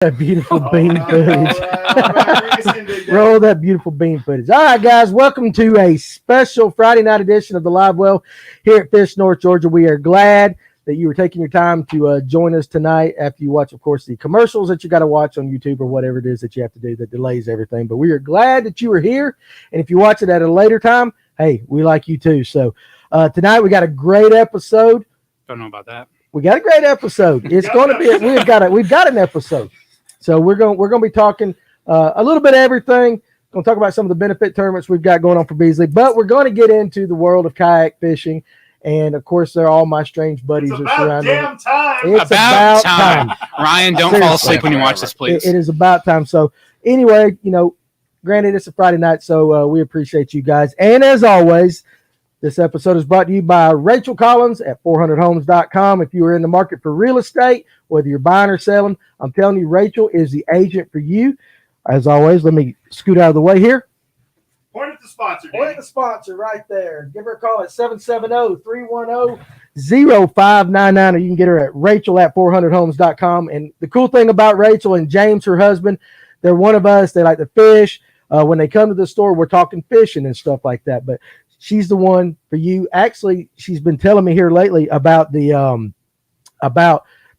That beautiful bean footage. Right. Roll that beautiful bean footage. All right, guys, welcome to a special Friday night edition of the Livewell here at Fish North, Georgia. We are glad that you were taking your time to join us tonight after you watch, of course, the commercials that you got to watch on YouTube or whatever it is that you have to do that delays everything. But we are glad that you were here. And if you watch it at a later time, hey, we like you too. So tonight we got a great episode. Don't know about that. We got a great episode. It's going to be we've got an episode. So we're going to be talking a little bit of everything. Going to talk about some of the benefit tournaments we've got going on for Beasley, but we're going to get into the world of kayak fishing, and of course, they're all my strange buddies It's are about surrounding. damn time. It's about time. Ryan, don't Seriously. fall asleep when you watch this, please. It is about time. So anyway, granted it's a Friday night, so we appreciate you guys. And as always, this episode is brought to you by Rachel Collins at 400homes.com. If you are in the market for real estate, whether you're buying or selling, I'm telling you, Rachel is the agent for you. As always, let me scoot out of the way here. Point at the sponsor. Point at the sponsor right there. Give her a call at 770-310-0599, or you can get her at Rachel at 400homes.com. And the cool thing about Rachel and James, her husband, they're one of us. They like to fish. When they come to the store, we're talking fishing and stuff like that. But she's the one for you. Actually, she's been telling me here lately about the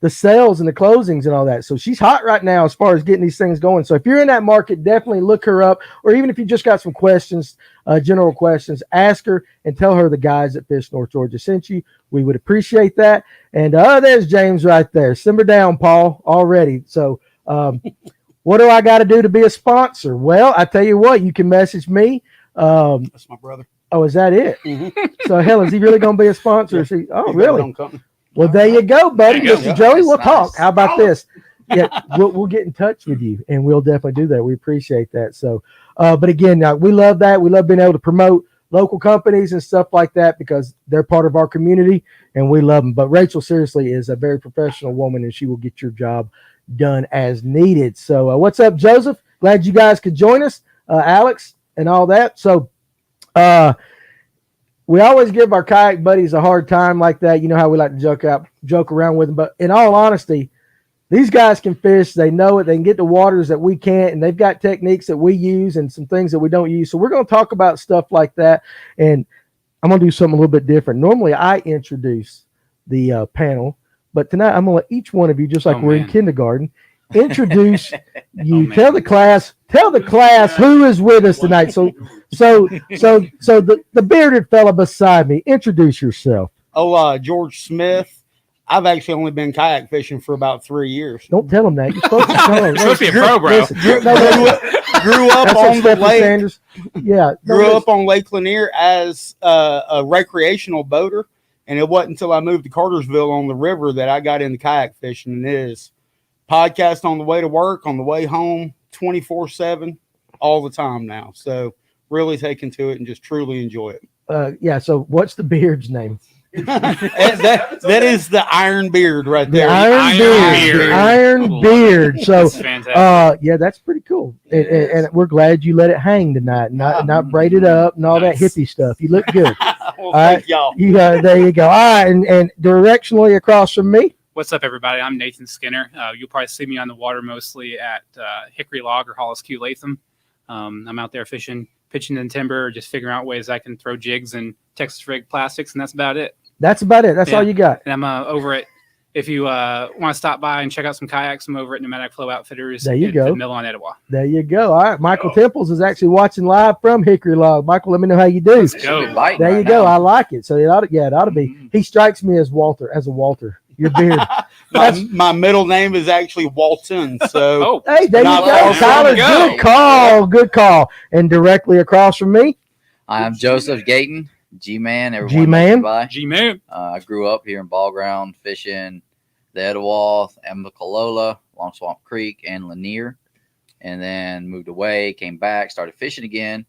sales and the closings and all that. So she's hot right now as far as getting these things going. So if you're in that market, definitely look her up. Or even if you just got some questions, general questions, ask her and tell her the guys at Fish North Georgia sent you. We would appreciate that. And there's James right there. Simmer down, Paul, already. So what do I got to do to be a sponsor? Well, I tell you what, you can message me. That's my brother. Oh, is that it? Mm-hmm. So, hell, is he really going to be a sponsor? Yeah. Is he? Oh, He's really? got it. Well, there you go, buddy. There you go. Mr. Joey, we'll Nice. talk. How about this? Yeah, we'll get in touch with you, and we'll definitely do that. We appreciate that. So, but again, we love that. We love being able to promote local companies and stuff like that because they're part of our community, and we love them. But Rachel, seriously, is a very professional woman, and she will get your job done as needed. So, what's up, Joseph? Glad you guys could join us, Alex, and all that. So, we always give our kayak buddies a hard time like that. You know how we like to joke around with them. But in all honesty, these guys can fish. They know it. They can get the waters that we can't, and they've got techniques that we use and some things that we don't use. So we're going to talk about stuff like that, and I'm going to do something a little bit different. Normally, I introduce the panel, but tonight I'm going to let each one of you, just like we're in kindergarten, introduce you. Tell the class who is with us tonight. So the bearded fella beside me, introduce yourself. George Smith. I've actually only been kayak fishing for about 3 years. Don't tell him that. You're supposed to tell him. You're supposed to be a pro, bro. Grew up on the lake. Sanders. Yeah. Grew up on Lake Lanier as a recreational boater, and it wasn't until I moved to Cartersville on the river that I got into kayak fishing. And it is podcast on the way to work, on the way home, 24/7, all the time now. So really taking to it and just truly enjoy it. So what's the beard's name? that is the Iron Beard right there. The Iron Beard. So That's fantastic. that's pretty cool. And we're glad you let it hang tonight, not braid it up and all that hippie stuff. You look good. Well, thank y'all. There you go. All right, and directionally across from me. What's up, everybody? I'm Nathan Skinner. You'll probably see me on the water mostly at Hickory Log or Hollis Q Latham. I'm out there fishing, pitching in timber, just figuring out ways I can throw jigs and Texas rig plastics, and that's about it. That's about it. That's all you got. And I'm over at, if you want to stop by and check out some kayaks, I'm over at Pneumatic Flow Outfitters. There you go. The Mill on Etowah. There you go. All right. Michael Temples is actually watching live from Hickory Log. Michael, let me know how you do. Let's go. There you go. I like it. So it ought to be. He strikes me as Walter. Your beard. my middle name is actually Walton. So hey, there you go. Tyler, good call. And directly across from me, I'm Joseph Gayton, G-Man. G-Man. I grew up here in Ball Ground fishing the Etowah, Amicalola, Long Swamp Creek, and Lanier. And then moved away, came back, started fishing again,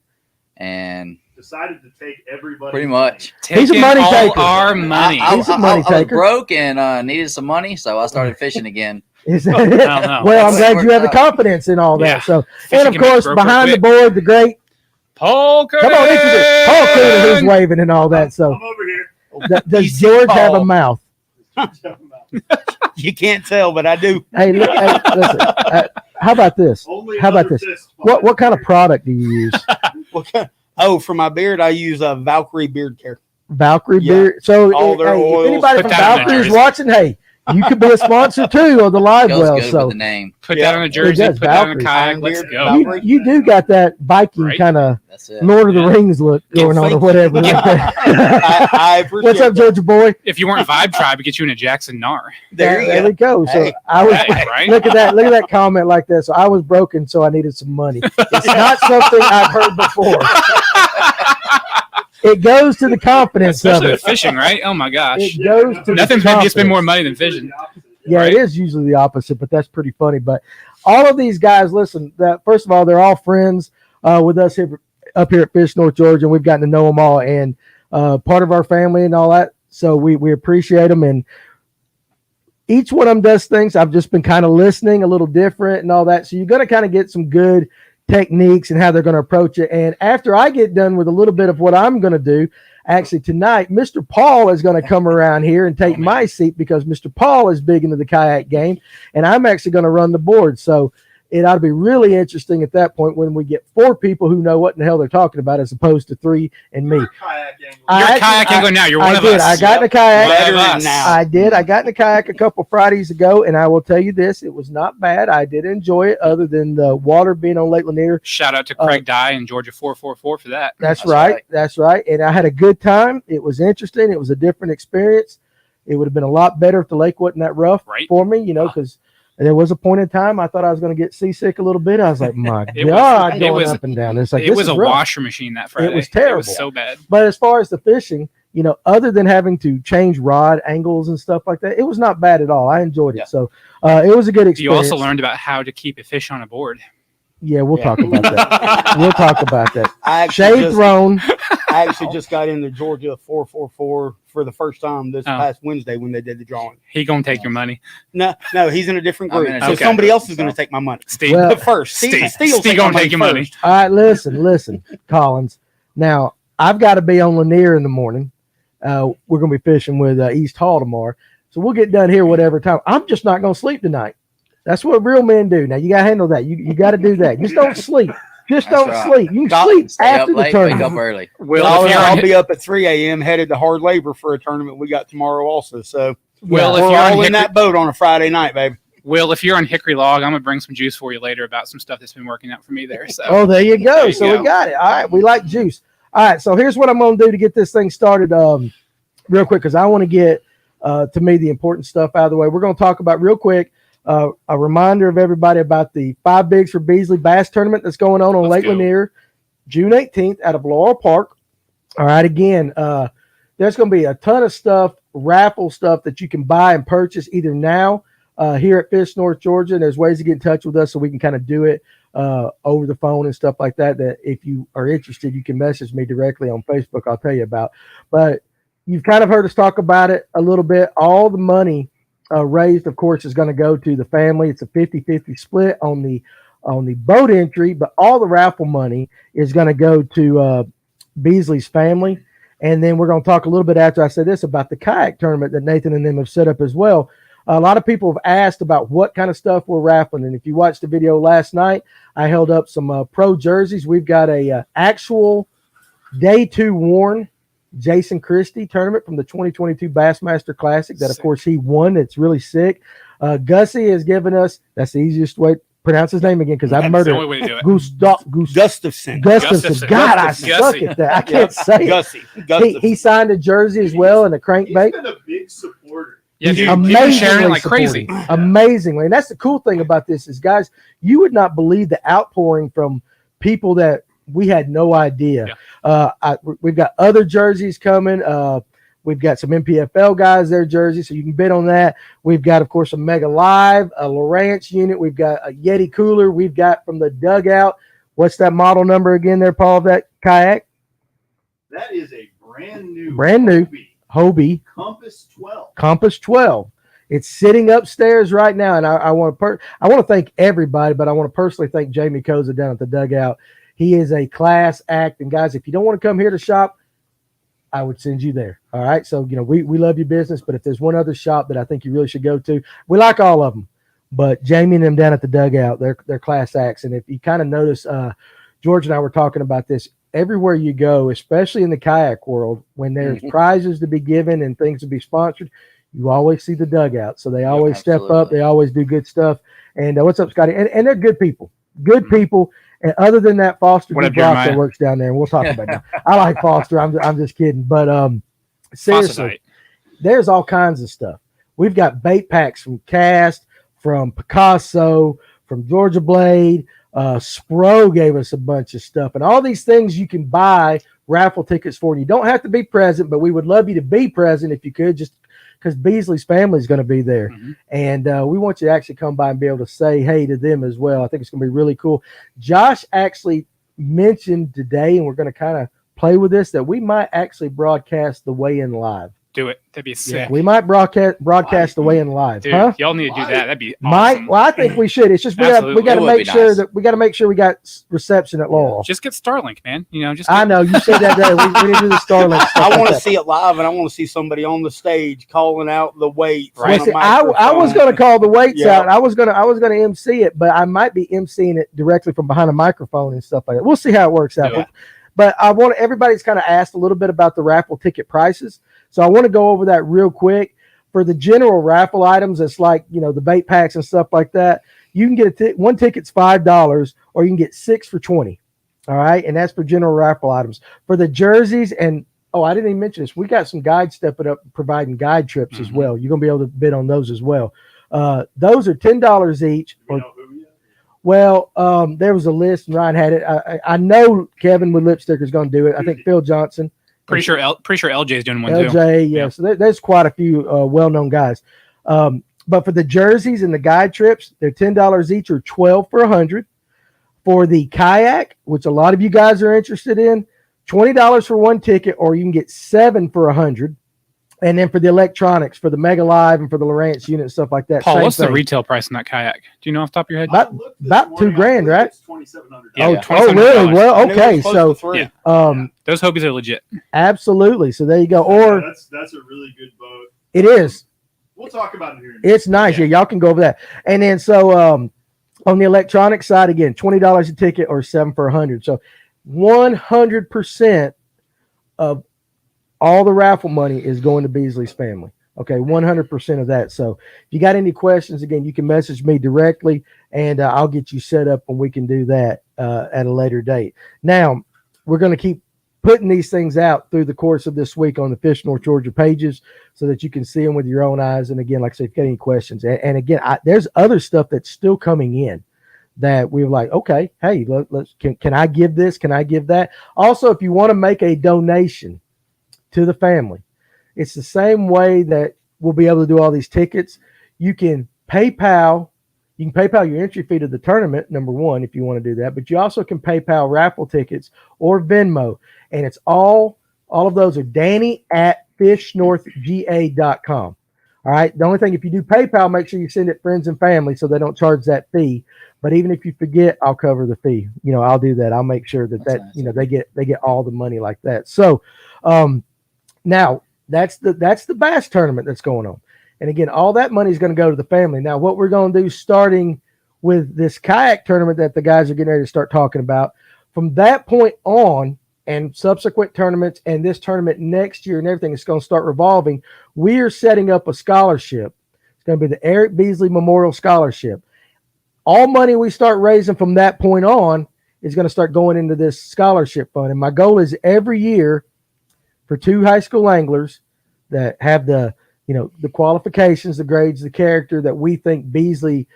and decided to take everybody. Pretty much. He's a money taker. Our money. I He's a money was taker. broke and needed some money, so I started fishing again. Is that I don't know. Well, I'm glad you have the Worked out. confidence in all that. Yeah. So, Fishing and of can make course, broke behind the quick. board, the great Paul Coonan. Come on, introduce Paul Coonan, who's waving and all that. So, I'm over here. does George have a mouth? You can't tell, but I do. Hey, listen. How about this? Only How about another this? fist What fight. kind of product do you use? What kind? Oh, for my beard, I use a Valkyrie beard care. Valkyrie Yeah. beard. So, All their hey, if oils. anybody Put from that on the Valkyrie is jersey. watching, hey, you could be a sponsor too of the Goes Livewell. good So with the name. Put Yeah. that on a jersey. does, Put that on a Valkyrie. kayak. Let's Ironbeard, go. Valkyrie. you do got that Viking Right. kind of That's it. Lord of the Yeah. Rings look going on or thank whatever. you. like that. I appreciate What's up, that. Georgia boy? If you weren't Vibe Tribe, we get you in a Jackson Nar. There you There go. we go. So Hey. I was Hey, right? look at that comment like that. So I was broken, so I needed some money. It's not something I've heard before. It goes to the confidence of Especially with it. fishing, right? Oh my gosh. It goes to Nothing the made you spend more confidence. money than fishing. Yeah, right? it is usually the opposite, but that's pretty funny. But all of these guys, listen, that first of all, they're all friends with us here up here at Fish North Georgia, and we've gotten to know them all and part of our family and all that. So we appreciate them, and each one of them does things. I've just been kind of listening a little different and all that. So you're going to kind of get some good techniques and how they're going to approach it. And after I get done with a little bit of what I'm going to do, actually tonight, Mr. Paul is going to come around here and take my seat because Mr. Paul is big into the kayak game, and I'm actually going to run the board. So it ought to be really interesting at that point when we get 4 people who know what in the hell they're talking about as opposed to 3 and me. You're a kayak angler. I You're a actually- kayak angler now. You're one I of did. us. I got in a kayak. One of Veteran us. now. I did. I got in a kayak a couple Fridays ago, and I will tell you this: it was not bad. I did enjoy it, other than the water being on Lake Lanier. Shout out to Craig Dye and Georgia 444 for that. That's That's right. right. That's right. And I had a good time. It was interesting. It was a different experience. It would have been a lot better if the lake wasn't that rough Right. for me, because there was a point in time I thought I was going to get seasick a little bit. I was like, my It was- God, it going was- up and down. It's like, It this was is a rough. washer machine that Friday. was It terrible. was so bad. But as far as the fishing, other than having to change rod angles and stuff like that, it was not bad at all. I enjoyed it. Yeah. So it was a good You experience. also learned about how to keep a fish on a board. Yeah, we'll Yeah. talk about that. We'll talk about that. I actually Shade just, thrown. I actually just got into Georgia 444 for the first time this Oh. past Wednesday when they did the drawing. He gonna take your money. No, he's in a different I'm group. in a So different somebody group, else is going to so. take my money. Steve. Well, But first, Steve'll Steve gonna take your money. first. All right, listen, Collins. Now, I've got to be on Lanier in the morning. We're going to be fishing with East Hall tomorrow. So we'll get done here whatever time. I'm just not going to sleep tonight. That's what real men do. Now, you got to handle that. You got to do that. Just don't sleep. Just That's don't right. sleep. You can Stop. sleep Stay up after the late, wake tournament. up early. Will, I'll, if you're I'll on, be up at 3 a.m. headed to hard labor for a tournament we got tomorrow also. So Will, if we're you're on all in Hickory, that boat on a Friday night, baby. Will, if you're on Hickory Log, I'm gonna bring some juice for you later about some stuff that's been working out for me there. So Oh, there you go. There you So go. we got it. All right. We like juice. All right. So here's what I'm going to do to get this thing started real quick, because I want to get, to me, the important stuff out of the way. We're going to talk about real quick a reminder of everybody about the 5 Bigs for Beasley Bass Tournament that's going on Let's Lake go. Lanier, June 18th out of Laurel Park. All right. Again, there's going to be a ton of stuff, raffle stuff that you can buy and purchase either now here at Fish North Georgia. And there's ways to get in touch with us so we can kind of do it over the phone and stuff like that. That if you are interested, you can message me directly on Facebook. I'll tell you about. But you've kind of heard us talk about it a little bit. All the money raised, of course, is going to go to the family. It's a 50-50 split on the boat entry, but all the raffle money is going to go to Beasley's family. And then we're going to talk a little bit after I say this about the kayak tournament that Nathan and them have set up as well. A lot of people have asked about what kind of stuff we're raffling. And if you watched the video last night, I held up some pro jerseys. We've got a actual day 2 worn Jason Christie tournament from the 2022 Bassmaster Classic that, of Sick. course, he won. It's really sick. Gussie has given us, that's the easiest way to pronounce his name again because I've that's the murdered only way to do it. Gustafson. Gustafson. God, I Gussie. suck at that. I can't say it. Gussie. He signed a jersey as well and a He's crankbait. been a big supporter. Yeah, He's dude, he's been sharing it like supporting. crazy. Amazingly. And that's the cool thing about this is, guys, you would not believe the outpouring from people that we had no idea. We've got other jerseys coming. We've got some MPFL guys, their jerseys, so you can bid on that. We've got, of course, a Mega Live, a Lowrance unit. We've got a Yeti cooler. We've got from the dugout. What's that model number again there, Paul, of that kayak? That is a brand new Hobie Compass 12. Compass 12. It's sitting upstairs right now, and I want to thank everybody, but I want to personally thank Jamie Koza down at the dugout. He is a class act, and guys, if you don't want to come here to shop, I would send you there. All right. So, we love your business, but if there's one other shop that I think you really should go to, we like all of them, but Jamie and them down at the dugout, they're class acts. And if you kind of notice, George and I were talking about this everywhere you go, especially in the kayak world, when there's prizes to be given and things to be sponsored, you always see the dugout. So they always step up. They always do good stuff. And what's up, Scotty? And they're good people. Good people. And other than that, Foster that works down there, and we'll talk about that. I like Foster. I'm just kidding. But seriously, there's all kinds of stuff. We've got bait packs from Cast, from Picasso, from Georgia Blade. Spro gave us a bunch of stuff. And all these things you can buy raffle tickets for. You don't have to be present, but we would love you to be present if you could, just because Beasley's family is going to be there. And we want you to actually come by and be able to say hey to them as well. I think it's going to be really cool. Josh actually mentioned today, and we're going to kind of play with this, that we might actually broadcast the weigh-in live. Do it. That'd be sick. We might broadcast the weigh-in live. Dude, huh? Y'all need to do that. That'd be awesome. Well, I think we should. It's just we got to make sure that we got to make sure we got reception at Laurel. Just get Starlink, man. I know you said that day. We need to do the Starlink. I want to see it live, and I want to see somebody on the stage calling out the weights. Right. I was going to call the weights out. I was going to MC it, but I might be MCing it directly from behind a microphone and stuff like that. We'll see how it works out. But I want everybody's kind of asked a little bit about the raffle ticket prices. So I want to go over that real quick. For the general raffle items, it's like, the bait packs and stuff like that. You can get one ticket's $5, or you can get 6 for $20. All right. And that's for general raffle items. For the jerseys, and I didn't even mention this, we got some guides stepping up providing guide trips as well. You're going to be able to bid on those as well. Those are $10 each. Well, there was a list, and Ryan had it. I know Kevin with Lipstick is going to do it. I think Phil Johnson. Pretty sure LJ's doing one too. LJ, yeah. So there's quite a few well-known guys. But for the jerseys and the guide trips, they're $10 each, or $12 for 100. For the kayak, which a lot of you guys are interested in, $20 for one ticket, or you can get 7 for 100. And then for the electronics, for the Mega Live and for the Lowrance unit and stuff like that. Paul, what's the retail price on that kayak? Do you know off the top of your head? About $2,000, right? It's $2,700. Oh, really? Well, okay. So, those Hobies are legit. Absolutely. So there you go. Or that's a really good boat. It is. We'll talk about it here. It's nice. Yeah, y'all can go over that. And then so on the electronic side, again, $20 a ticket, or 7 for 100. So 100% of all the raffle money is going to Beasley's family. Okay, 100% of that. So if you got any questions, again, you can message me directly, and I'll get you set up, and we can do that at a later date. Now, we're going to keep putting these things out through the course of this week on the Fish North Georgia pages so that you can see them with your own eyes. And again, like I said, if you got any questions, and again, there's other stuff that's still coming in that we're like, okay, hey, can I give this? Can I give that? Also, if you want to make a donation to the family, it's the same way that we'll be able to do all these tickets. You can PayPal your entry fee to the tournament, number one, if you want to do that, but you also can PayPal raffle tickets or Venmo. And it's all of those are Danny at fishnorthga.com. All right. The only thing, if you do PayPal, make sure you send it friends and family so they don't charge that fee. But even if you forget, I'll cover the fee. I'll do that. I'll make sure that nice. They get all the money like that. So, now that's the bass tournament that's going on. And again, all that money is going to go to the family. Now, what we're going to do starting with this kayak tournament that the guys are getting ready to start talking about, from that point on and subsequent tournaments and this tournament next year and everything is going to start revolving, we are setting up a scholarship. It's going to be the Eric Beasley Memorial Scholarship. All money we start raising from that point on is going to start going into this scholarship fund. And my goal is every year for 2 high school anglers that have the qualifications, the grades, the character that we think Beasley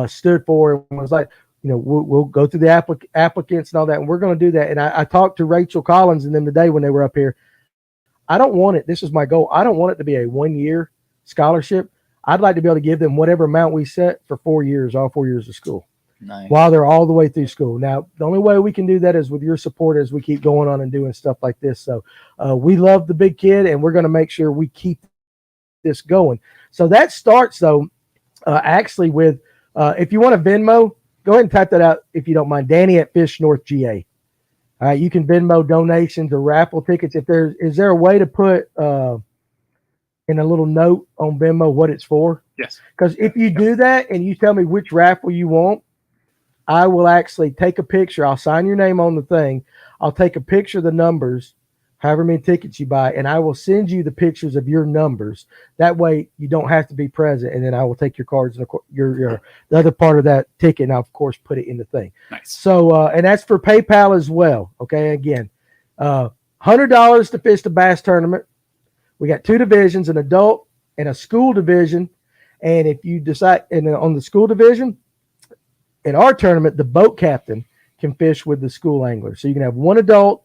stood for, and was like, we'll go through the applicants and all that, and we're going to do that. And I talked to Rachel Collins and them today when they were up here. I don't want it. This is my goal. I don't want it to be a 1-year scholarship. I'd like to be able to give them whatever amount we set for 4 years, all 4 years of school. Nice. While they're all the way through school. Now, the only way we can do that is with your support as we keep going on and doing stuff like this. So we love the big kid, and we're going to make sure we keep this going. So that starts, though, actually with, if you want a Venmo, go ahead and type that out if you don't mind. Danny at Fish North GA. right, you can Venmo donations or raffle tickets. Is there a way to put in a little note on Venmo what it's for? Yes. Because if you do that and you tell me which raffle you want, I will actually take a picture. I'll sign your name on the thing. I'll take a picture of the numbers, however many tickets you buy, and I will send you the pictures of your numbers. That way you don't have to be present, and then I will take your cards and your the other part of that ticket, and I'll, of course, put it in the thing. Nice. So, and that's for PayPal as well. Okay, again, $100 to fish the bass tournament. We got 2 divisions, an adult and a school division. And if you decide, and on the school division, in our tournament, the boat captain can fish with the school angler. So you can have 1 adult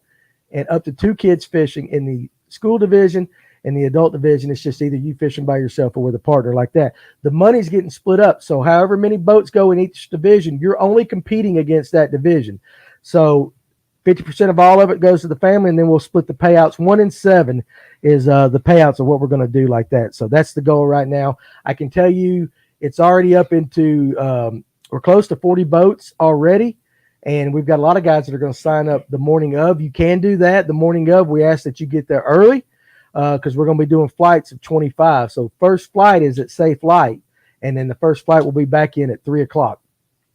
and up to 2 kids fishing in the school division. In the adult division, it's just either you fishing by yourself or with a partner like that. The money's getting split up. So however many boats go in each division, you're only competing against that division. So 50% of all of it goes to the family, and then we'll split the payouts. 1 in 7 is the payouts of what we're going to do like that. So that's the goal right now. I can tell you it's already up into we're close to 40 boats already, and we've got a lot of guys that are going to sign up the morning of. You can do that the morning of. We ask that you get there early because we're going to be doing flights of 25. So first flight is at Safe Light, and then the first flight will be back in at 3 o'clock,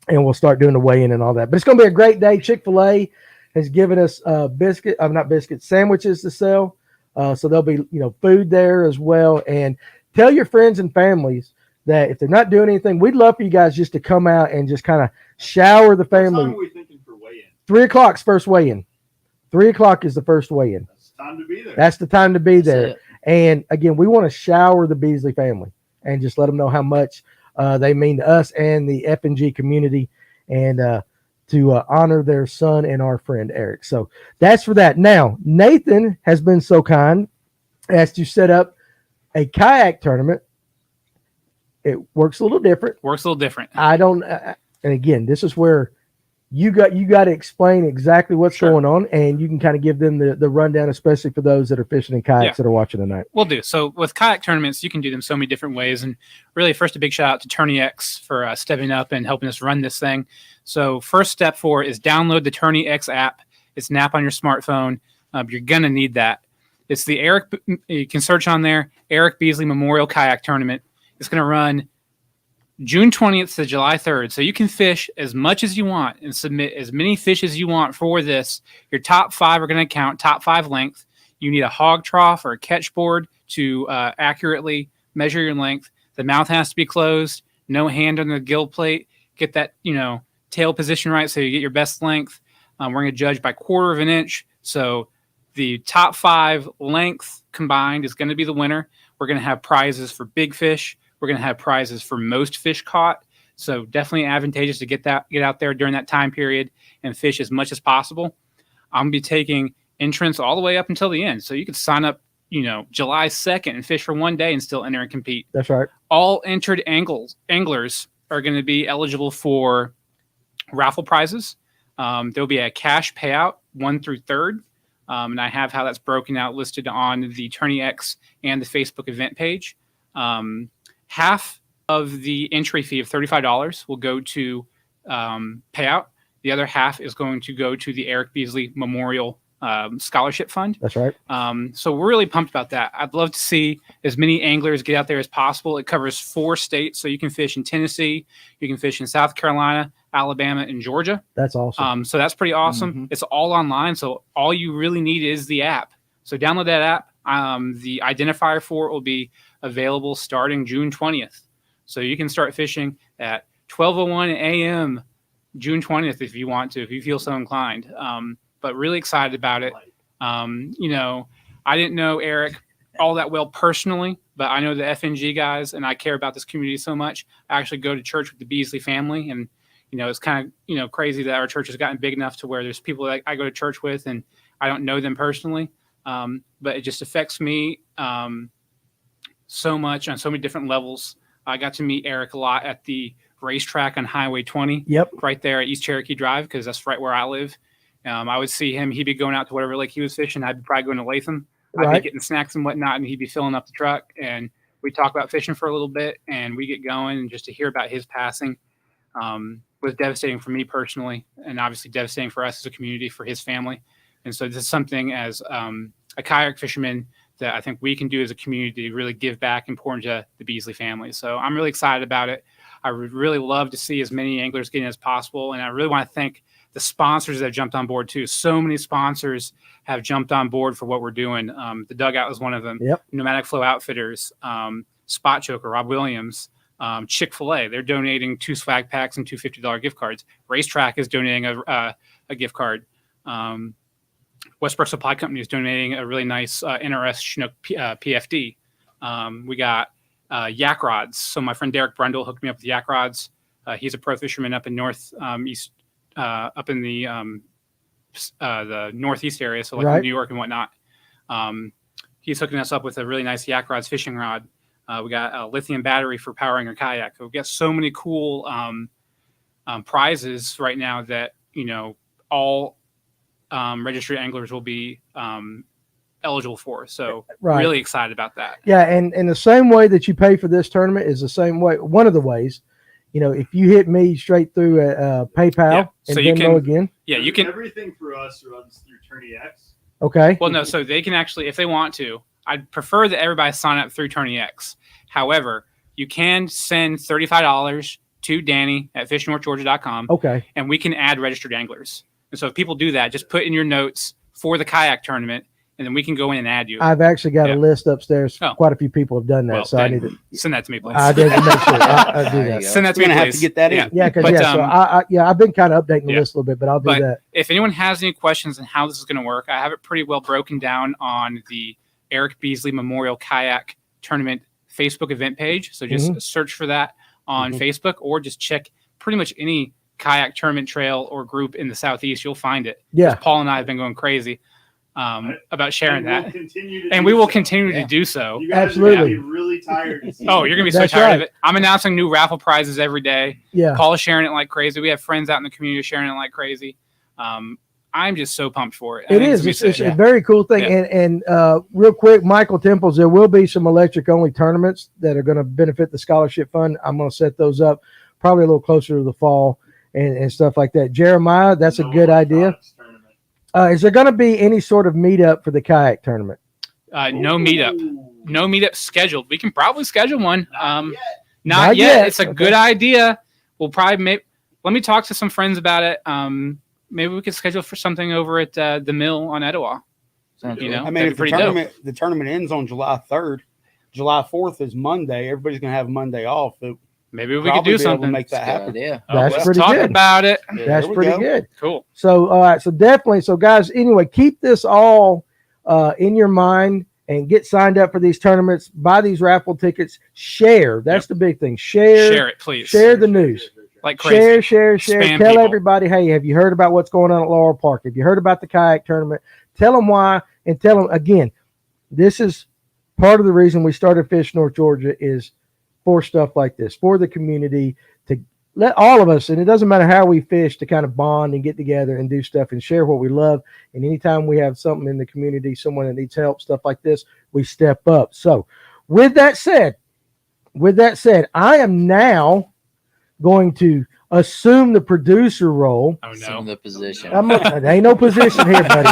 and we'll start doing the weigh-in and all that. But it's going to be a great day. Chick-fil-A has given us sandwiches to sell. So there'll be, food there as well. And tell your friends and families that if they're not doing anything, we'd love for you guys just to come out and just kind of shower the family. What time are we thinking for weigh-in? 3 o'clock's first weigh-in. 3 o'clock is the first weigh-in. That's the time to be there. That's the time to be That's there. it. And again, we want to shower the Beasley family and just let them know how much they mean to us and the F&G community, and to honor their son and our friend Eric. So that's for that. Now, Nathan has been so kind as to set up a kayak tournament. It works a little different. I don't, and again, this is where you got to explain exactly what's going on, and you can kind of give them the rundown, especially for those that are fishing in kayaks that are watching tonight. We'll do. So with kayak tournaments, you can do them so many different ways. And really, first, a big shout out to Tourney X for stepping up and helping us run this thing. So first step 4 is download the Tourney X app. It's an app on your smartphone. You're going to need that. It's the you can search on there, Eric Beasley Memorial Kayak Tournament. It's going to run June 20th to July 3rd. So you can fish as much as you want and submit as many fish as you want for this. Your top 5 are going to count, top 5 length. You need a hog trough or a catch board to accurately measure your length. The mouth has to be closed, no hand on the gill plate. Get that, tail position right so you get your best length. We're going to judge by 1/4 of an inch. So the top 5 length combined is going to be the winner. We're going to have prizes for big fish. We're going to have prizes for most fish caught. So definitely advantageous to get out there during that time period and fish as much as possible. I'm going to be taking entrance all the way up until the end. So you could sign up, July 2nd and fish for 1 day and still enter and compete. That's right. All entered anglers are going to be eligible for raffle prizes. There'll be a cash payout 1 through 3rd. And I have how that's broken out listed on the Tourney X and the Facebook event page. Half of the entry fee of $35 will go to payout. The other half is going to go to the Eric Beasley Memorial Scholarship Fund. That's right. So we're really pumped about that. I'd love to see as many anglers get out there as possible. It covers 4 states, so you can fish in Tennessee, you can fish in South Carolina, Alabama, and Georgia. That's awesome. So that's pretty awesome. Mm-hmm. It's all online, so all you really need is the app. So download that app. The identifier for it will be available starting June 20th. So you can start fishing at 12:01 a.m. June 20th if you want to, if you feel so inclined. But really excited about it. I didn't know Eric all that well personally, but I know the FNG guys, and I care about this community so much. I actually go to church with the Beasley family, and it's kind of crazy that our church has gotten big enough to where there's people that I go to church with, and I don't know them personally, but it just affects me so much on so many different levels. I got to meet Eric a lot at the racetrack on Highway 20. Yep. Right there at East Cherokee Drive, because that's right where I live. I would see him. He'd be going out to whatever lake he was fishing. I'd be probably going to Latham. I'd be getting snacks and whatnot, and he'd be filling up the truck. And we'd talk about fishing for a little bit, and we get going. And just to hear about his passing, was devastating for me personally, and obviously devastating for us as a community, for his family. And so this is something as a kayak fisherman that I think we can do as a community to really give back and pour into the Beasley family. So I'm really excited about it. I would really love to see as many anglers get in as possible. And I really want to thank the sponsors that have jumped on board too. So many sponsors have jumped on board for what we're doing. The Dugout is one of them. Yep. Nomadic Flow Outfitters, Spot Choker, Rob Williams, Chick-fil-A. They're donating 2 swag packs and 2 $50 gift cards. Racetrack is donating a gift card. Westbrook Supply Company is donating a really nice NRS Chinook PFD. We got yak rods. So my friend Derek Brundle hooked me up with yak rods. He's a pro fisherman up in northeast, up in the northeast area, so like Right. New York and whatnot. He's hooking us up with a really nice yak rods fishing rod. We got a lithium battery for powering our kayak. We've got so many cool prizes right now that all registered anglers will be eligible for. So Right. really excited about that. Yeah, and the same way that you pay for this tournament is the same way. One of the ways, if you hit me straight through PayPal Yeah, and so you Venmo can- again, Yeah, you can. Everything for us runs through Tourney X. okay. Well, no, so they can actually, if they want to, I'd prefer that everybody sign up through Tourney X. However, you can send $35 to Danny at fishnorthgeorgia.com, Okay. and we can add registered anglers. And so if people do that, just put in your notes for the kayak tournament, and then we can go in and add you. I've actually got Yeah. a list upstairs. Oh. Quite a few people have done that, Well, so I then need to. send that to me, please. I did to make sure I do There you that. go. Send that to We're me, gonna have please. to get that in. Yeah. Yeah, because But, so I've been kind of updating the Yeah. list a little bit, but I'll do But- that. If anyone has any questions on how this is going to work, I have it pretty well broken down on the Eric Beasley Memorial Kayak Tournament Facebook event page. So just search for that on Facebook, or just check pretty much any kayak tournament trail or group in the Southeast. You'll find it. Yeah. Paul and I have been going crazy about sharing And that. we Will do so. continue Yeah. to do so. You guys Absolutely. are gonna be really tired to see Oh, you're going to be so That's tired right. of it. I'm announcing new raffle prizes every day. Yeah. Paul is sharing it like crazy. We have friends out in the community sharing it like crazy. I'm just so pumped for it. I It think is. gonna be It's sick. a very cool thing. Yeah. And real quick, Michael Temples, there will be some electric only tournaments that are going to benefit the scholarship fund. I'm going to set those up probably a little closer to the fall and stuff like that. Jeremiah, that's a No good idea. electronics tournament. Is there going to be any sort of meetup for the kayak tournament? No meetup. Ooh. No meetup scheduled. We can probably schedule one. Not yet. Not Not yet. yet. It's a Okay. good idea. We'll probably let me talk to some friends about it. Maybe we could schedule for something over at the mill on Etowah. Sounds You good. know? I mean, That'd if be the pretty tournament ends on July 3rd, July 4th is Monday. Everybody's gonna have Monday off. But Maybe we could probably do be able to something. make that Good happen. idea. That's Let's pretty talk good. about it. Yeah, That's there we pretty go. good. Cool. So, all right. So definitely. So guys, anyway, keep this all in your mind and get signed up for these tournaments. Buy these raffle tickets. Share. That's the big thing. Share it, please. Share the news. Like crazy. Share. Spam Tell people. everybody, hey, have you heard about what's going on at Laurel Park? Have you heard about the kayak tournament? Tell them why, and tell them again. This is part of the reason we started Fish North Georgia is for stuff like this, for the community, to let all of us, and it doesn't matter how we fish, to kind of bond and get together and do stuff and share what we love. And anytime we have something in the community, someone that needs help, stuff like this, we step up. So with that said, I am now going to assume the producer role. Oh Assume no. the position. There ain't no position here, buddy.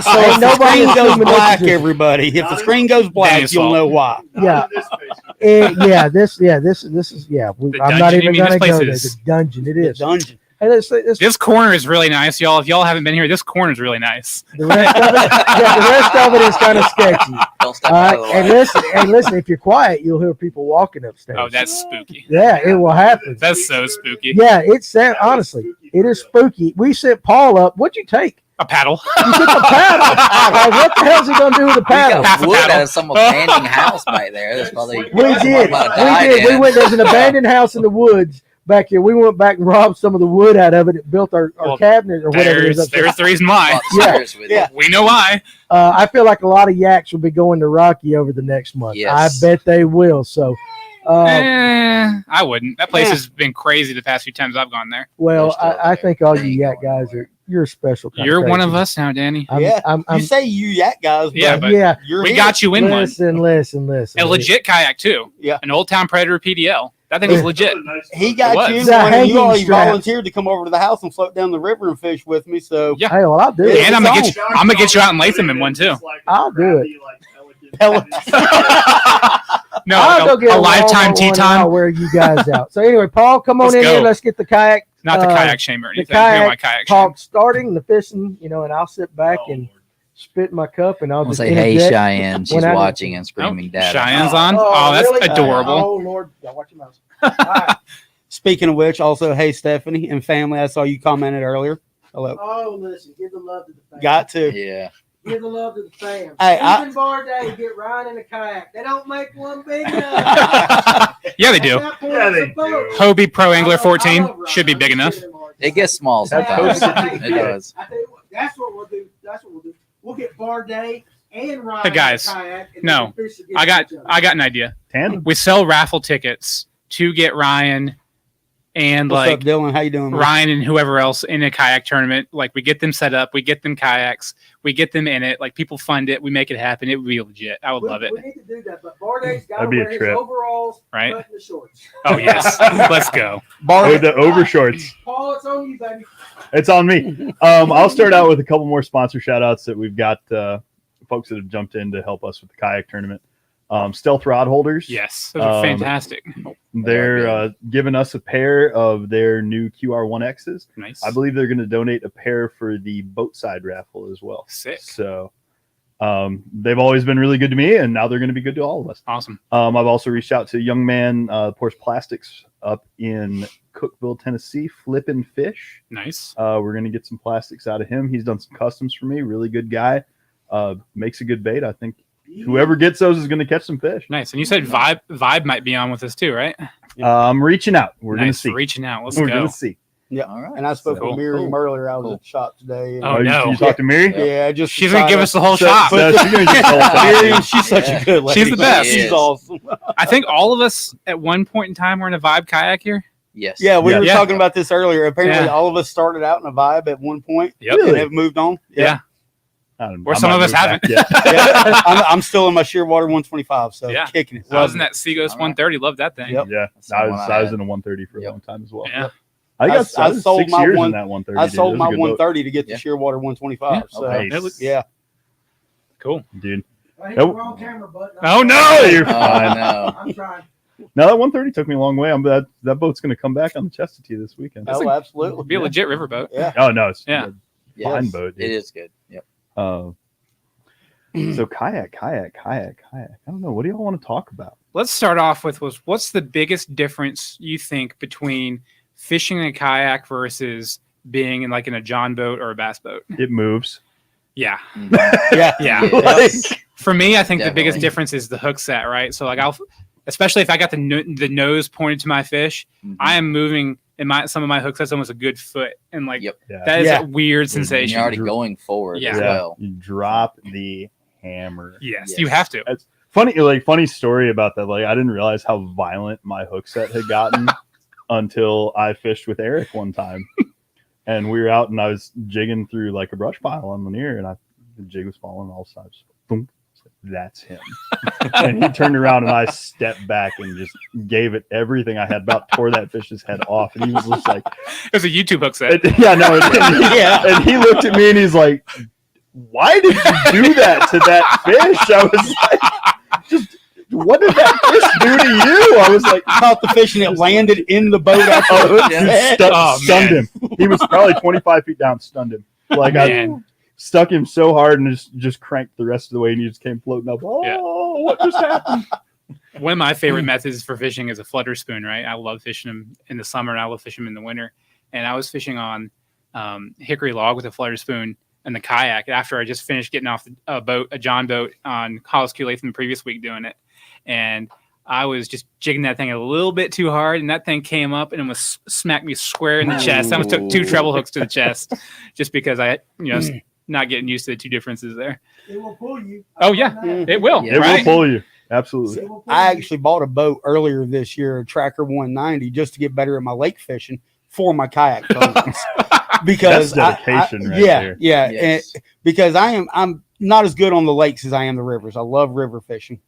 So Ain't if the nobody screen goes assuming no black, position. everybody. If the Not screen goes black, Danny's you'll fault. know why. Not Yeah. in this space. This is The I'm not dungeon, you even mean? gonna This place go there. is- The dungeon, it The is. dungeon. Hey, let's This corner is really nice, y'all. If y'all haven't been here, this corner is really nice. the rest of it. Yeah, the rest of it is kind of sketchy. Don't step All out right, of the and way. listen. If you're quiet, you'll hear people walking upstairs. Oh, that's spooky. yeah, it will happen. That's so spooky. Yeah, it's That was honestly, spooky it is forever. spooky. We sent Paul up. What'd you take? A paddle. You took a paddle. What the hell's he gonna do with a We paddle? Half got a wood paddle. out of some abandoned house back there. That's probably We did. Might have died We in. went. There's an abandoned house in the woods back here. We went back and robbed some of the wood out of it. It built our Well, cabinet or whatever it is. There's upstairs. the reason why. Yeah. Serious with Yeah. it. We know why. I feel like a lot of yaks will be going to Rocky over the next month. Yes. I bet they will. So, I wouldn't. That place Yeah. has been crazy the past few times I've gone there. well, They're still I there. think all They you ain't yak going guys nowhere. you're special. Kind You're one crazy. of us now, Danny. Yeah. I'm You say you yak guys, Yeah, but yeah. you're We here. got you in one. Listen. A legit kayak too. Yeah. An Old Town Predator PDL. That thing was legit. He It got was. you in It's a one, and hanging you already strap. volunteered to come over to the house and float down the river and fish with me. So Yeah. Hey, well, I'll do Yeah, it. And I'm gonna it's get you out in Latham in one too. I'll do it. No, I'll go get a lifetime Walmart tea one and time. I'll wear you guys out. So anyway, Paul, come on Let's in go. here. Let's get the kayak. Not the uh, kayak shame or anything. kayak You're my kayak shame. talk starting, the fishing, and I'll sit back and spit in my cup and I'll We'll just say, hey, interject. Cheyenne. She's when I do- watching and screaming, Dad. Cheyenne's on. Oh, Oh, that's really? adorable. Oh Lord, yeah, watch your mouth. All right. speaking of which, also, hey Stephanie and family, I saw you commented earlier. Hello. Oh, listen, give the love to the fam. Got to. Yeah. Give the love to the fam. Hey, Even Bar Day, get Ryan in a kayak. They don't make one big enough. Yeah, they do. At that point, Yeah, it's they a boat. do. Hobie Pro Angler I love 14 Ryan. should be big I'm enough. kidding, Mark. It gets small That's sometimes. how It does. I tell you what, that's what we'll do. We'll get Bar Day and Ryan Hey, guys, in a kayak. And no, then fish against I got each other. an idea. Tandem. We sell raffle tickets to get Ryan and What's like up, Dylan? How you doing, man? Ryan and whoever else in a kayak tournament. Like we get them set up, we get them kayaks, we get them in it. Like people fund it, we make it happen. It would be legit. I would love it. We need to do that, but Bar Day's got to That'd be a wear his trip. overalls, Right. button the shorts. Oh yes, let's go. Oh, the overshorts. Paul, it's on you, baby. It's on me. I'll start out with a couple more sponsor shout outs that we've got folks that have jumped in to help us with the kayak tournament. Stealth Rod Holders. Yes, those are fantastic. They're giving us a pair of their new QR1Xs. Nice. I believe they're going to donate a pair for the boat side raffle as well. Sick. So they've always been really good to me, and now they're going to be good to all of us. Awesome. I've also reached out to a young man, Pours Plastics, up in Cookeville, Tennessee, flipping fish. Nice. We're going to get some plastics out of him. He's done some customs for me. Really good guy. Makes a good bait. I think whoever gets those is going to catch some fish. Nice. And you said Vibe might be on with us too, right? I'm reaching out. We're going to Nice. see. Reaching out. Let's We're go. going to see. Yeah. All right. And I spoke Cool. with Miriam earlier. I was Cool. at the shop today. And Oh, you- no. You talked to Miri? Yeah, just She's gonna give us the whole shop. So she's going to get the whole shop. Miriam, she's such a good lady. She's the best. She's She is. awesome. I think all of us at one point in time were in a Vibe kayak here. Yes. Yeah, we Yeah. were Yeah. talking about this earlier. Apparently, Yeah. all of us started out in a vibe at one point Yep. and have moved on. Yeah. Or some of us haven't. Yeah. Yeah. I'm still in my Shearwater 125, so Yeah. kicking it. I was in Loving that Seaghost All right. 130. Love that thing. Yep. Yeah. That's the I one was I in had. a 130 for a Yep. long time as well. Yeah. I guess I I was sold 6 my years one- in that 130. I dude. sold It was my a good boat. 130 to get the Yeah. Shearwater 125. So Okay. Nice. yeah, Cool. Dude. I hit the wrong camera button. Oh, no! Oh, you're Oh, fine. no. I'm trying. Now that 130 took me a long way. That boat's going to come back on the Chestatee this weekend. That's oh, a- absolutely. Be a legit riverboat. Yeah. Oh no, it's Yeah. a Yes. fine boat. Dude. It is good. Yep. So kayak. I don't know. What do y'all want to talk about? Let's start off with what's the biggest difference you think between fishing in a kayak versus being in a John boat or a bass boat? It moves. Yeah. Mhm. Yeah. Yeah. Like, For me, I think the biggest Definitely. difference is the hook set, right? So especially if I got the nose pointed to my fish, Mhm. I am moving in some of my hook sets almost a good foot, and Yep. yeah. that is Yeah. a weird And sensation. you're already going forward Yeah. as well. You drop the hammer. Yes, Yes. you have to. Funny story about that. Like I didn't realize how violent my hook set had gotten until I fished with Eric one time, and we were out and I was jigging through like a brush pile on Lanier, and the jig was falling all sides. Boom. That's him. And he turned around and I stepped back and just gave it everything I had, about tore that fish's head off. And he was just like, It was a YouTube hook set. yeah, no. Yeah. And he looked at me and he's like, why did you do that to that fish? I was like, just what did that fish do to you? I was like, Caught the fish and it landed in the boat after the hook Yeah. set. stunned man. him. He was probably 25 feet down, stunned him. Like I Man. stuck him so hard and just cranked the rest of the way, and he just came floating up. Oh, Yeah. what just happened? One of my favorite methods for fishing is a flutter spoon, right? I love fishing them in the summer and I love fishing them in the winter. And I was fishing on hickory log with a flutter spoon and the kayak after I just finished getting off a John boat on Hollis Q Latham the previous week doing it. And I was just jigging that thing a little bit too hard, and that thing came up and almost smacked me square in the chest. I almost took 2 treble hooks to the chest just because I, not getting used to the 2 differences there. It will pull you. Oh, yeah. It will, Yeah. It right? will pull you. Absolutely. It will pull I you. actually bought a boat earlier this year, a Tracker 190, just to get better at my lake fishing for my kayak tournaments. Because That's dedication right yeah, there. yeah, Yes. and because I'm not as good on the lakes as I am the rivers. I love river fishing,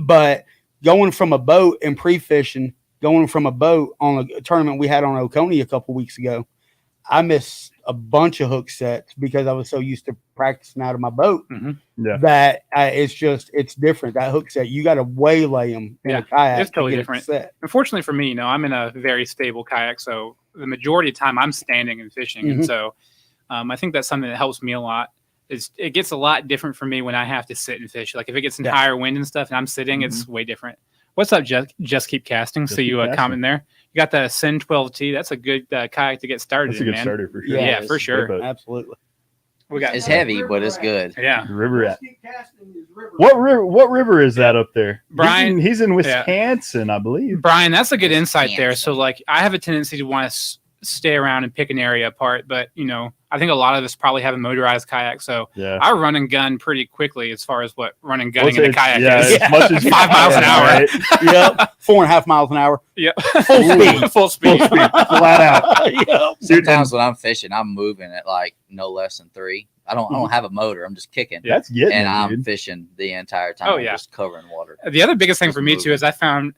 but going from a boat and pre-fishing going from a boat on a tournament we had on Oconee a couple weeks ago. I missed a bunch of hook sets because I was so used to practicing out of my boat that it's different. That hook set, you got to waylay them in a kayak. It's totally to get different. Set. Unfortunately for me, I'm in a very stable kayak, so the majority of the time I'm standing and fishing, and so I think that's something that helps me a lot. It gets a lot different for me when I have to sit and fish. Like if it gets in higher wind and stuff, and I'm sitting, it's way different. What's up, Just keep casting. So you comment there. You got the Ascend 12T. That's a good kayak to get started. That's a good starter for sure. Yeah, for sure. Absolutely. It's heavy, but it's good. Yeah. River at what river is that up there? Brian, he's in Wisconsin, I believe. Brian, that's a good insight there. So like I have a tendency to want to stay around and pick an area apart, but I think a lot of us probably have a motorized kayak, so I run and gun pretty quickly as far as what running and gunning in a kayak is. As much as 5 miles an hour. Right? Yep. 4.5 miles an hour. Yep. Full speed, flat out. Yep. Sometimes when I'm fishing, I'm moving at like no less than 3. I don't have a motor. I'm just kicking. That's getting and it, I'm dude. fishing the entire time. I'm just covering water. The other biggest thing for me too is I found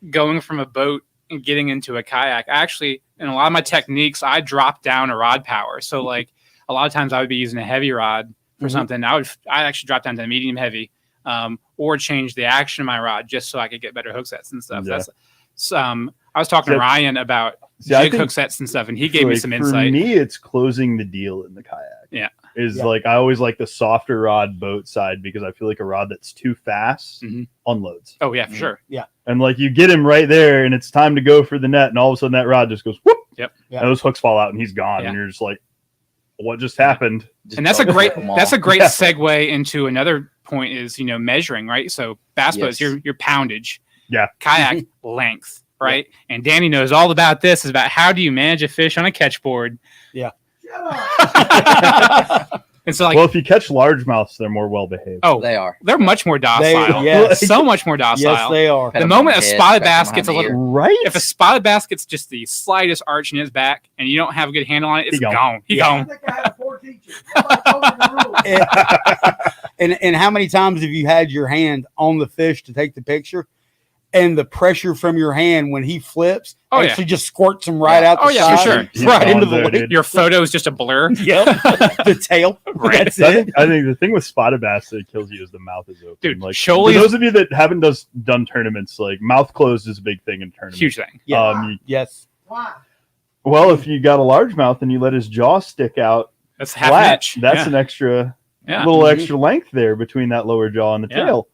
going from a boat and getting into a kayak. Actually, in a lot of my techniques, I drop down a rod power. So like a lot of times I would be using a heavy rod for something. I actually drop down to medium heavy, or change the action of my rod just so I could get better hook sets and stuff. Yeah. That's I was talking to Ryan about jig hook sets and stuff, and he gave me some insight. For me, it's closing the deal in the kayak. Yeah. Like I always like the softer rod boat side because I feel like a rod that's too fast unloads. Oh yeah, for sure. Yeah. And like you get him right there and it's time to go for the net and all of a sudden that rod just goes whoop. Yep. And those hooks fall out and he's gone and you're just like, what just happened? And that's a great segue into another point is, measuring, right? So bass boats, your poundage, kayak length, right? And Danny knows all about this, is about how do you manage a fish on a catch board. Yeah. And so, like, well, if you catch largemouths, they're more well behaved. Oh, they are. They're much more docile. So much more docile. Yes, they are. The moment a spotted bass gets a little right, if a spotted bass gets just the slightest arch in his back, and you don't have a good handle on it, it's gone. He's gone. I think I had 4 teachers. Somebody told me the rules. And how many times have you had your hand on the fish to take the picture, and the pressure from your hand when he flips actually just squirts him right out the side, for sure, right into the lake. Your photo is just a blur. Yep, the tail. Right. That's it. I think the thing with spotted bass that kills you is the mouth is open. Dude, like Shoaley's- for those of you that haven't done tournaments, like mouth closed is a big thing in tournaments. Huge thing. Yeah. Yes. Why? Well, if you got a largemouth and you let his jaw stick out That's half flat, an inch. that's an extra little extra length there between that lower jaw and the tail.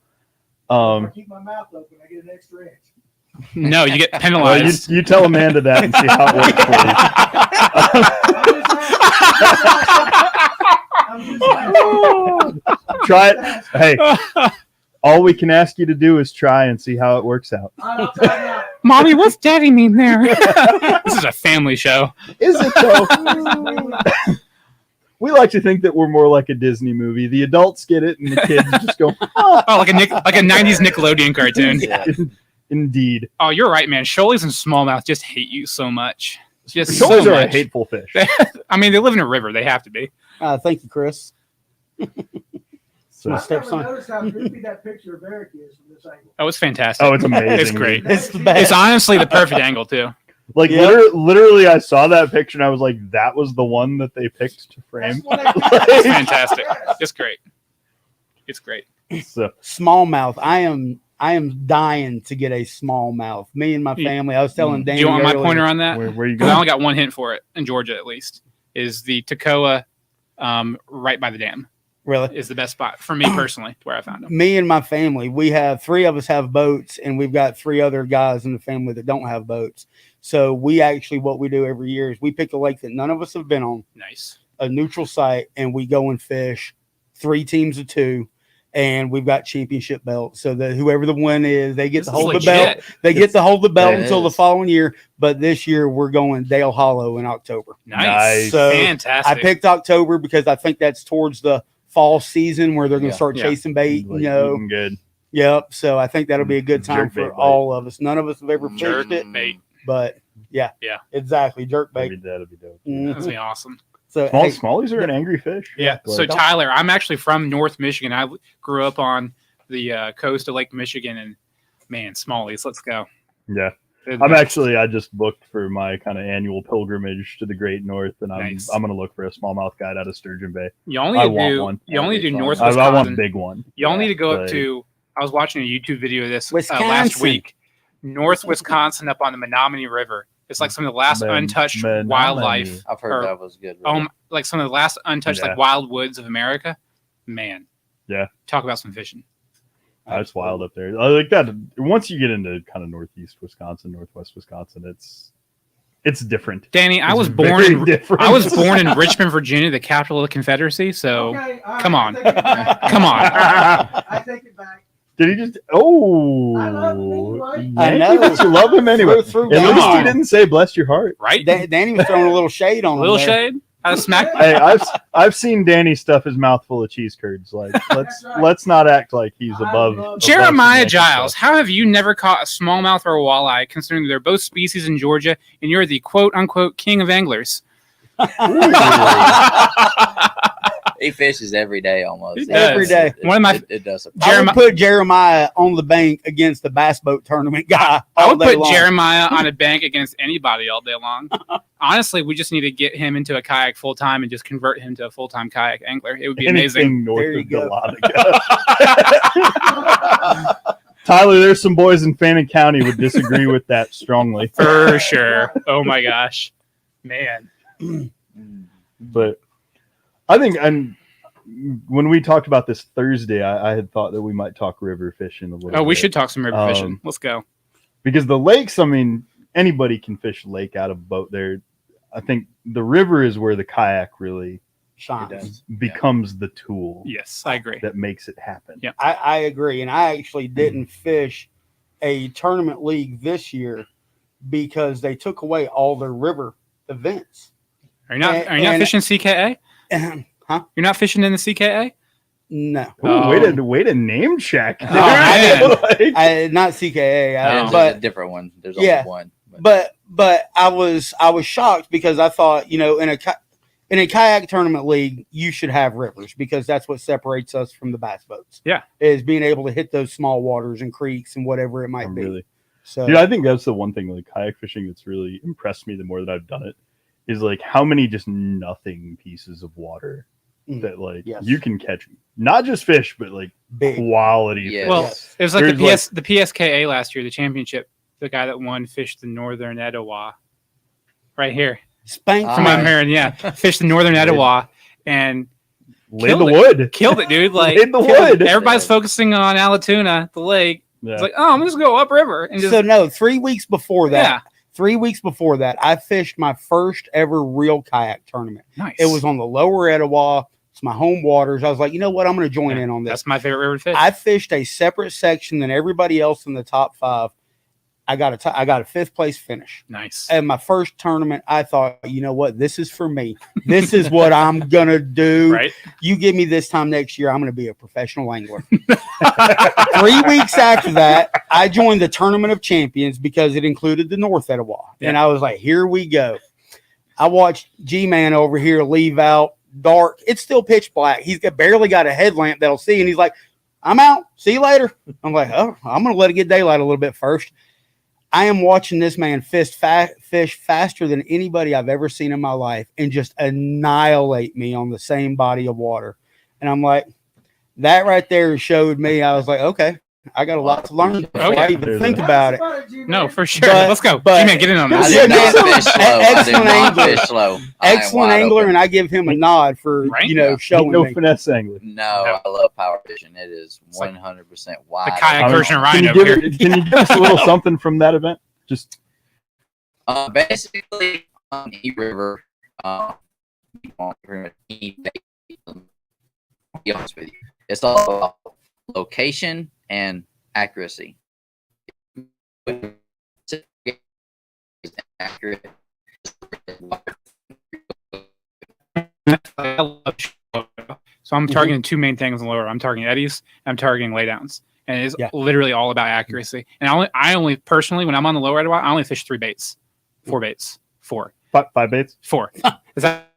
If I keep my mouth open, I get an extra inch. No, you get Well, penalized. you tell Amanda that and see how it works for you. Try it. Hey, all we can ask you to do is try and see how it works out. I'll try it out. Mommy, what's Daddy mean there? This is a family show. Is it though? We like to think that we're more like a Disney movie. The adults get it, and the kids just go, Oh, like a 90s Nickelodeon cartoon. Yeah. Indeed. Oh, you're right, man. Shoalies and smallmouth just hate you so much. Just Shoals so are a much. hateful fish. I mean, they live in a river. They have to be. Thank you, Chris. So, I've never noticed how creepy that picture of Eric is from this angle. Oh, it's fantastic. oh, it's amazing. It's great. It's the best. It's honestly the perfect angle, too. Like literally, I saw that picture and I was like, "That was the one that they picked to frame." It's fantastic. It's great. It's great. So, Smallmouth. I am dying to get a smallmouth. Me and my family. I was telling Do Danny. you want my earlier- pointer on that? where you Because I going? only got one hint for it, in Georgia at least, is the Toccoa right by the dam. Really? Is the best spot for me personally, where I found them. Me and my family, we have 3 of us have boats, and we've got 3 other guys in the family that don't have boats. So we actually, what we do every year is we pick a lake that none of us have been on, Nice. a neutral site, and we go and fish 3 teams of 2, and we've got championship belts. So that whoever the win is, they get This to is hold the legit. belt. They get to hold the belt It until the is. following year. But this year we're going Dale Hollow in October. Nice. So Fantastic. I picked October because I think that's towards the fall season where they're going to Yeah. start Yeah. chasing bait. Like, You know, eating good. yep. So I think that'll be a good time Jerkbait for bite. all of us. None of us have ever Jerk fished it, bait. but yeah, exactly, jerk bait. That'd be dope. Mhm. That'd be awesome. So Small hey, smallies are an angry fish. Yeah. So Like, Tyler, I'm actually from North Michigan. I grew up on the coast of Lake Michigan, and man, smallies. Let's go. yeah. I just booked for my kind of annual pilgrimage to the Great North, and Nice. I'm gonna look for a smallmouth guide out of Sturgeon Bay. You only I do want one. you only do That'd be North fun. I Wisconsin. want a big one. You only need to go up Like- to. I was watching a YouTube video of this last Wisconsin. week. North Wisconsin, up on the Menominee River. It's like some of the last untouched Menominee. wildlife. I've heard or- that was good. Like some of the last untouched Yeah. like wild woods of America. Man. Yeah. Talk about some fishing. That's wild up there. I like that. Once you get into kind of northeast Wisconsin, northwest Wisconsin, it's different. Danny, I It's was born very in different. I was born in Richmond, Virginia, the capital of the Confederacy. So Okay, all right, come on. I take it back. Come on. I take it back. Did he just? Oh, I love him anyway. I Yankee, know. but you love him anyway. Through At least on. he didn't say "bless your heart." right? Danny was throwing a little shade on A him little there. shade. I smacked. Hey, I've seen Danny stuff his mouth full of cheese curds. Like right. let's not act like he's I above. love- above Jeremiah some Giles, stuff. how have you never caught a smallmouth or a walleye, considering they're both species in Georgia, and you're the quote-unquote king of anglers? He fishes every day almost. He does. Every day. One of my- it does. I would put Jeremiah on the bank against the bass boat tournament guy. I all would day put long. Jeremiah on a bank against anybody all day long. Honestly, we just need to get him into a kayak full time and just convert him to a full time kayak angler. It would be amazing. Anything north There you of go. Galataga. Tyler, there's some boys in Fannin County would disagree with that strongly. For sure. Oh my gosh. Man. But I think, and when we talked about this Thursday, I had thought that we might talk river fishing a little bit. Oh, we should talk some river fishing. Um, Let's go. Because the lakes, I mean, anybody can fish a lake out of a boat there. I think the river is where the kayak really Shines. becomes the tool Yes, I agree. that makes it happen. Yeah. I agree. And I actually didn't fish a tournament league this year because they took away all their river events. Are you not and- fishing CKA? Huh? You're not fishing in the CKA? No. Ooh, Oh. way to name check. Oh, man. Like- Not CKA. Oh. There's a But different one. There's Yeah. only one. But but I was shocked because I thought, in a kayak tournament league, you should have rivers because that's what separates us from the bass boats. Yeah. Is being able to hit those small waters and creeks and whatever it might be. Really. So Dude, I think that's the one thing like kayak fishing that's really impressed me the more that I've done it is like how many just nothing pieces of water Mm. that like Yes. you can catch not just fish but like big. quality Yeah. fish. Well, Yes. it was like There's the PSKA last year, the championship. The guy that won fished the Northern Etowah. Right here. Spank From Ah. what I'm hearing, yeah. Fished the Northern Etowah and Lay the killed wood. killed it, dude. Like Laid the killed it. wood. Everybody's Yeah. focusing on Allatoona, the lake. Yeah. It's like, oh, I'm just gonna go upriver and just So no, 3 weeks before that, yeah. 3 weeks before that, I fished my first ever real kayak tournament. Nice. It was on the lower Etowah. It's my home waters. I was like, you know what? I'm going to join Yeah, in on this. That's my favorite river to fish. I fished a separate section than everybody else in the top five. I got a fifth place finish. Nice. And my first tournament, I thought, you know what? This is for me. This is what I'm going to do. Right? You give me this time next year, I'm going to be a professional angler. 3 weeks after that, I joined the Tournament of Champions because it included the North Etowah. Yeah. And I was like, here we go. I watched G-Man over here leave out dark. It's still pitch black. He's barely got a headlamp that'll see. And he's like, I'm out. See you later. I'm like, oh, I'm going to let it get daylight a little bit first. I am watching this man fish faster than anybody I've ever seen in my life and just annihilate me on the same body of water. And I'm like, that right there showed me, I was like, okay, I got a lot to learn before Oh, yeah. I even think about it. No, for sure. But- Let's go. but- G-Man, get in on I this. do not Yeah, fish slow. I do excellent not angler. fish slow. I am Excellent wide angler, open. and I give him a nod for, Right? showing no me. finesse angling. No, I love power fishing. It is It's like 100% wide. The kayak open. version of Can Ryan you over give here. can you give us a little something from that event? Just Basically, on E River, you want pretty much any bait. To be honest with you, it's all about location and accuracy. Accurate. So I'm targeting two main things on the lower. I'm targeting eddies. And I'm targeting laydowns, and it's Yeah. literally all about accuracy. And I only personally, when I'm on the lower Etowah, I only fish 3 baits, 4 baits, 4, five baits. 4. Is that?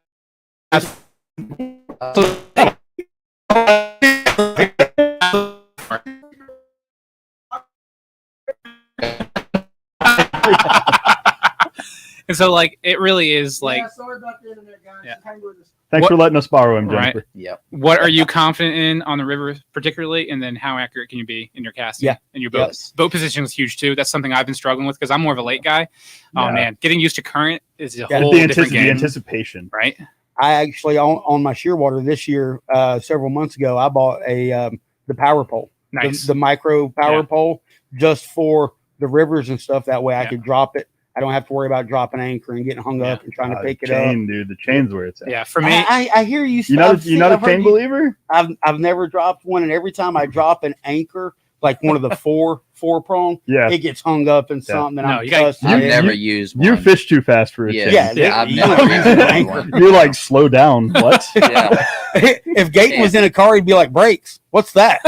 So like it really is like. Sorry about the internet, guys. Yeah. Hang with us. Thanks for letting us borrow him, Right. Jennifer. Yep. What are you confident in on the river, particularly, and then how accurate can you be in your casting? Yeah. And your boat Yes. boat position is huge too. That's something I've been struggling with because I'm more of a lake guy. Oh Yeah. man, getting used to current is a Yeah, whole The, different the game, anticipation. right? I actually on my shearwater this year, several months ago, I bought the power pole, Nice. the micro power Yeah. pole, just for the rivers and stuff. That way, I Yeah. could drop it. I don't have to worry about dropping anchor and getting hung Yeah. up and trying to pick it chain, dude. The chain's where it's at. Yeah, for me, I hear you. You're not a chain believer? I've never dropped one, and every time I drop an anchor, like one of the four prong, Yeah. it gets hung up in something. And No, I'm you gotta- cussing I've it. never used one. You fish too fast for a Yeah. chain. Yeah, Yeah, I've you never don't used use an one. anchor. You're like, slow down. What? Yeah. If Gaten was in a car, he'd be like, "Brakes, what's that?"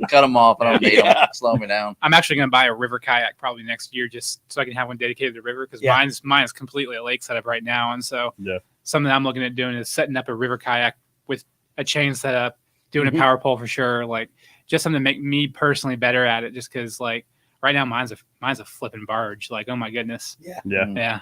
Cut them off. I don't need them. Yeah. Slow me down. I'm actually going to buy a river kayak probably next year just so I can have one dedicated to the river because Yeah. mine is completely a lake setup right now. And so Yeah. something I'm looking at doing is setting up a river kayak with a chain setup, doing Mhm. a power pole for sure. Like just something to make me personally better at it just because like right now mine's a flipping barge. Like, oh my goodness. Yeah.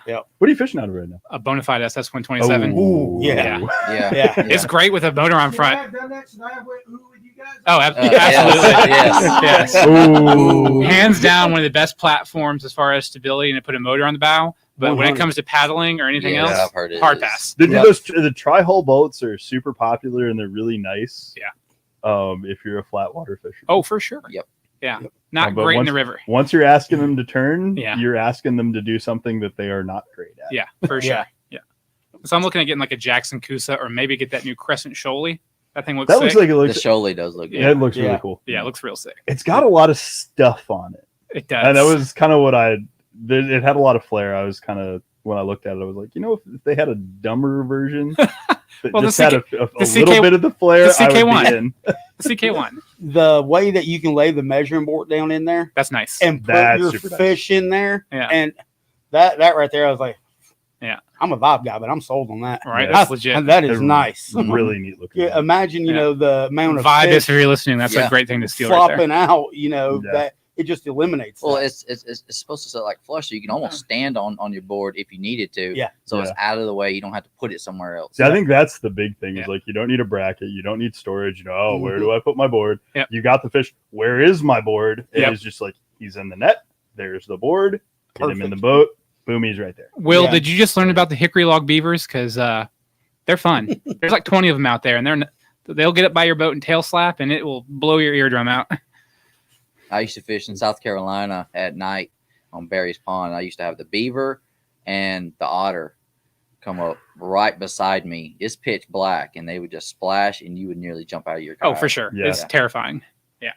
Yeah. What are you fishing out of right now? A bona fide SS 127. Ooh, yeah. Yeah. Yeah. Yeah. It's great with a motor on Should I front. have done that? Should I have went ooh with you guys? Oh, Yes. absolutely. Yes. Ooh. Hands down, one of the best platforms as far as stability and to put a motor on the bow. But when it 100. comes to paddling or anything Yeah, else, I've heard it hard is. pass. The tri hull boats are super popular and they're really nice. Yeah. If you're a flat water fisher. Oh, for sure. Yep. Yeah. Not But great in the river. Once you're asking them to turn, Yeah. you're asking them to do something that they are not great at. Yeah, for sure. Yeah. So I'm looking at getting like a Jackson Coosa or maybe get that new Crescent Shoaly. That thing looks That sick. looks like it The looks. Shoaly does look good. Yeah, it looks Yeah. really cool. yeah, it looks real sick. It's got a lot of stuff on it, It does. and that was kind of what it had a lot of flair. I was kind of when I looked at it, I was like, if they had a dumber version that Well, just the had a little bit of the flair, the I would CK1. be in. CK1. The way that you can lay the measuring board down in there That's nice. and put That's your super nice. fish in there, Yeah. and that right there, I was like, Yeah. I'm a vibe guy, but I'm sold on that. Right. Yeah. That's legit. And that is They're nice. Really neat looking. Yeah, imagine Yeah. the amount of Vibe fish is if you're listening. That's a Yeah. great thing to steal right there. flopping out. Yeah. That it just eliminates. Well, that. it's supposed to sit like flush, so you can almost stand on your board if you needed to. Yeah. So it's out of the way. You don't have to put it somewhere else. See, I think that's the big thing. Is Yeah. like you don't need a bracket, you don't need storage. Where Mhm. do I put my board? Yep. You got the fish. Where is my board? It Yep. is just like he's in the net. There's the board. Get him in Perfect. the boat. Boom, he's right there. Will, Yeah. did you just learn about the hickory log beavers? Because they're fun. There's like 20 of them out there, and they'll get up by your boat and tail slap, and it will blow your eardrum out. I used to fish in South Carolina at night on Barry's Pond. I used to have the beaver and the otter come up right beside me. It's pitch black, and they would just splash, and you would nearly jump out of your car. Oh, for sure. Yeah. It's terrifying. Yeah.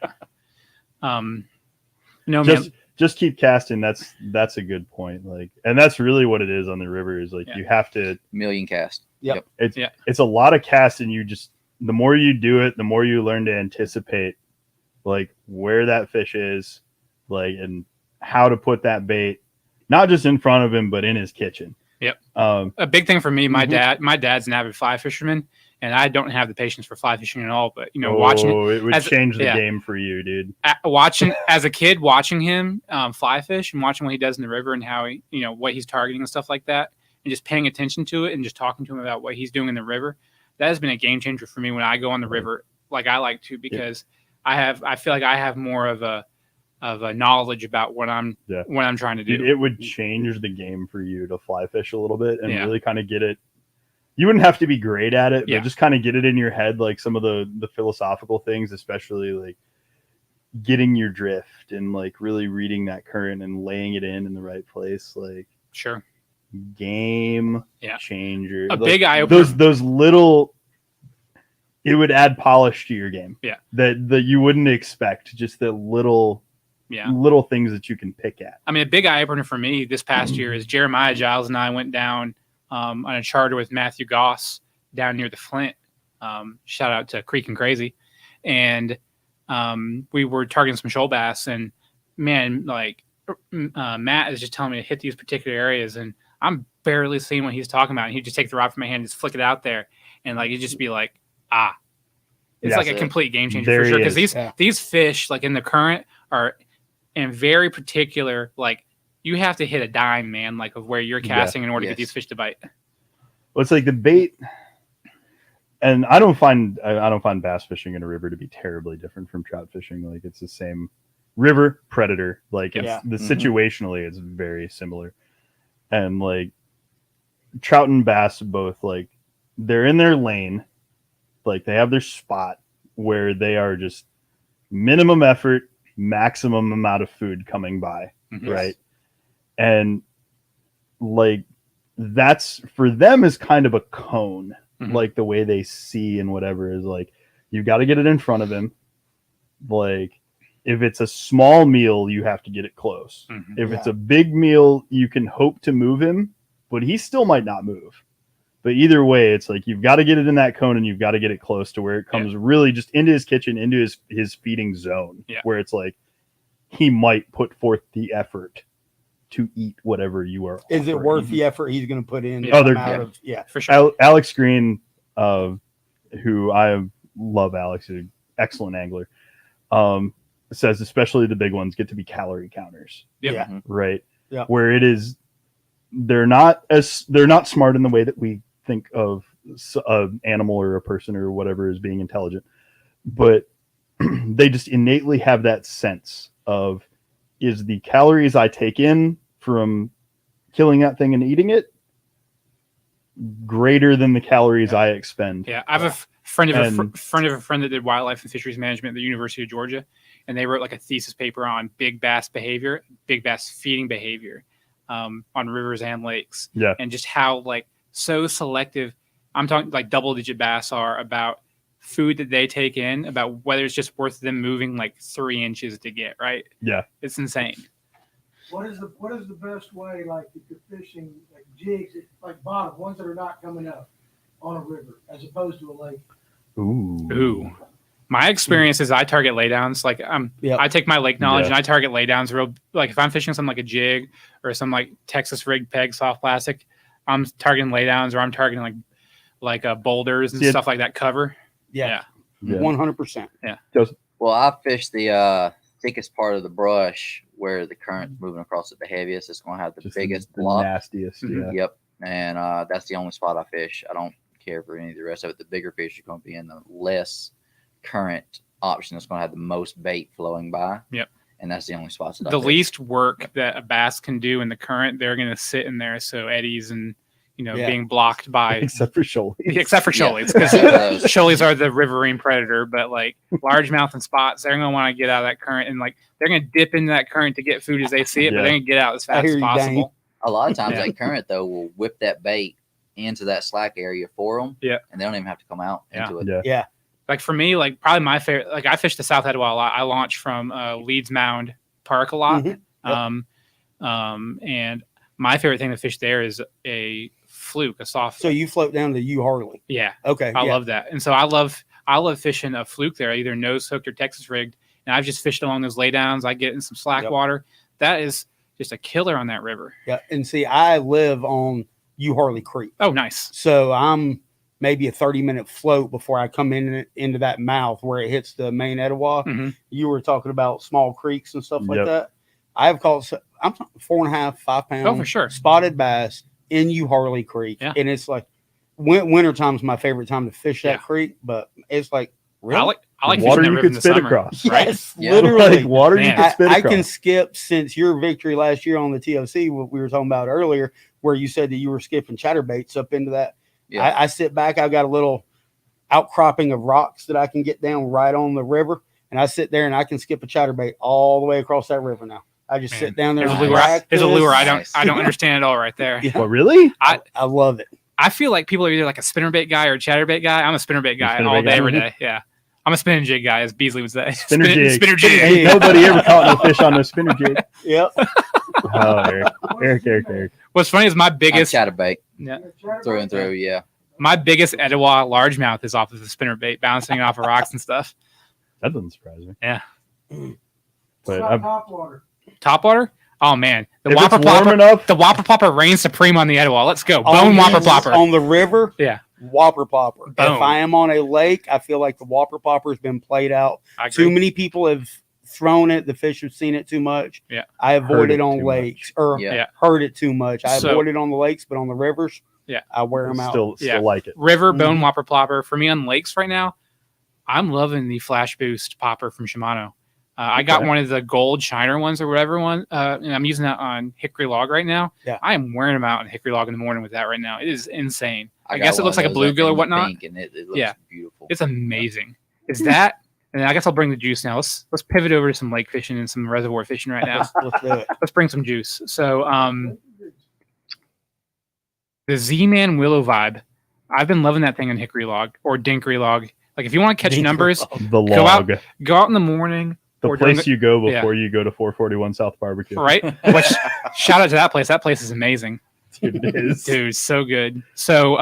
No, man. Just keep casting. That's a good point. Like, and that's really what it is on the river. Is like Yeah. you have to. Million cast. It's a lot of casting. You just the more you do it, the more you learn to anticipate, like where that fish is, like and how to put that bait, not just in front of him, but in his kitchen. Yep. A big thing for me, my Mhm. dad's an avid fly fisherman, and I don't have the patience for fly fishing at all. But watching it would as- change the yeah. game for you, dude. watching as a kid, watching him fly fish and watching what he does in the river and how he, what he's targeting and stuff like that, and just paying attention to it and just talking to him about what he's doing in the river. That has been a game changer for me when I go on the river, like I like to, because I feel like I have more of a knowledge about what I'm trying to do. Dude, it would change the game for you to fly fish a little bit and Yeah. really kind of get it. You wouldn't have to be great at it, but Yeah. just kind of get it in your head, like some of the philosophical things, especially like getting your drift and like really reading that current and laying it in the right place. Like Sure. game Yeah. changer. A Like, big eye opener. those little. It would add polish to your game. Yeah. That you wouldn't expect. Just the little things that you can pick at. I mean, a big eye opener for me this past year is Jeremiah Giles and I went down on a charter with Matthew Goss down near the Flint. Shout out to Creek and Crazy. And we were targeting some shoal bass. And man, like Matt is just telling me to hit these particular areas. And I'm barely seeing what he's talking about. And he'd just take the rod from my hand and just flick it out there. And like, it'd just be like, it's Yeah, like a that's it. complete game changer There for sure. he Because is. these fish, like in the current, are in very particular, like you have to hit a dime, man, like of where you're casting in order to get Yes. these fish to bite. Well, it's like the bait, and I don't find bass fishing in a river to be terribly different from trout fishing. Like it's the same river predator. Like it's Yeah. situationally, it's very similar, and like trout and bass both like they're in their lane, like they have their spot where they are just minimum effort, maximum amount of food coming by, right? And like that's for them is kind of a cone, like the way they see and whatever is like you got to get it in front of him. Like if it's a small meal, you have to get it close. If it's a big meal, you can hope to move him, but he still might not move. But either way, it's like you've got to get it in that cone and you've got to get it close to where it comes really just into his kitchen, into his feeding zone, where it's like he might put forth the effort to eat whatever you are. Is it offering. worth the effort he's going to put in? Yeah. For sure. Alex Green, who I love, Alex, is an excellent angler, says especially the big ones get to be calorie counters. Right. Yeah. Where it is, they're not smart in the way that we think of an animal or a person or whatever as being intelligent, but they just innately have that sense of, is the calories I take in from killing that thing and eating it greater than the calories I expend? Yeah, I have a friend of a friend that did wildlife and fisheries management at the University of Georgia, and they wrote like a thesis paper on big bass behavior, big bass feeding behavior on rivers and lakes, and just how like so selective. I'm talking like double-digit bass are about food that they take in, about whether it's just worth them moving like 3 inches to get, right? Yeah, it's insane. What is the best way, like if you're fishing like jigs, like bottom ones that are not coming up on a river, as opposed to a lake? Ooh. My experience is I target laydowns. Like I take my lake knowledge and I target laydowns real. Like if I'm fishing something like a jig or some like Texas rig peg soft plastic, I'm targeting laydowns, or I'm targeting like boulders and stuff like that cover. Yeah. 100%. Yeah. Well, I fished the thickest part of the brush where the current's moving across it the heaviest. It's going to have the biggest the block. nastiest. Yep. And that's the only spot I fish. I don't care for any of the rest of it. The bigger fish are going to be in the less current option. It's going to have the most bait flowing by. Yep. And that's the only spots that I the fish. least work that a bass can do in the current, they're going to sit in there. So eddies and being blocked by except for shoalies. Except for shoalies, because shoalies are the riverine predator. But like largemouth and spots, they're going to want to get out of that current, and like they're going to dip into that current to get food as they see it, but they're going to get out as fast as possible. A lot of times that current though will whip that bait into that slack area for them. Yeah, and they don't even have to come out into it. Yeah. Like for me, like probably my favorite. Like I fish the South Etowah a lot. I launch from Leeds Mound Park a lot. And my favorite thing to fish there is a fluke, a soft. So you float down to U Harley. Yeah. Okay. I love that. And so I love fishing a fluke there, either nose hooked or Texas rigged. And I've just fished along those laydowns. I get in some slack water. That is just a killer on that river. Yeah. And see, I live on U Harley Creek. Oh, nice. So I'm maybe a 30-minute float before I come into that mouth where it hits the main Etowah. You were talking about small creeks and stuff like that. I've caught, I'm 4.5, 5 pound. Oh, for sure. Spotted bass in U Harley Creek. Yeah. And it's like winter time's my favorite time to fish that creek, but it's like, really? I like water fishing you that river in could the spit summer. across. Yes, Yeah. literally. Like water you could spit I across. can skip, since your victory last year on the TOC, what we were talking about earlier, where you said that you were skipping chatterbaits up into that. Yeah. I sit back. I've got a little outcropping of rocks that I can get down right on the river, and I sit there and I can skip a chatterbait all the way across that river now. I just sit down there. There's and a lure I Nice. don't understand at all right there. Yeah. Well, really? I love it. I feel like people are either like a spinnerbait guy or a chatterbait guy. I'm a spinnerbait guy Spinnerbait all day, guy. every day. Yeah. I'm a spinning jig guy, as Beasley would say. Spinner jig. Spinner jig. Ain't nobody ever caught no fish on no spinner jig. Yep. Oh, Eric. What's funny is my biggest chatterbait yeah, through and through. Yeah. my biggest Etowah largemouth is off of the spinnerbait, bouncing off of rocks and stuff. That doesn't surprise me. Yeah. But I've, Topwater? Oh man, the if Whopper it's warm Plopper. enough, The Whopper Plopper reigns supreme on the Etowah. Let's go, bone Whopper Plopper. On the river, Yeah. Whopper Plopper. Boom. If I am on a lake, I feel like the Whopper Plopper has been played out. I agree. Too many people have thrown it. The fish have seen it too much. Yeah. I avoid Heard it it on too lakes or Yeah. heard it too much. I So- avoid it on the lakes, but on the rivers, Yeah. I wear them out. Still Yeah. like it. River bone Mhm. whopper plopper. For me on lakes right now, I'm loving the Flash Boost popper from Shimano. I got Okay. one of the gold shiner ones or whatever one, and I'm using that on Hickory Log right now. Yeah. I am wearing them out in Hickory Log in the morning with that right now. It is insane. I got guess it one looks of like a those bluegill or in whatnot. pink, and it looks Yeah. beautiful. It's amazing. Is that? And I guess I'll bring the juice now. Let's pivot over to some lake fishing and some reservoir fishing right now. Let's do it. Let's bring some juice. So, the Z-Man Willow Vibe. I've been loving that thing on Hickory Log or Dinkery Log. Like, if you want to catch Dinkery numbers, Log. The Go out log. go out in the morning, The or during place the- you go before you go to 441 South Barbecue. right? Which shout out to that place. That place is amazing. Dude, it is. Dude, so good. So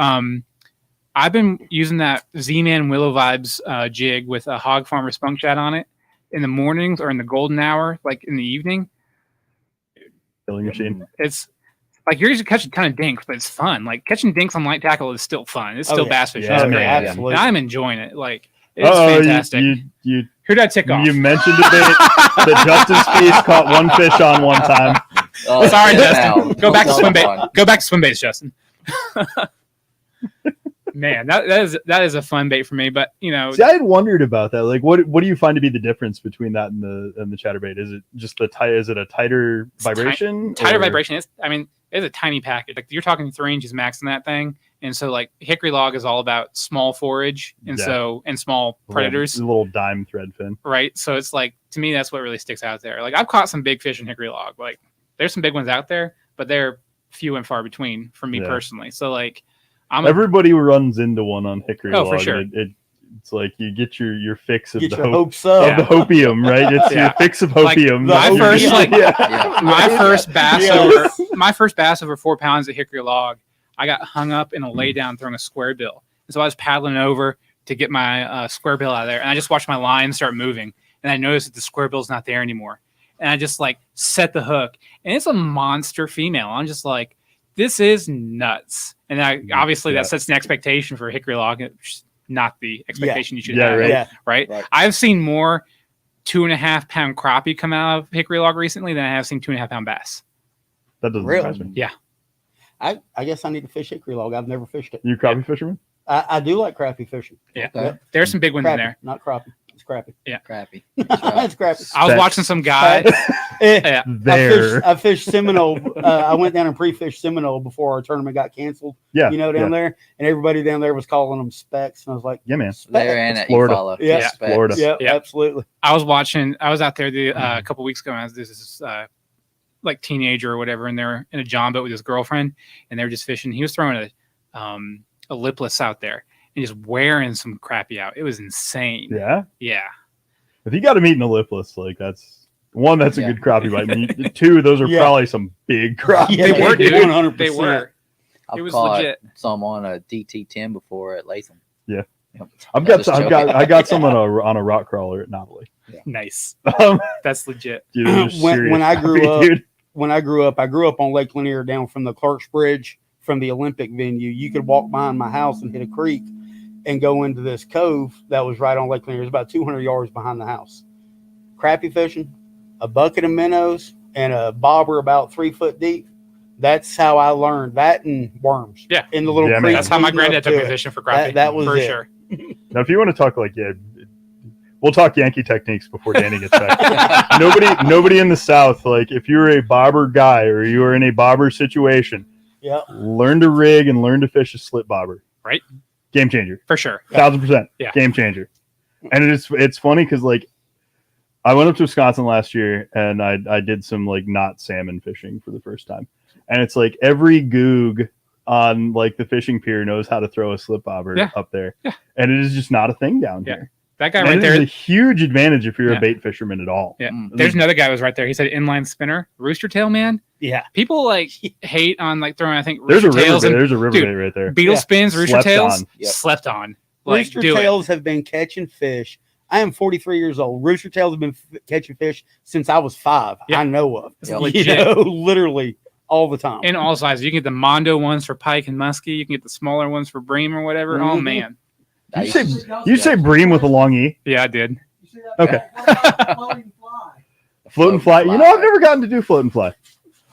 I've been using that Z-Man Willow Vibes jig with a Hog Farmer Spunk Chat on it in the mornings or in the golden hour, like in the evening. Killing machine. It's like you're just catching a ton of dinks, but it's fun. Like catching dinks on light tackle is still fun. It's still yeah. bass fishing. Yeah, It's man. great. Absolutely. And I'm enjoying it. Like it's Oh, fantastic. you Who did I tick off? you mentioned it that Justin Spieth caught one fish on one time. Oh, Sorry, yeah, Justin. now. Go back to Come swim bait. on. Go back to swim baits, Justin. Man, that is a fun bait for me. But you know, See, I had wondered about that. Like, what do you find to be the difference between that and the chatterbait? Is it just the tight? Is it a tighter vibration? tighter or- vibration is. I mean, it's a tiny package. Like you're talking 3 inches max in that thing, and so like Hickory Log is all about small forage, and Yeah. and small predators, A little dime thread fin. right? So it's like to me that's what really sticks out there. Like I've caught some big fish in Hickory Log. Like there's some big ones out there, but they're few and far between for me Yeah. personally. So like I'm Everybody runs into one on Hickory Oh, Log. for sure. and it's like you get your fix of Get the your hope. hopes up. Of the hopium, right? It's Yeah. your fix of Like, hopium. the my You're first, just- like- Yeah. my first bass Yes. my first bass over 4 pounds at Hickory Log. I got hung up in a lay down throwing a square bill. And so I was paddling over to get my square bill out of there. And I just watched my line start moving. And I noticed that the square bill's not there anymore. And I just like set the hook. And it's a monster female. I'm just like, this is nuts. And obviously Yeah. that sets an expectation for Hickory Log. It's not the expectation you should Yeah, have. right. Yeah. Right? Right. I've seen more 2.5 pound crappie come out of Hickory Log recently than I have seen 2.5 pound bass. That doesn't Really? surprise me. I guess I need to fish Hickory Log. I've never fished it. You crappie fisherman? I do like crappie fishing. Yeah. Okay. There's some big ones in Crappie, there. not crappie. It's crappie. Crappy. It's crappie. I was That- watching some guy. Yeah. There. I fished Seminole. I went down and pre-fished Seminole before our tournament got canceled. Yeah. You know, down there, and everybody down there was calling them specs, and I was like, Yeah, man. specs. There and It's at you Florida. follow. Yeah. Respect. Florida. Yeah, Yeah. absolutely. I was out there a couple weeks ago. And I was this like teenager or whatever, and they're in a john boat with his girlfriend, and they were just fishing. He was throwing a lipless out there and just wearing some crappie out. It was insane. Yeah. Yeah. If you got them eating a lipless, like that's one, that's a Yeah. good crappie bite. And two, those are Yeah. probably some big crappie. Yeah, They were, dude. 100%. They were. I've It was caught legit. some on a DT10 before at Latham. Yeah. Yep. I've I'm got just I joking. got some on a rock crawler at Novelty. Nice. Um, That's legit. dude, those are When serious I grew crappie, up- dude. When I grew up on Lake Lanier down from the Clark's Bridge from the Olympic venue. You could walk behind my house and hit a creek and go into this cove that was right on Lake Lanier. It was about 200 yards behind the house. Crappie fishing, a bucket of minnows, and a bobber about 3 foot deep. That's how I learned that, and worms. Yeah. In the little Yeah, man. creek. That's how my leading up granddad took to a it. position for crappie. That was for it. sure. Now, if you want to talk like, we'll talk Yankee techniques before Danny gets back. nobody in the South, like if you're a bobber guy or you are in a bobber situation, Yep. learn to rig and learn to fish a slip bobber. Right. Game changer. For sure. 1,000%. Yeah. Game changer. And it's funny because like I went up to Wisconsin last year and I did some like not salmon fishing for the first time. And it's like every goog on like the fishing pier knows how to throw a slip bobber Yeah. up there. Yeah. And it is just not a thing down Yeah. here. That guy And right it is there. a huge advantage if you're Yeah. a bait fisherman at all. Yeah. Mm. There's another guy who was right there. He said inline spinner, rooster tail, man. Yeah. People like hate on like throwing, I think, There's a rooster river tails bait. and There's a river dude, bait right there. beetle Yeah. spins, rooster Slept tails, on. Yep. slept on. Like, Rooster do it. tails have been catching fish. I am 43 years old. Rooster tails have been catching fish since I was 5. Yeah. I know of. It's Yep. You legit. know, literally all the time. In all sizes. You can get the Mondo ones for pike and muskie. You can get the smaller ones for bream or whatever. Oh, Mhm. man. I You say used to- you say bream with a long E? Yeah, I did. Okay. Float and fly. You know, I've never gotten to do float and fly.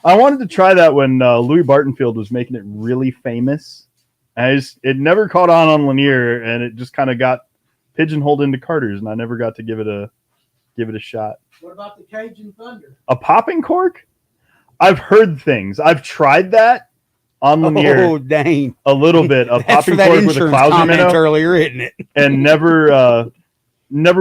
I wanted to try that when Louis Bartonfield was making it really famous. It never caught on Lanier, and it just kind of got pigeonholed into Carter's, and I never got to give it a shot. What about the Cajun Thunder? A popping cork? I've heard things. I've tried that on Lanier. Oh, dang. A little bit. A That's popping for that cork with a insurance clouser comment minnow, earlier, isn't it? and never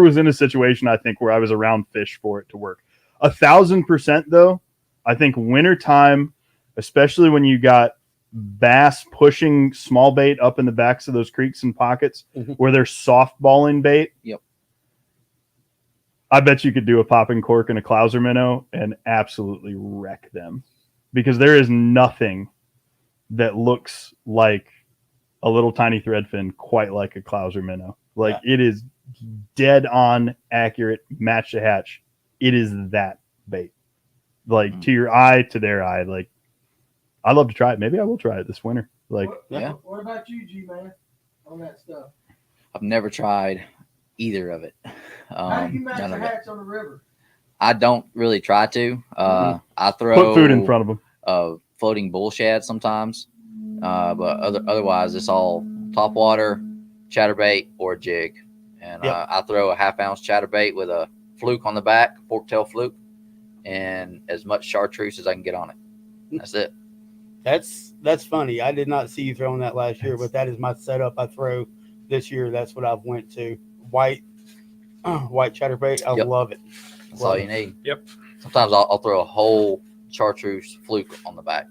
was in a situation, I think, where I was around fish for it to work. 1,000% though. I think wintertime, especially when you got bass pushing small bait up in the backs of those creeks and pockets where they're softballing bait. Yep. I bet you could do a popping cork and a clouser minnow and absolutely wreck them, because there is nothing that looks like a little tiny threadfin quite like a clouser minnow. Like it is dead on accurate, match to hatch. It is that bait. Like to your eye, to their eye. Like, I'd love to try it. Maybe I will try it this winter. Like, What about you, G-Man, on that stuff? I've never tried either of it. How do you match None your of it. hatch on the river? I don't really try to. I throw put food in front of them. Floating bull shad sometimes, but otherwise it's all top water, chatterbait, or jig. And I throw a 1/2 ounce chatterbait with a fluke on the back, forktail fluke, and as much chartreuse as I can get on it. That's it. That's funny. I did not see you throwing that last year, but that is my setup I throw this year. That's what I've went to. White chatterbait. I love it. That's all you need. Yep. Sometimes I'll throw a whole chartreuse fluke on the back,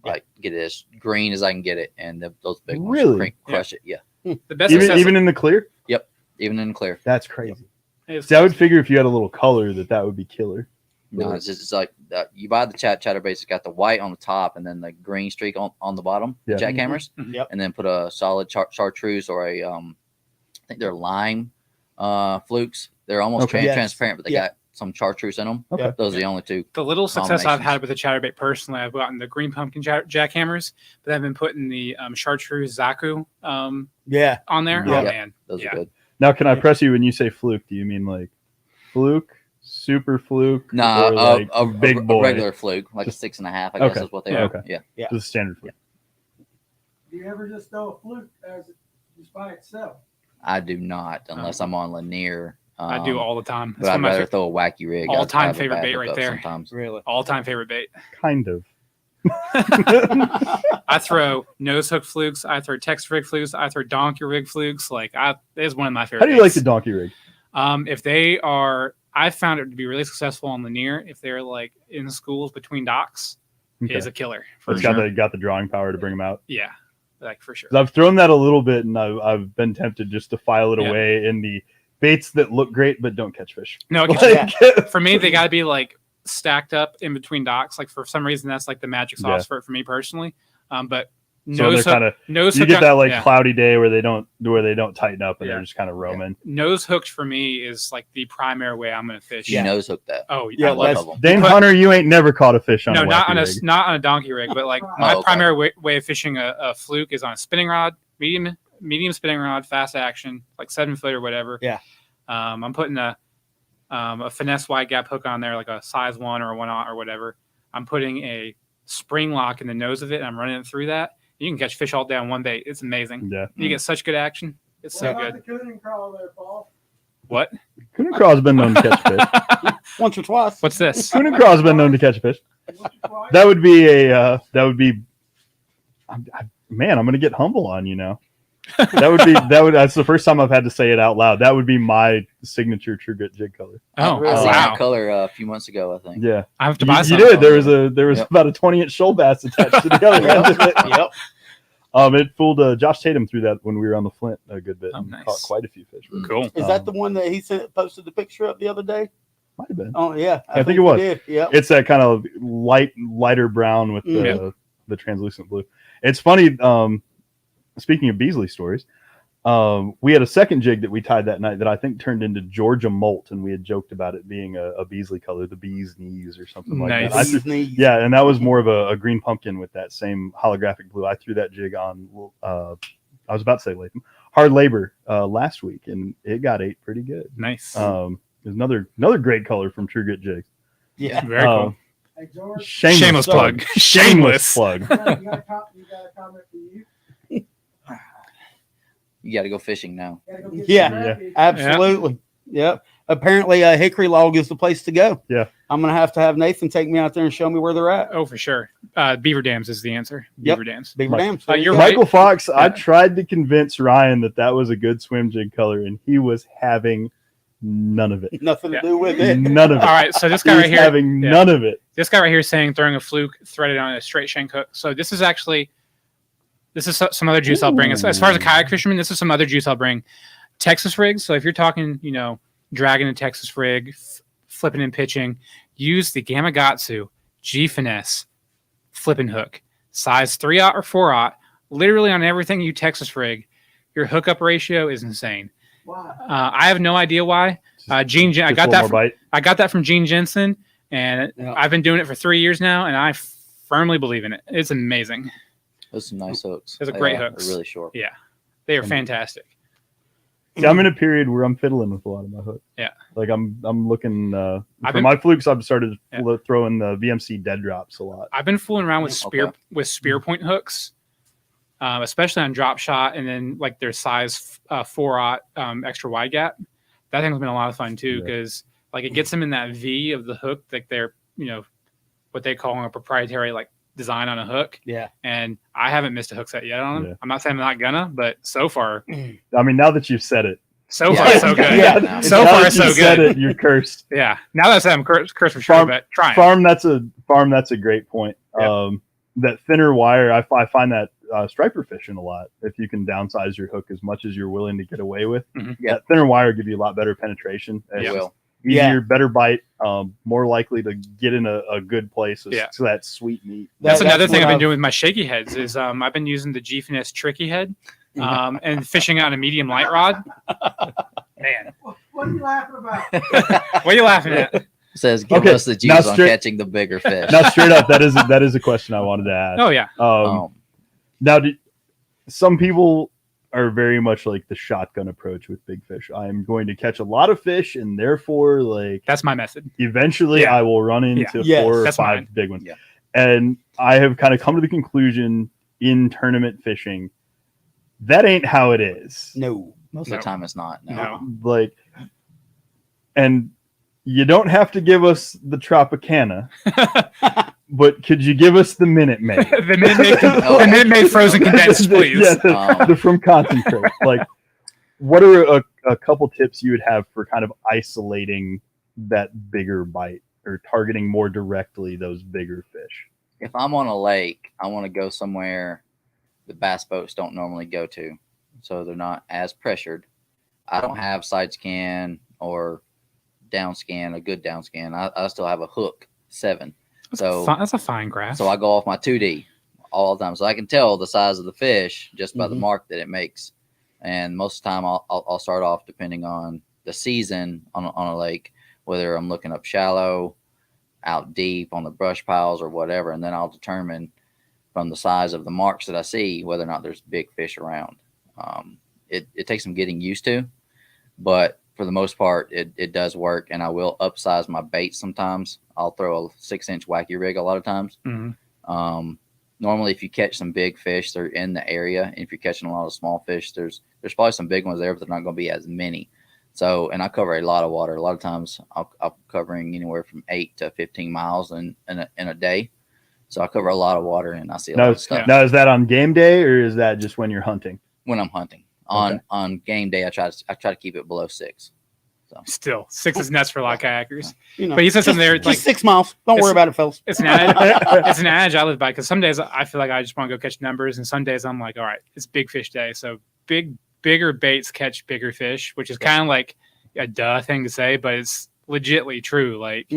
like get it as green as I can get it, and those big ones Really? crush it. Yeah. The best Even in the clear? Yep. Even in the clear. That's crazy. is See, I would figure if you had a little color that would be killer. No, it's like you buy the chatterbait. It's got the white on the top and then the green streak on the bottom. Yeah. Jackhammers. Yep. And then put a solid chartreuse or a I think they're lime flukes. They're almost transparent, but they got some chartreuse in them. Okay. Those are the only two. the little success I've combinations. had with the chatterbait personally. I've gotten the green pumpkin jackhammers, but I've been putting the chartreuse zaku Yeah. on there. Yeah. Oh man, Those yeah. are good. Now, can I press you when you say fluke? Do you mean like fluke, super fluke, Nah, or like a big boy? regular fluke, like a 6.5, I guess Okay. is what they Yeah. are. Okay. Yeah. Just a standard fluke. Do you ever just throw a fluke just by itself? I do not unless I'm on Lanier. I do all the time. But I'd rather throw a wacky rig. all-time I have a favorite bad bait right hookup there. Sometimes. Really. all-time favorite bait. Kind of. I throw nose hook flukes. I throw Texas rig flukes. I throw donkey rig flukes. It's one of my favorite. How do you like the baits. donkey rig? If they are, I found it to be really successful on Lanier. If they're like in schools between docks, Okay. it is a killer for It's sure. got the drawing power to bring them out. Yeah, like for sure. 'Cause I've thrown that a little bit, and I've been tempted just to file it Yeah. away in the baits that look great but don't catch fish. No, Like, for me, they got to be like stacked up in between docks. Like for some reason, that's like the magic sauce for me personally. But so they're nose kind of nose you hook get on- that like yeah. cloudy day where they don't tighten up and Yeah. they're just kind of roaming. Nose hooked for me is like the primary way I'm going to fish. You nose hook that. Oh Yeah, I love that's- it. Of them. Dane Hunter, you ain't never caught a fish on No, a not wacky on a rig. not on a donkey rig, but like my okay. primary way of fishing a fluke is on a spinning rod, medium spinning rod, fast action, like 7 foot or whatever. Yeah. I'm putting a finesse wide gap hook on there, like a size 1 or a 1/0 or whatever. I'm putting a spring lock in the nose of it, and I'm running it through that. You can catch fish all day on one bait. It's amazing. Yeah. You get such good action. It's What so about good. the coon and crawl there, Paul? What? Coon and Craw's been known to catch fish. Once or twice. What's this? Coon and Craw's been known to catch fish. That That would be man, I'm gonna get humble on you now. That's the first time I've had to say it out loud. That would be my signature True Grit jig color. Oh, I seen wow. that color a few months ago, I think. Yeah. I have to You, buy you some. did. There was Yep. about a 20-inch shoal bass attached to the other end of it. Yep. It fooled Josh Tatum through that when we were on the Flint a good bit Oh, and nice. caught quite a few fish. Mm. Cool. Is that the one that he posted the picture of the other day? Might have been. Oh yeah, I think it he was. did. Yep. It's that kind of lighter brown with the translucent blue. It's funny. Speaking of Beasley stories, we had a second jig that we tied that night that I think turned into Georgia Molt, and we had joked about it being a Beasley color, the bee's knees or something like Nice. that. I threw- yeah, and that was more of a green pumpkin with that same holographic blue. I threw that jig on. I was about to say Latham Hard Labor last week, and it got ate pretty good. Nice. There's another great color from True Grit jigs. Yeah. Very cool. Hey, George, Shameless plug. Shameless. plug. you got a comment for you? You got to go fishing now. Gotta go get Yeah. some crappie. Absolutely. Yep. Apparently, Hickory Log is the place to go. Yeah. I'm gonna have to have Nathan take me out there and show me where they're at. Oh, for sure. Beaver dams is the answer. Yep. Beaver dams. Beaver Mike- Dams. There you you're go. right. Michael Fox, I Yeah. tried to convince Ryan that was a good swim jig color, and he was having none of it. Nothing Yeah. to do with it. None of it. All right, so this He guy was right here, having yeah. none of it. this guy right here is saying throwing a fluke threaded on a straight shank hook. So this is some other juice I'll bring. As far as a kayak fisherman, this is some other juice I'll bring. Texas rigs. So if you're talking, dragging a Texas rig, flipping and pitching, use the Gamakatsu G Finesse flipping hook, size 3/0 or 4/0. Literally on everything you Texas rig, your hookup ratio is insane. Wow. I have no idea why. Gene, I Just got a that. little more bite. I got that from Gene Jensen, and Yeah. I've been doing it for 3 years now, and I firmly believe in it. It's amazing. Those are some nice hooks. Those are They great They're hooks. really short. Yeah, they are fantastic. See, I'm in a period where I'm fiddling with a lot of my hooks. Yeah. Like I'm looking I've for been- my flukes. I've started Yeah. throwing the VMC dead drops a lot. I've been fooling around with Okay. spear point hooks, especially on drop shot, and then like their size 4/0 extra wide gap. That thing's been a lot of fun too Yeah. because like it gets them in that V of the hook, like they're what they call a proprietary like design on a hook. Yeah. And I haven't missed a hook set yet on them. Yeah. I'm not saying I'm not gonna, but so far, I mean, now that you've said it, so Yeah. far so good. Yeah. Yeah. So now far, that so you've said good. it, you're cursed. Now that I said I'm cursed for sure, Farm- but trying. Farm, that's a great point. Yeah. That thinner wire, I find that striper fishing a lot. If you can downsize your hook as much as you're willing to get away with, Mhm. Yeah. that thinner wire give you a lot better penetration. It It's will. easier, Yeah. better bite, more likely to get in a good place. Yeah. So that sweet meat. That's another thing what I've been doing with my shaky heads is I've been using the G Finesse tricky head and fishing on a medium light rod. Man, What are you laughing about? what are you laughing at? Says give Okay, us the now juice on straight- catching the bigger fish. Now, straight up, that is a question I wanted to ask. Oh yeah, Now, some people are very much like the shotgun approach with big fish. I am going to catch a lot of fish, and therefore, like that's my method. eventually, Yeah. I will run into Yes, 4 or that's 5 mine. big ones. Yeah. And I have kind of come to the conclusion in tournament fishing that ain't how it is. No. Most No. of the time it's not. No. No. Like, and you don't have to give us the Tropicana, but could you give us the Minute Maid? the Minute Maid frozen condensed, please. Yeah, the from concentrate. Like, what are a couple tips you would have for kind of isolating that bigger bite or targeting more directly those bigger fish? If I'm on a lake, I want to go somewhere the bass boats don't normally go to, so they're not as pressured. I don't have side scan or down scan, a good down scan. I still have a hook 7. So That's a fine graph. So I go off my 2D all the time, so I can tell the size of the fish just by the Mhm. mark that it makes. And most of the time, I'll start off depending on the season on a lake, whether I'm looking up shallow, out deep on the brush piles or whatever, and then I'll determine from the size of the marks that I see whether or not there's big fish around. It takes some getting used to, but for the most part, it does work. And I will upsize my bait sometimes. I'll throw a 6-inch wacky rig a lot of times. Mhm. Normally, if you catch some big fish, they're in the area. And if you're catching a lot of small fish, there's probably some big ones there, but they're not going to be as many. So, and I cover a lot of water. A lot of times, I'm covering anywhere from 8 to 15 miles in a day. So I cover a lot of water, and I see a lot of stuff Now, is that on game day or is that just when you're hunting? when I'm hunting. On game day, I try to keep it below 6. Still, 6 is nuts for a lot of kayakers. You know, But you said something there just like 6 miles. Don't It's- worry about it, fellas. it's an adage I live by because some days I feel like I just want to go catch numbers, and some days I'm like, all right, it's big fish day, so bigger baits catch bigger fish, which is kind of like a duh thing to say, but it's legitly true. Like,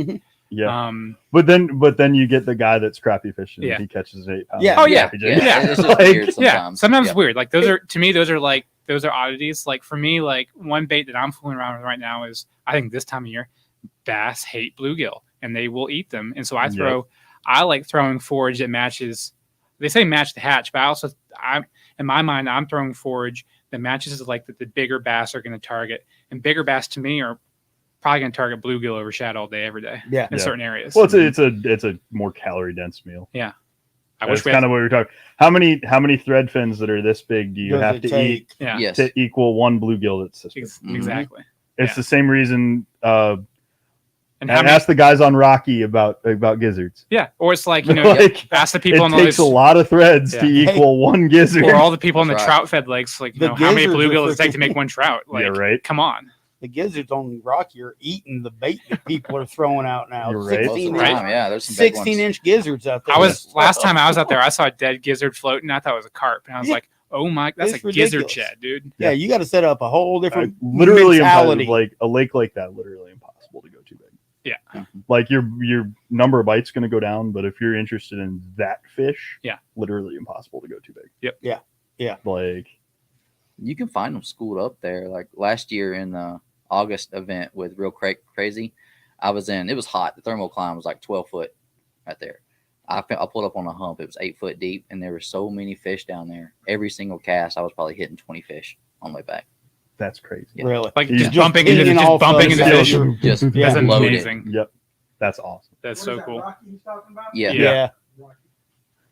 Yeah. um, But then you get the guy that's crappy fishing. Yeah. And he catches an 8-pound. Yeah. Oh, yeah. crappie Yeah, jig. Yeah. it's just Like, weird yeah, sometimes. sometimes Yeah. it's weird. Like those are to me, those are oddities. Like for me, like one bait that I'm fooling around with right now is I think this time of year, bass hate bluegill and they will eat them. And so I like throwing forage that matches. They say match the hatch, but in my mind, I'm throwing forage that matches like the bigger bass are going to target. And bigger bass to me are probably going to target bluegill over shad all day, every day. Yeah. In certain areas. Well, it's a more calorie dense meal. I That's wish we kind had. of what we were talking. How many thread fins that are this big do you Does have it to take- eat Yeah. Yes. to equal one bluegill that's this big? Exactly. It's Yeah. the same reason. And And how many? ask the guys on Rocky about gizzards. Yeah. Or it's like, you know, Like, ask the people it on the takes lakes, a lot of threads to Yeah. equal one gizzard. or all the people on the That's right. trout fed lakes. Like, you The know, how many gizzards are bluegills does it take to freaking- make one trout? Like, Yeah, right. come on. The gizzards on Rocky are eating the bait that people are throwing out now. You're right. Most of 16 the Right. time, yeah, there's some big 16-inch gizzards out there. Last time I was out there, I saw a dead gizzard floating. I thought it was a carp, and I was Yeah. like, "Oh my, that's It's a gizzard ridiculous. shed, dude." Yeah, you got to set up a whole different Literally mentality. impossible, like a lake like that, literally impossible to go too big. Yeah. Like your number of bites going to go down, but if you're interested in that fish, Yeah. literally impossible to go too big. Yep. Yeah. Like You can find them schooled up there. Like last year in the August event with Real Crazy, I was in. It was hot. The thermal climb was like 12 foot right there. I pulled up on a hump. It was 8 foot deep, and there were so many fish down there. Every single cast, I was probably hitting 20 fish on the way back. that's crazy. Yeah. Really. Like He's just bumping into pinging just off bumping those into fish. fish. Just Yeah. That's loaded. amazing. Yep. That's awesome. That's so cool. Yeah. Yeah.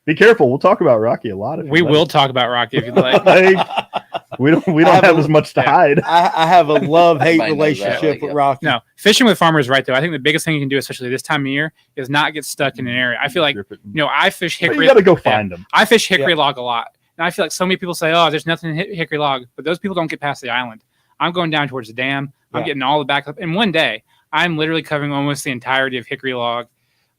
Be careful. We'll talk about Rocky a lot. If We you like. will talk about Rocky if you'd like. Like, we don't have have a- as much to yeah. hide. I have a love-hate Everybody knows that, relationship like, with yeah. Rocky. No, fishing with farmers, right? Though I think the biggest thing you can do, especially this time of year, is not get stuck in an area. I feel like, you know, I fish But hickory. you got to go find them. I fish hickory log a lot, and I feel like so many people say, "Oh, there's nothing in hickory log," but those people don't get past the island. I'm going down towards the dam. I'm Yeah. getting all the back up. In one day, I'm literally covering almost the entirety of hickory log,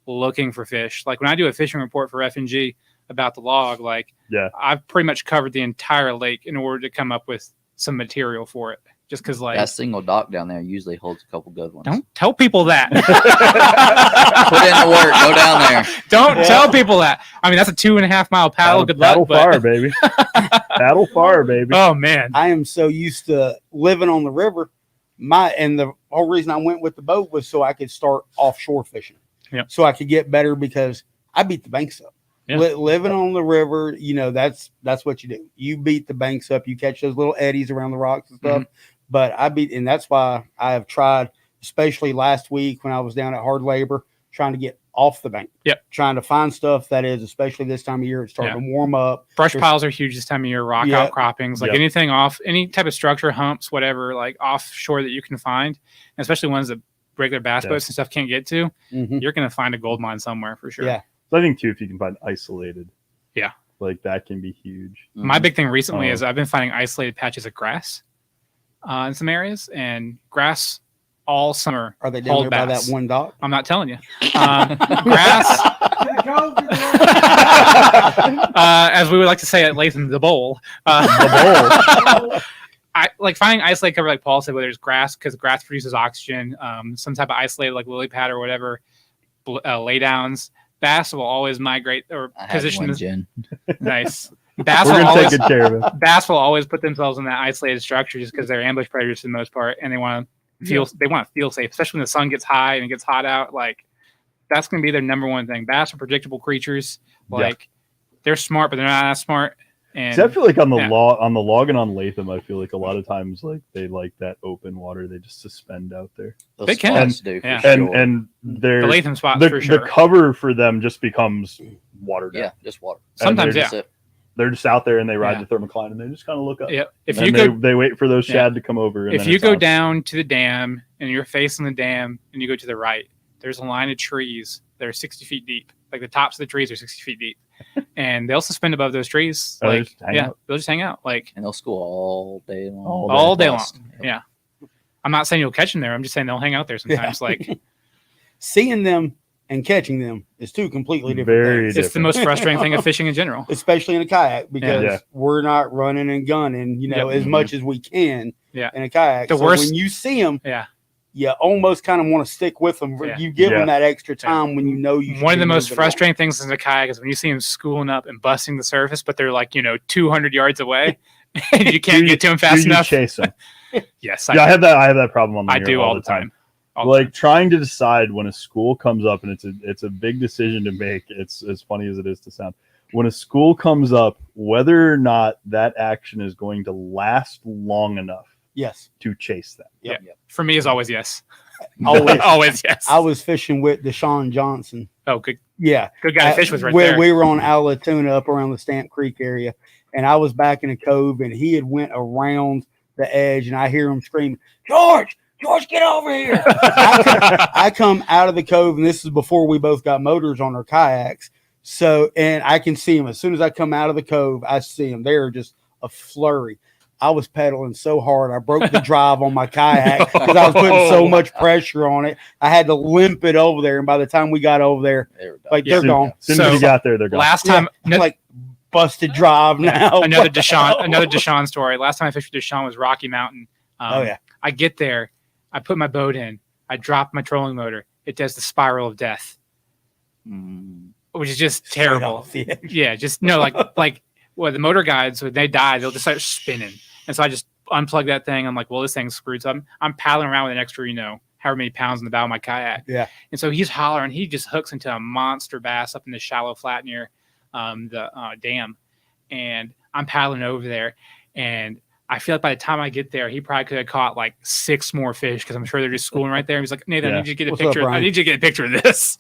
looking for fish. Like when I do a fishing report for F&G about the log, like Yeah. I've pretty much covered the entire lake in order to come up with some material for it. Just because, like, That single dock down there usually holds a couple good ones. don't tell people that. Put in the work. Go down there. Don't Yeah. tell people that. I mean, that's a 2.5 mile paddle. Good Paddle luck. But, far, baby. Paddle far, baby. oh man, I am so used to living on the river. And the whole reason I went with the boat was so I could start offshore fishing. Yep. So I could get better because I beat the banks up. Yeah. Living on the river, you know, that's what you do. You beat the banks up. You catch those little eddies around the rocks and stuff. But and that's why I have tried, especially last week when I was down at hard labor, trying to get off the bank. Yep. Trying to find stuff that is, especially this time of year, it's starting to warm up. brush There's- piles are huge this time of year. Rock Yeah. outcroppings, like Yep. anything off, any type of structure, humps, whatever, like offshore that you can find, and especially ones that regular bass Yeah. boats and stuff can't get to. Mhm. You're gonna find a gold mine somewhere for sure. Yeah. So I think too, if you can find isolated, Yeah. like that can be huge. My big thing recently Oh. is I've been finding isolated patches of grass in some areas, and grass all summer. Are they down hold there by bass. that one dock? I'm not telling you. Grass, as we would like to say at Latham, the bowl. I like finding isolated cover, like Paul said, whether it's grass because grass produces oxygen, some type of isolated like lily pad or whatever, lay downs. Bass will always migrate or I had position. one, Jen. Nice. Bass We're will gonna take always good care of it. bass will always put themselves in that isolated structure just because they're ambush predators for the most part, and they want to feel safe, especially when the sun gets high and it gets hot out. Like that's going to be their number one thing. Bass are predictable creatures. Like they're smart, but they're not as smart. And See, I feel like on the yeah. on the log and on Latham, I feel like a lot of times like they like that open water. They just suspend out there, Those They can. spots do for Yeah. sure. and they're the Latham spots the, for sure. the cover for them just becomes watered yeah, down. just water. Sometimes, they're yeah. That's it. They're just out there and they ride Yeah. the thermocline and they just kind of look up. Yeah. If And you they, go they wait for those Yeah. shad to come over. And if then you it's go on. down to the dam and you're facing the dam and you go to the right, there's a line of trees that are 60 feet deep. Like the tops of the trees are 60 feet deep, and they'll suspend above those trees. Oh, they Like just hang yeah, out. they'll just hang out. Like And they'll school all day long. all day long. Bust. Yeah. I'm not saying you'll catch them there. I'm just saying they'll hang out there sometimes. Like Seeing them and catching them is two completely different Very things. it's the most frustrating thing of fishing in general. Especially in a kayak because Yeah. we're not running and gunning, you know, Yep. as much as we can Yeah. in a kayak. The So worst- when you see them, Yeah. you almost kind of want to stick with them. Yeah. You give Yeah. them that extra time when you know you. should One of the be most moving on. frustrating things in a kayak is when you see them schooling up and busting the surface, but they're like 200 yards away, and you can't get to them Do fast you enough. chase them? Yes, Yeah, I have that problem on the I mirror do all the time. All the Like time. trying to decide when a school comes up, and it's a big decision to make. It's as funny as it is to sound. When a school comes up, whether or not that action is going to last long enough Yes. to chase them. Yeah. For me, is always yes. Always. Always yes. I was fishing with Deshaun Johnson. Oh, good. Yeah. Good guy to fish with right where there. we were on Alatuna up around the Stamp Creek area, and I was back in a cove, and he had went around the edge, and I hear him screaming, George, get over here. I come out of the cove, and this is before we both got motors on our kayaks. So, and I can see him. As soon as I come out of the cove, I see him. They're just a flurry. I was pedaling so hard, I broke the drive on my kayak because I was putting so much pressure on it. I had to limp it over there, and by the time we got over there, like they're gone. As soon as you got there, they're gone. Last time, Like busted drive now. another Deshaun story. Last time I fished with Deshaun was Rocky Mountain. I get there, I put my boat in, I drop my trolling motor. It does the spiral of death, which is just terrible. Yeah, just no, like the motor guides when they die, they'll just start spinning, and so I just unplug that thing. I'm like, well, this thing's screwed. So I'm paddling around with an extra, however many pounds in the bow of my kayak. Yeah. And so he's hollering. He just hooks into a monster bass up in the shallow flat near the dam, and I'm paddling over there, and I feel like by the time I get there, he probably could have caught like 6 more fish because I'm sure they're just schooling right there. He's like, Nathan, I need you to get a picture. I need you to get a picture of this.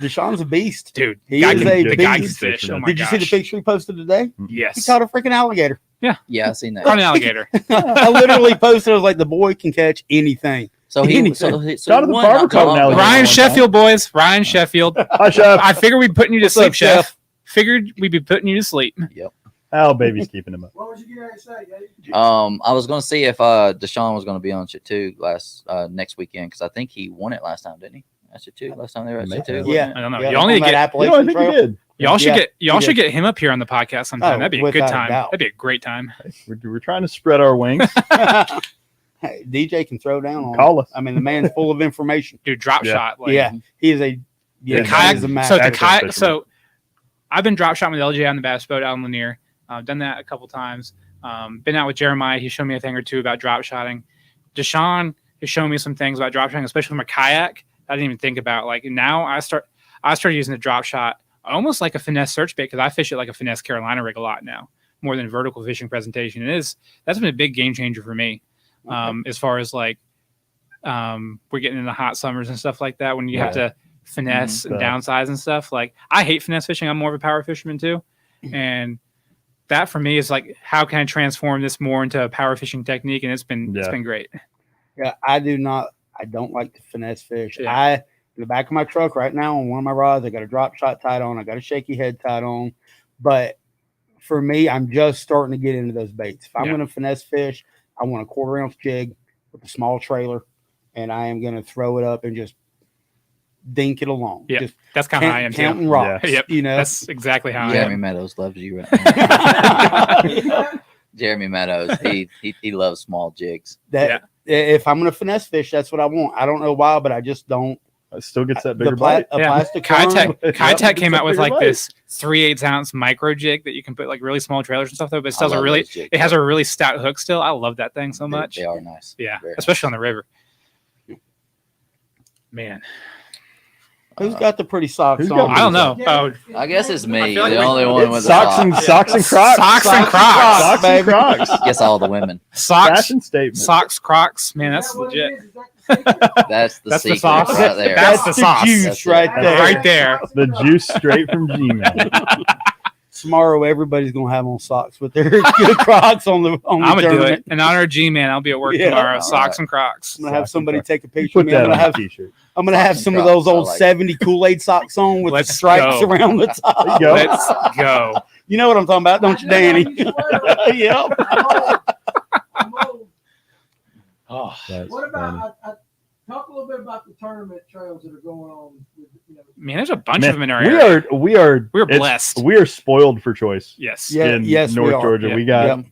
Deshaun's a beast, dude. He is a the guy can beast. fish. Oh my Did you see the picture he posted today? Yes. He caught a freaking alligator. Yeah, I seen that. Caught an alligator. I literally posted. I was like, the boy can catch anything. So he Shout out to the barber code now. Ryan Sheffield, boys. Ryan Sheffield. Hi, Chef. I figured we'd be putting you to What's sleep, up, Chef. Figured we'd be putting you to sleep. Yep. Oh, baby's keeping him up. What was you going to say, Dave? I was going to see if Deshaun was going to be on shit too next weekend because I think he won it last time, didn't he? That's it too. Last time they were at shit too. Yeah. I don't know. Yeah, Y'all need to get. I think he did. Y'all should get. Y'all he should did. get him up here on the podcast sometime. Oh, That'd be a good without a time. doubt. That'd be a great time. We're trying to spread our wings. Hey, DJ can throw down on. Call us. I mean, the man's full of information. Dude, drop shot. Like, Yeah, he is a. Yeah, The kayak. he's a man. So the Excellent kayak. fisherman. So I've been drop shotting with LJ on the bass boat out in Lanier. I've done that a couple times. Been out with Jeremiah. He showed me a thing or two about drop shotting. Deshaun has shown me some things about drop shotting, especially with my kayak. I didn't even think about. Like now, I started using the drop shot almost like a finesse search bait because I fish it like a finesse Carolina rig a lot now, more than a vertical fishing presentation. That's been a big game changer for me, as far as like we're getting into hot summers and stuff like that when you have to finesse and downsize and stuff. Like I hate finesse fishing. I'm more of a power fisherman too, and that for me is like, how can I transform this more into a power fishing technique? And it's been great. Yeah, I don't like to finesse fish. Yeah. In the back of my truck right now on one of my rods, I got a drop shot tied on. I got a shaky head tied on. But for me, I'm just starting to get into those baits. If I'm going to finesse fish, I want a 1/4 ounce jig with a small trailer, and I am going to throw it up and just dink it along. Yeah, just that's kind of how I am counting too. rocks. Yep, You know, that's exactly how I Jeremy am. Meadows loves you right now. Jeremy Meadows, he loves small jigs. If I'm going to finesse fish, that's what I want. I don't know why, but I just don't. It still gets that bigger bite. Plastic Kayak came out with like bite. this 3/8 ounce micro jig that you can put like really small trailers and stuff though, but it still I love those jigs. it has a really stout hook still. I love that thing so much. They are nice. Yeah, Very especially on the river. Man, Who's got the pretty socks who's on? got- I don't know. Oh, I guess it's me, I feel like the we- only one with the Socks and socks. socks and Crocs. Socks and Crocs. Socks and Crocs. Guess all the women. socks, Fashion statement. socks, Crocs. Man, that's legit. That's the That's the secret sauce. right there. That's the sauce. juice That's right it. there. Right there. The juice straight from Gmail. Tomorrow, everybody's gonna have on socks with their Crocs on the I'm gonna do tournament. it in honor of G-Man. I'll be at work Yeah. tomorrow. All Socks right. and Crocs. I'm gonna have Socks somebody and take a picture Put of me. I'm that gonna on have a t-shirt. I'm gonna Socks have and some of Crocs, those old I like it. 70 Kool-Aid socks on with Let's the stripes go. around the top. There you go. Let's go. You know what I'm talking about, don't you, Danny? Yep. I'm old. Oh, That's What funny. about talk a little bit about the tournament trails that are going on? With, man, there's a bunch Man, of them in our area. We're We're it's- blessed. We are spoiled for choice. Yes. Yeah. in yes, we North are. Georgia. Yeah. We got Yep.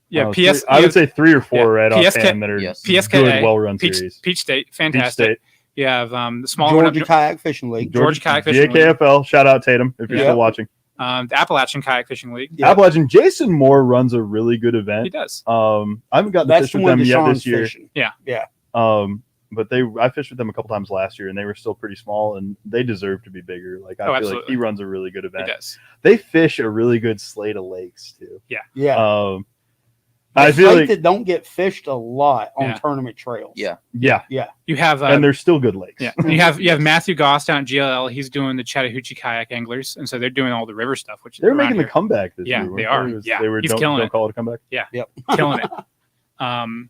Yeah. three- PS. I would say 3 or 4 yeah, right PSK offhand that are Yes. PSKA, good, well-run Peach, series. Peach State, Peach fantastic. State, You have the small one, Georgia Kayak Fishing League. Georgia Kayak Fishing League. JKFL. Shout out Tatum if you're Yeah. still watching. the Appalachian Kayak Fishing League. Yeah. Appalachian. Jason Moore runs a really good He event. does. I haven't gotten to That's fish the with one them yet Deshaun's this year. fishing. But I fished with them a couple times last year, and they were still pretty small, and they deserve to be bigger. Like I feel like absolutely. he runs a really good He event. does. They fish a really good slate of lakes too. Yeah. I feel like that don't get fished a lot on Yeah. tournament trails. Yeah. You have and there's still good lakes. yeah, you have Matthew Goss down at GLL. He's doing the Chattahoochee kayak anglers, and so they're doing all the river stuff. Which They're around making the here, comeback this Yeah, year. they weren't are. They Yeah, they were he's don't, killing don't it. call it a comeback. killing it.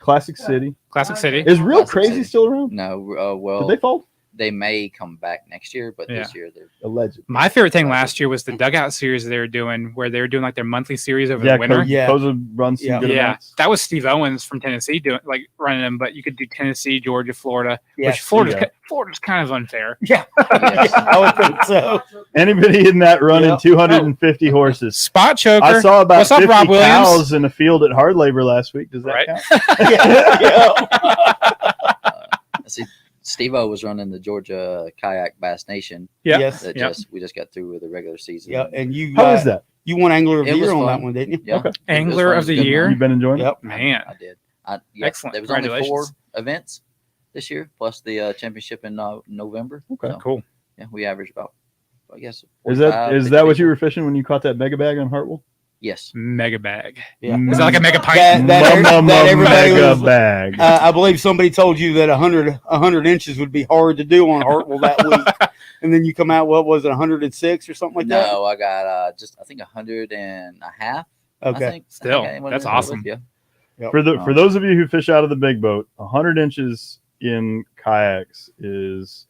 Classic City Classic City. is Real Classic Crazy City. still around? No, Did well, they fall? they may come back next year, but this year they're Alleged. My favorite thing last year was the dugout series they were doing, where they were doing like their monthly series over the winter. Koza runs some Yeah. good Yeah, events. that was Steve Owens from Tennessee running them, but you could do Tennessee, Georgia, Florida, Yes. which Florida's, Yeah. Florida's kind of unfair. Yeah. Yes. I would think so. Anybody in that running Yeah. 250 horses? Spot choker. I saw about What's up, 50 Rob Williams? cows in a field at hard labor last week. Does that Right. count? see. Steve-O was running the Georgia Kayak Bass Nation. Yeah. Yes. That Yep. we just got through with the regular season. Yeah. And you How is that? You won Angler of the It was Year on fun. that one, didn't you? Yeah. Okay. It was Angler fun. of the It was good. Year. You've been enjoying it? Yep. Man, I did. Excellent. There was only 4 Congratulations. events this year, plus the championship in November. Okay. So, Cool. yeah, we averaged about, I guess. Is that 45, what you 50 were fishing when you caught that mega bag on Hartwell? Yes. Mega bag. Yeah. Is that like a mega pint? That everybody mega was- bag. I believe somebody told you that 100 inches would be hard to do on Hartwell that week. And then you come out, what was it, 106 or something like that? No, I got I think 100 and a half. I Okay. think. Still, I think I that's went awesome. with, Yeah. For those of you who fish out of the big boat, 100 inches in kayaks is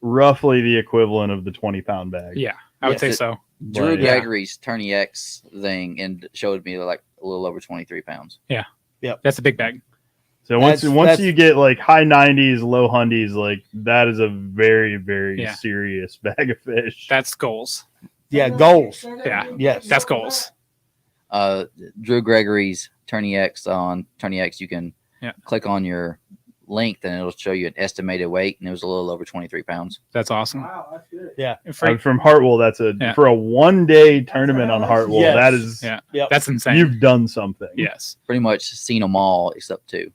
roughly the equivalent of the 20-pound bag. Yeah, I would Yes, say it- so. Drew Like, Gregory's Tourney X thing and showed me like a little over 23 pounds. That's a big bag. So once That's- you get like high 90s, low hundies, like that is a very, very Yeah. serious bag of fish. That's goals. Yeah, goals. Yeah. Yes. That's goals. Drew Gregory's Tourney X on Tourney X, you can Yeah. click on your length and it'll show you an estimated weight, and it was a little over 23 pounds. That's awesome. Wow, that's good. And for- From Hartwell, that's Yeah. for a 1-day tournament on Hartwell. Yes. That is, Yeah. That's insane. you've done something. Yes. Pretty much seen them all except 2.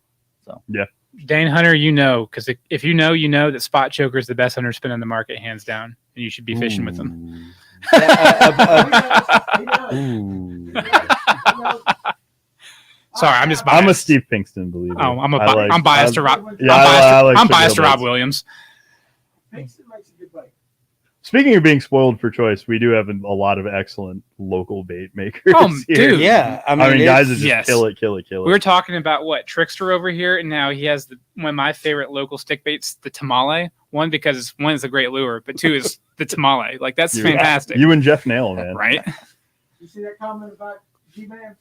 Dane Hunter, you know, because if you know that Spot Choker is the best hunter spin on the market, hands down, and you should be fishing with them. Ooh. Sorry, I'm just biased. I'm a Steve Pinkston believer. Oh, I'm I biased to I- Rob. Yeah, I'm I biased to Sugar Rob Bills. Williams. Pinkston makes a good bait. Speaking of being spoiled for choice, we do have a lot of excellent local bait makers. Oh, here. dude. Yeah. I mean, guys that just Yes. kill it. We were talking about Trickster over here, and now he has one of my favorite local stick baits, the tamale. One, because one is a great lure, but 2 is the tamale. Like that's You- fantastic, You and Jeff Nail, man. right? You see that comment about G-Man?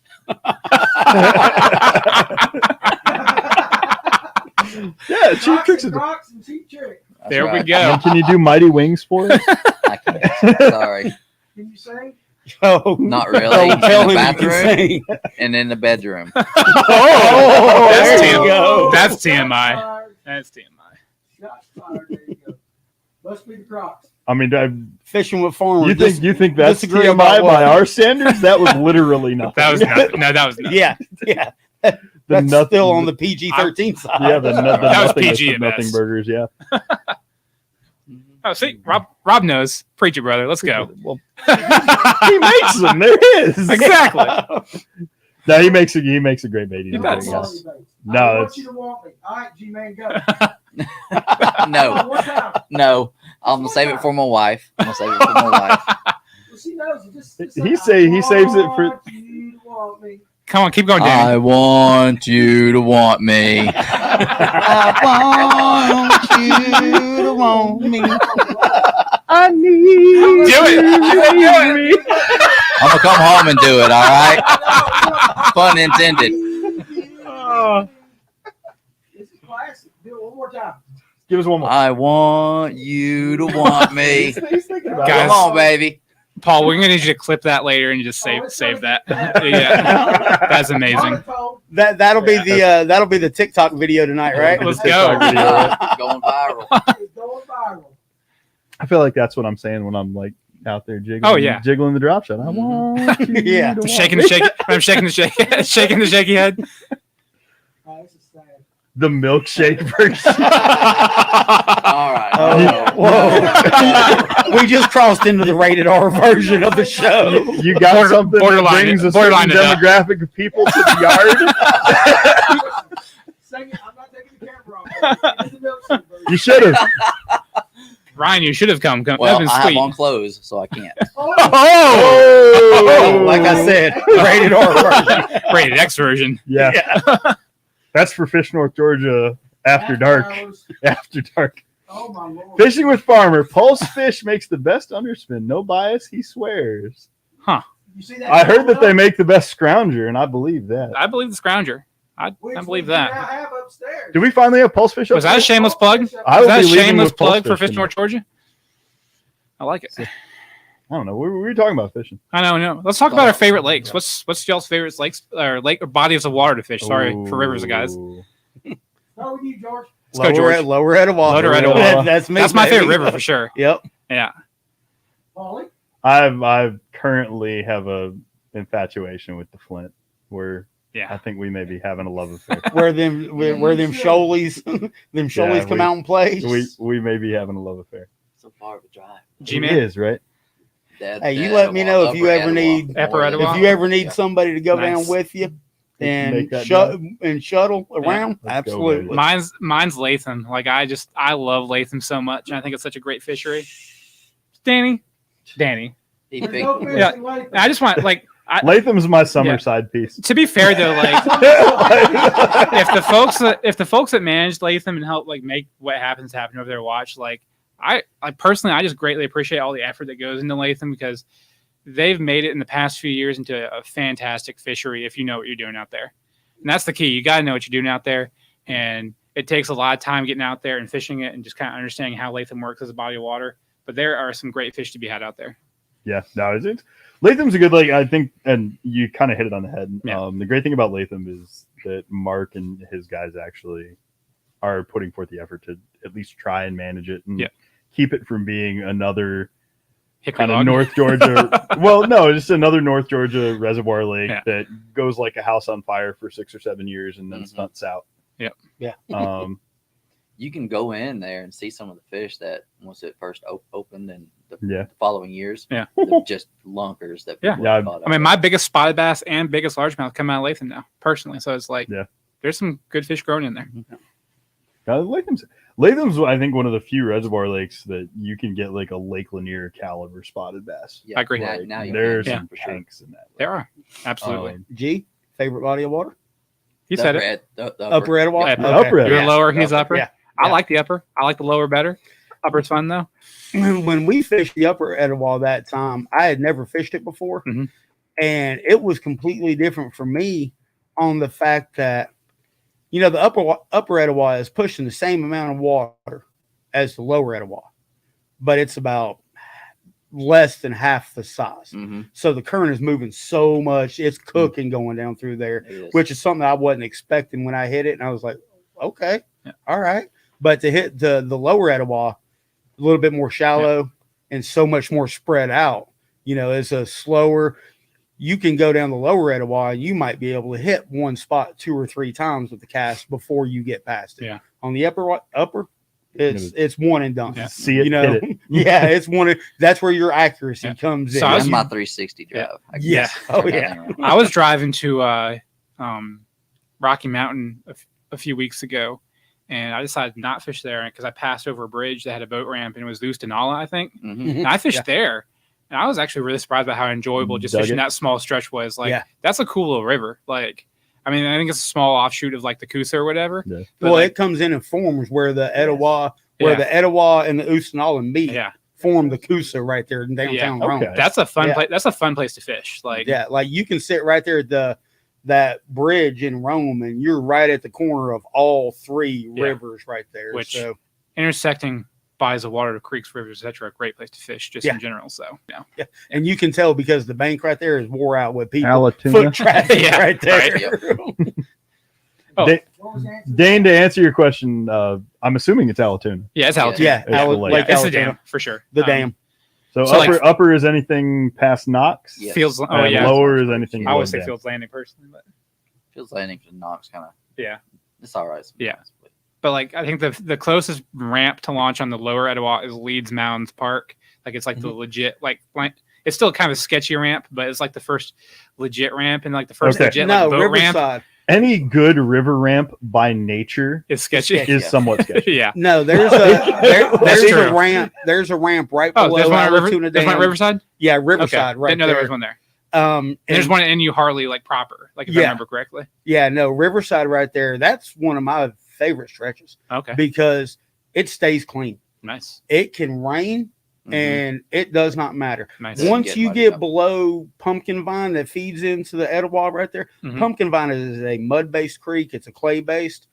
Yeah, cheap tricks. Is Rocks and cheap trick. That's There we right. go. Can you do Mighty Wings for us? I can't. Sorry. Can you sing? Oh, Not really. Don't In tell the him you can bathroom sing. and in the bedroom. Oh, That's there you TMI. go. That's Shots TMI. fired. That's TMI. Shots fired. There you go. Must be the Crocs. I mean, Fishing with farmers. you think that's disagree TMI about what? by our standards? That was literally nothing. That was nothing. No, that was nothing. Yeah. Yeah. The That's nothing- still on the PG-13 side. Yeah, the That was nothing, PG at nothing best. burgers. Yeah. Oh, see, Rob knows. Preach it, brother. Let's go. Well, he makes them. There is Exactly. No, he makes a great bait. He's He a does. great guy. Quality baits. No, I want that's- you to want me. All right, G-Man, go. No, One time. no. I'm gonna save it for my wife. I'm gonna save it for my wife. Well, she knows it. Just He saves it for- I want you to want me. Come on, keep going, Dan. I want you to want me. I want you to want me. I need Do it. you. I'm gonna come home and do it. All right. Pun intended. This is classic. Do it one more time. Give us one more. I want you to want me. He's thinking about Guys. Come on, baby. Paul, we're gonna need you to clip that later and just save that. Yeah, that's amazing. Monotone. That'll be the TikTok video tonight, right? Let's The go. TikTok video. Going viral. It's going viral. I feel like that's what I'm saying when I'm like out there jiggling. Oh, yeah. Jiggling the drop shot. I want you Yeah. to want Shaking me. the shake. I'm shaking the shake. Shaking the shaky head. Oh, this is sad. the milkshake version. All right. Whoa. We just crossed into the rated R version of the show. You got something that borderline brings it- a certain borderline it up. demographic of people to the yard. Second, I'm not taking the camera off. It's the milkshake version. You should have. Ryan, you should have come. Well, That'd been I have sweet. on clothes, so I can't. Oh, Like I said, rated R version. Rated X version. Yeah. That's for Fish North Georgia after dark. Hours. After dark. Oh my lord. Fishing with Farmer. Pulse fish makes the best underspin. No bias, he swears. You see that? I heard that they make the best scrounger, and I believe that. I believe the scrounger. I Which believe we do now that. have upstairs. Do we finally have pulse fish? Was up that a there? shameless plug? I Is will that a be leaving shameless with pulse plug for fish Fish North Georgia? I like it. I don't know. We were talking about fishing. I know. Let's talk about our favorite lakes. What's y'all's favorite lakes or lake or bodies of water to fish? Sorry for rivers, guys. Ooh. Start with you, George. Let's go, George. Lower Etowah. Lower Etowah. That's me. That's my baby. favorite river for sure. Yep. Yeah. Paulie? I currently have a infatuation with the Flint, where I Yeah. think we may be having a love affair. Where them shoalies Yeah, come out and play. we may be having a love affair. So far of a drive. It G-Man. is, right? Hey, you let me know if you ever need Upper Etowah. if you ever need somebody to go Nice. down with you and Make that shuttle around. Let's go, Absolutely. baby. Mine's Latham. Like I love Latham so much, and I think it's such a great fishery. Danny. He There's picked no fish Yeah. in Latham. I just want Latham's my summer side piece. to be fair though, like if the folks that manage Latham and help like make what happens happen over there watch, like I personally I just greatly appreciate all the effort that goes into Latham because they've made it in the past few years into a fantastic fishery if you know what you're doing out there. And that's the key. You got to know what you're doing out there. And it takes a lot of time getting out there and fishing it and just kind of understanding how Latham works as a body of water. But there are some great fish to be had out there. Yeah, no, it's Latham's a good lake, I think, and you kind of hit it on the head. Yeah. The great thing about Latham is that Mark and his guys actually are putting forth the effort to at least try and manage it and Yeah. keep it from being another Hickory kind of log. North Georgia. Well, no, just another North Georgia reservoir lake Yeah. that goes like a house on fire for 6 or 7 years and then Mhm. stunts out. Yep. Yeah. You can go in there and see some of the fish that once it first opened and the Yeah. following years, Yeah. they're just lunkers that Yeah. people Yeah, have caught I mean, up my with. biggest spotted bass and biggest largemouth come out of Latham now, personally. So it's like, Yeah. there's some good fish growing in there. Latham's, I think, one of the few reservoir lakes that you can get like a Lake Lanier caliber spotted bass. Yeah, I agree. Now you There's can some for sure. tanks in that. There are. Absolutely. G, favorite body of water? He The said upper it. ed- the Upper Etowah? Yeah, Okay. upper You're Yeah. lower, he's upper. Yeah. I Yeah. like the upper. I like the lower better. Upper's fun though. When we fished the Upper Etowah that time, I had never fished it before. Mhm. And it was completely different for me on the fact that, the upper Etowah is pushing the same amount of water as the lower Etowah, but it's about less than half the size. Mhm. So the current is moving so much, it's cooking going down through there, It is. which is something I wasn't expecting when I hit it. And I was like, okay, Yeah. all right. But to hit the lower Etowah, a little bit more shallow and so much more spread out, it's a slower. You can go down the lower Etowah and you might be able to hit one spot 2 or 3 times with the cast before you get past it. Yeah. On the upper, it's one and done. Yeah. See it, hit it. Yeah, it's one. That's where your accuracy Yeah. comes So in. I That's was- my 360 drive. I Yeah. guess. Oh, Turn that yeah. thing around. I was driving to Rocky Mountain a few weeks ago, and I decided to not fish there because I passed over a bridge that had a boat ramp and it was Lustanala, I think. Mhm. And I fished Yeah. there, and I was actually really surprised by how enjoyable just Dug fishing it? that small stretch was. Like, Yeah. that's a cool little river. Like, I mean, I think it's a small offshoot of like the Coosa or whatever. Yeah. But Well, like, it comes in and forms where the Etowah, Yeah. the Etowah and the Oostanala meet, yeah, form the Coosa right there in downtown Yeah. Rome. Okay. that's a fun Yeah. place. That's a fun place to fish. Like, Yeah, like you can sit right there at that bridge in Rome, and you're right at the corner of all 3 Yeah. rivers right there. Which- So intersecting bodies of water, creeks, rivers, etc. A great place to fish, just Yeah. in general. So, yeah. and you can tell because the bank right there is wore out with people Allatoona. foot traffic Yeah, right there. right, Oh. What was the answer? Dane, to answer your question, I'm assuming it's Allatoona. Yeah, it's Allatoona. Yeah, It's the lake. Lake It's the Allatoona. dam for sure. The dam. So, So, like- upper is anything past Knox. Yes. Feels. Oh and yeah. lower is anything. I always below say dam. Fields Landing personally, but Feels Landing to Knox kind of. yeah. It's all right. Yeah. But like, I think the closest ramp to launch on the lower Etowah is Leeds Mounds Park. Like, it's like the legit, like it's still kind of a sketchy ramp, but it's like the first legit ramp and like the first legit like, boat ramp. Riverside. Any good river ramp by nature It's sketchy. is somewhat sketchy. Yeah. No, there's a ramp. There's a ramp right Oh, below there's one at Alatoona there's one at Dam. Riverside? Yeah, Okay. Riverside, right Didn't know there. there was one there. And There's one at NU Harley, like proper, like if I Yeah. remember correctly. Yeah, no, Riverside right there. That's one of my favorite stretches Okay. because it stays clean. Nice. It can rain and it does not matter. Nice. Yeah. Once Get you muddy get up. below Pumpkin Vine that feeds into the Etowah right there, Mhm. Pumpkin Vine is a mud-based creek. It's a clay-based.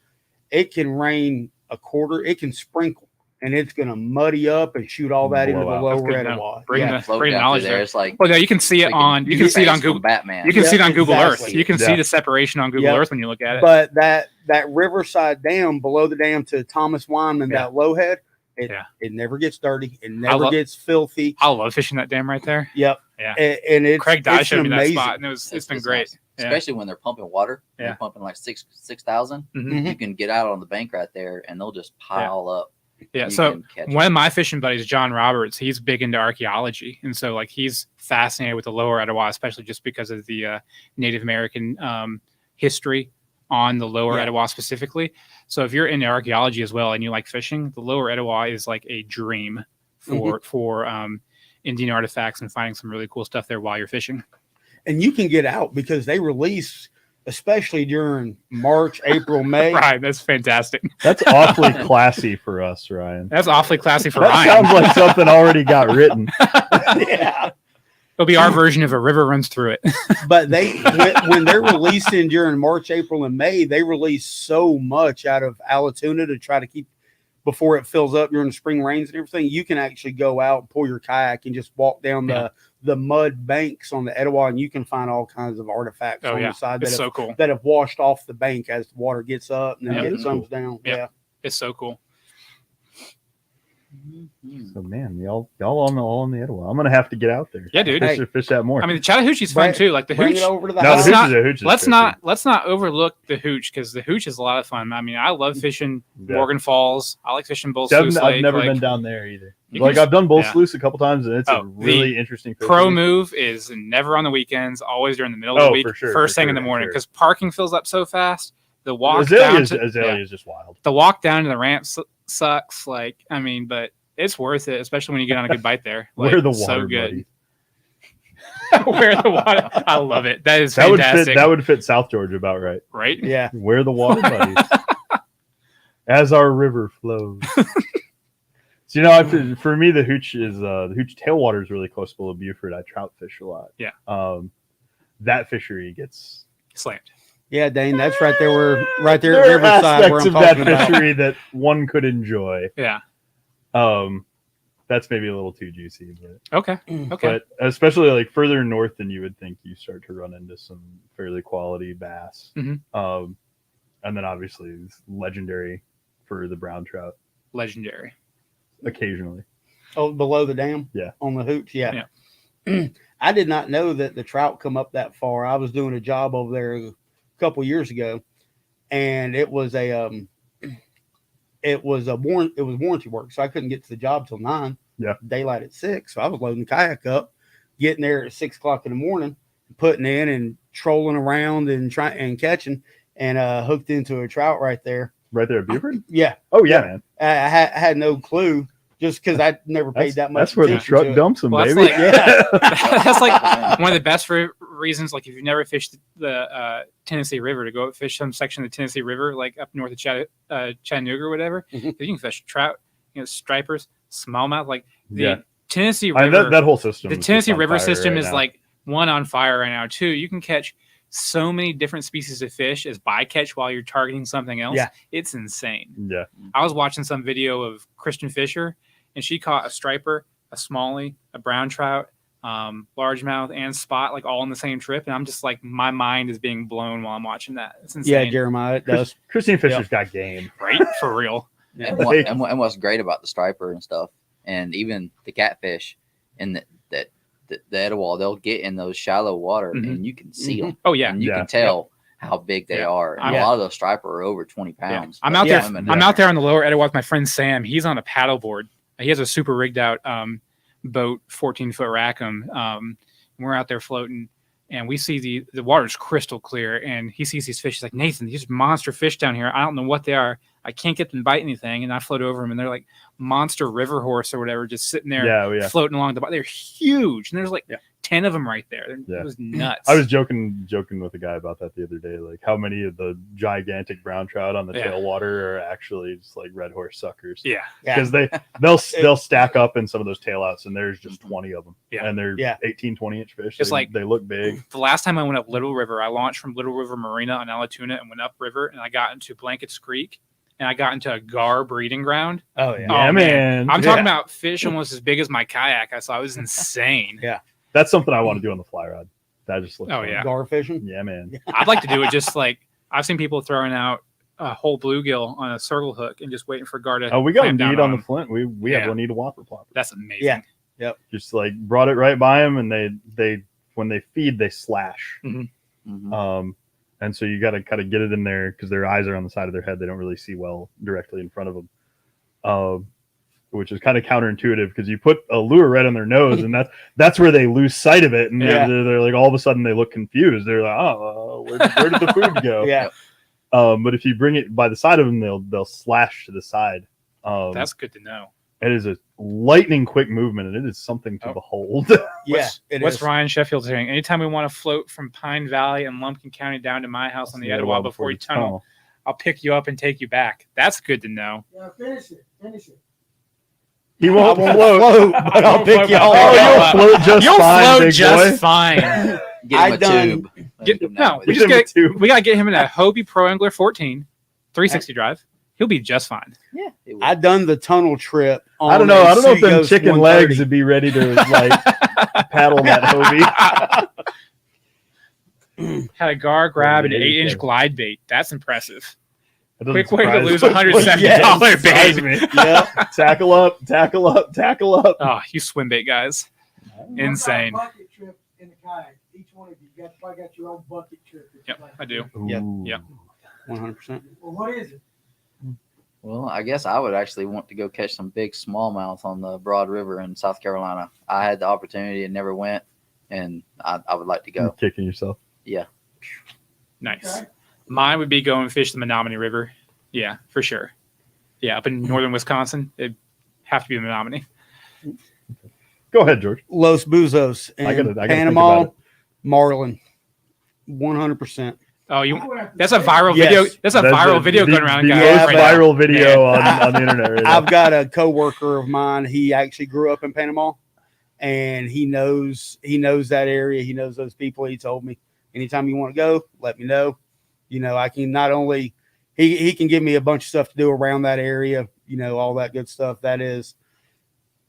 It can rain a quarter. It can sprinkle, and it's going to muddy up and shoot all that into the Blow out. That's lower good to know. Etowah. Bring Yeah. the Float bring the down knowledge through there. there. It's like Well, yeah, you can see it on. You can see it on Google. Batman. You can see it on Google exactly. Earth. You can Yeah. see the separation on Google Yep. Earth when you look at it. But that Riverside Dam below the dam to Thomas Wyman, Yeah. that lowhead, Yeah. it never gets dirty. It never love- gets filthy. I love fishing that dam right there. Yep. Yeah. And it's Craig Dye it's showed me that amazing. spot, and it's been great. nice. Yeah. Especially when they're pumping water. Yeah. They're pumping like 6,000. Mhm. You can get out on the bank right there, and they'll just pile up. Yeah. You So can catch one of my fishing buddies, John Roberts, he's big into archaeology, and so like he's fascinated with the lower Etowah, especially just because of the Native American history on the lower Yeah. Etowah specifically. So if you're into archaeology as well and you like fishing, the lower Etowah is like a dream for Indian artifacts and finding some really cool stuff there while you're fishing. And you can get out because they release, especially during March, April, May. Right, that's fantastic. That's awfully classy for us, Ryan. That's awfully classy for That Ryan. sounds like something already got written. Yeah. It'll be our version of a river runs through it. But when they're releasing during March, April, and May, they release so much out of Alatoona to try to keep before it fills up during the spring rains and everything. You can actually go out and pull your kayak and just walk down the mud banks on the Etowah, and you can find all kinds of artifacts Oh on yeah, the side it's that so cool. have washed off the bank as the water gets up and then Yeah. it comes down. Yeah. Yeah. It's so cool. So man, y'all all on the Etowah. I'm gonna have to get out there. Yeah, dude. Fish that more. I mean, the Chattahoochie's fun Bring- too. Like the Bring hooch. it over to the no, the house. hooch not- is a hooch. Let's not overlook the hooch because the hooch is a lot of fun. I mean, I love fishing Yeah. Morgan Falls. I like fishing Bull Sluice I've Lake. never like, been down there either. You Like can- I've done Bull yeah. Sluice a couple times, and it's Oh, a really interesting. fish Pro to me. move is never on the weekends, always during the middle of Oh, the week, for sure, first for thing in sure, the morning, sure. because parking fills up so fast. The walk Azalea down is to is just wild. the walk down to the ramp sucks. Like, I mean, but it's worth it, especially when you get on a good bite there. Like, Where the so water good. buddies. Where the water? I love it. That is That would fantastic. fit. That would fit South Georgia about right. right? Yeah. Where the water buddies, as our river flows. So for me, the hooch tailwater is really close below Buford. I trout fish a lot. Yeah. That fishery gets. Slammed. Yeah, Dane, that's right there. Right there at There are Riverside where aspects I'm of that talking about. fishery that one could enjoy. Yeah. That's maybe a little too juicy, but Okay. Okay. but especially like further north than you would think, you start to run into some fairly quality bass. Mhm. And then obviously it's legendary for the brown trout Legendary. occasionally. Oh, below the dam? Yeah. On the hooch? Yeah. I did not know that the trout come up that far. I was doing a job over there a couple years ago, and it was warranty work, so I couldn't get to the job till 9. Yeah. Daylight at 6. So I was loading the kayak up, getting there at 6:00 in the morning, putting in and trolling around and trying and catching, and hooked into a trout right there. Right there at Buford? Yeah. Oh yeah, man. I had no clue just because I never paid that much. That's where the attention truck to it. dumps them, Well, that's baby. like- Yeah. That's like one of the best reasons. Like if you've never fished the Tennessee River, to go fish some section of the Tennessee River, like up north of Chattanooga or whatever. Mhm. You can fish trout, stripers, smallmouth. Like the Yeah. Tennessee I mean, River. that whole system. The is just Tennessee on River fire system right is now. like one on fire right now. Two, you can catch so many different species of fish as bycatch while you're targeting something else. Yeah. It's insane. Yeah. I was watching some video of Christian Fisher, and she caught a striper, a smallie, a brown trout, largemouth, and spot, like all on the same trip. And I'm just like, my mind is being blown while I'm watching that. It's insane. Yeah, Jeremiah, it does. Christine Fisher's got game. Right? For real. And, Like- and what's great about the striper and stuff, and even the catfish, and the Etowah, they'll get in those shallow water, Mhm. and you can see them, Oh, yeah. and you Yeah. can tell how big they Yeah. are. And a lot of those striper are over 20 pounds. I'm out there. Women, I'm out there on the lower Etowah with my friend Sam. He's on a paddleboard. He has a super rigged out boat, 14-foot Rackham. We're out there floating, and we see the water's crystal clear. And he sees these fish. He's like, Nathan, these monster fish down here. I don't know what they are. I can't get them to bite anything. And I float over them, and they're like monster river horse or whatever, just sitting there floating along the bottom. They're huge, and there's like 10 of them right there. It was nuts. I was joking with a guy about that the other day, like how many of the gigantic brown trout on the tailwater are actually just like red horse suckers. Yeah, because they'll stack up in some of those tailouts, and there's just 20 of them. Yeah, and they're 18-20 inch fish. It's like they look big. The last time I went up Little River, I launched from Little River Marina on Alatoona and went up river, and I got into Blankets Creek. And I got into a gar breeding ground. Oh, yeah. Yeah, man. I'm talking about fish almost as big as my kayak. I saw it was insane. Yeah. That's something I want to do on the fly rod. That just looks fun. Gar fishing? Yeah, man. I'd like to do it just like I've seen people throwing out a whole bluegill on a circle hook and just waiting for gar to. Oh, we got a need on the Flint. We have Bonita Whopper plopper. That's amazing. Yeah. Yep. Just like brought it right by them, and they when they feed, they slash. Mm-hmm. Mm-hmm. And so you got to kind of get it in there because their eyes are on the side of their head. They don't really see well directly in front of them, which is kind of counterintuitive because you put a lure right on their nose, and that's where they lose sight of it. And they're like, all of a sudden they look confused. They're like, oh, where did the food go? Yeah. But if you bring it by the side of them, they'll slash to the side. That's good to know. It is a lightning quick movement, and it is something to behold. What's Ryan Sheffield saying? Anytime we want to float from Pine Valley and Lumpkin County down to my house on the Etowah before you tunnel, I'll pick you up and take you back. That's good to know. Yeah, finish it. He won't float, but I'll pick you all up. up. You'll float just fine, float big just boy. fine. Get him a tube. We gotta get him in a Hobie Pro Angler 14 360 drive. He'll be just fine. Yeah, I done the tunnel trip. I don't know if them chicken legs would be ready to like paddle that Hobie. Had a gar grab an 8-inch glide bait. That's impressive. Quick way to surprise lose me. $170 bait. Yeah, tackle up. Oh, you swim bait guys. Insane. Bucket trip in the kayak. Each one of you probably got your own bucket trip. Yep, I do. Yep. 100%. Well, what is it? Well, I guess I would actually want to go catch some big smallmouth on the Broad River in South Carolina. I had the opportunity and never went, and I would like to go. You're kicking yourself. Yeah. Nice. Okay. Mine would be going fish the Menominee River. Yeah, for sure. Yeah, up in northern Wisconsin, it'd have to be the Menominee. Go ahead, George. Los Buzos in I gotta Panama, Marlin. 100%. Oh, that's a viral video. That's a viral video going around. The most viral video on the internet right now. I've got a coworker of mine. He actually grew up in Panama, and he knows that area. He knows those people. He told me, anytime you want to go, let me know. You know, I can not only he can give me a bunch of stuff to do around that area. You know, all that good stuff. That is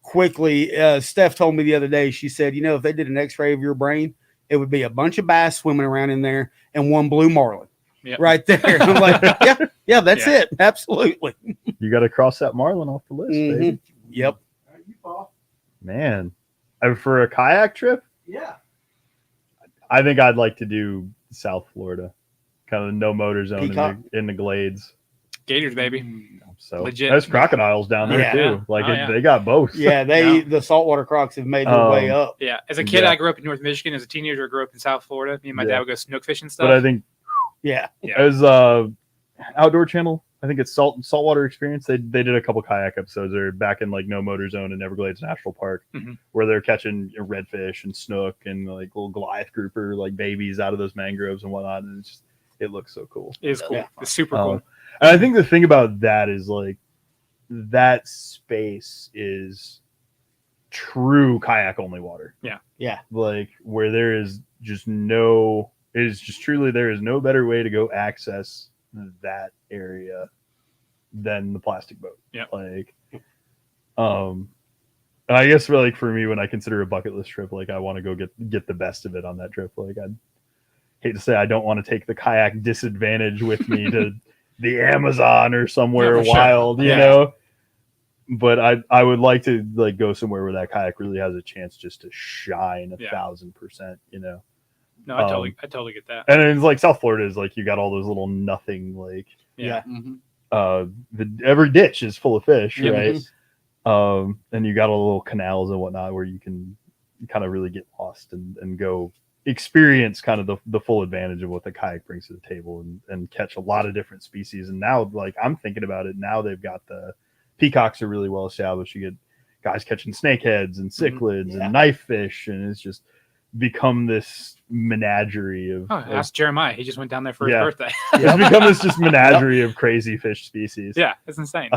quickly. Steph told me the other day. She said, you know, if they did an X-ray of your brain, it would be a bunch of bass swimming around in there and one blue marlin right there. I'm like, yeah, that's it. Absolutely. You got to cross that marlin off the list, baby. Yep. Man, for a kayak trip? Yeah. I think I'd like to do South Florida, kind of no motor zone in the glades. Gators, baby. So legit. There's crocodiles down there too. Like they got both. Yeah, the saltwater crocs have made their way up. Yeah, as a kid, I grew up in North Michigan. As a teenager, I grew up in South Florida. Me and my dad would go snook fishing and stuff. But I think, as Outdoor Channel, I think it's Saltwater Experience. They did a couple kayak episodes. They're back in like no motor zone in Everglades National Park, where they're catching redfish and snook and like little Goliath grouper like babies out of those mangroves and whatnot. And it looks so cool. It is cool. Yeah. It's super cool. And I think the thing about that is like that space is true kayak only water. Yeah. Like where there is just truly there is no better way to go access that area than the plastic boat. Yeah. Like, and I guess for me, when I consider a bucket list trip, like I want to go get the best of it on that trip. Like I'd hate to say I don't want to take the kayak disadvantage with me to the Amazon or somewhere wild, you know. But I would like to go somewhere where that kayak really has a chance just to shine 1,000%, you know. No, I totally get that. And it's like South Florida is like you got all those little nothing like Yeah. every ditch is full of fish, Yeah. right? And you got all the little canals and whatnot where you can kind of really get lost and go experience kind of the full advantage of what the kayak brings to the table and catch a lot of different species. And now, like, I'm thinking about it now, they've got the peacocks are really well established. You get guys catching snakeheads and cichlids and knife fish, and it's just become this menagerie of. Ask Jeremiah. He just went down there for his birthday. It's become this just menagerie of crazy fish species. Yeah, it's insane.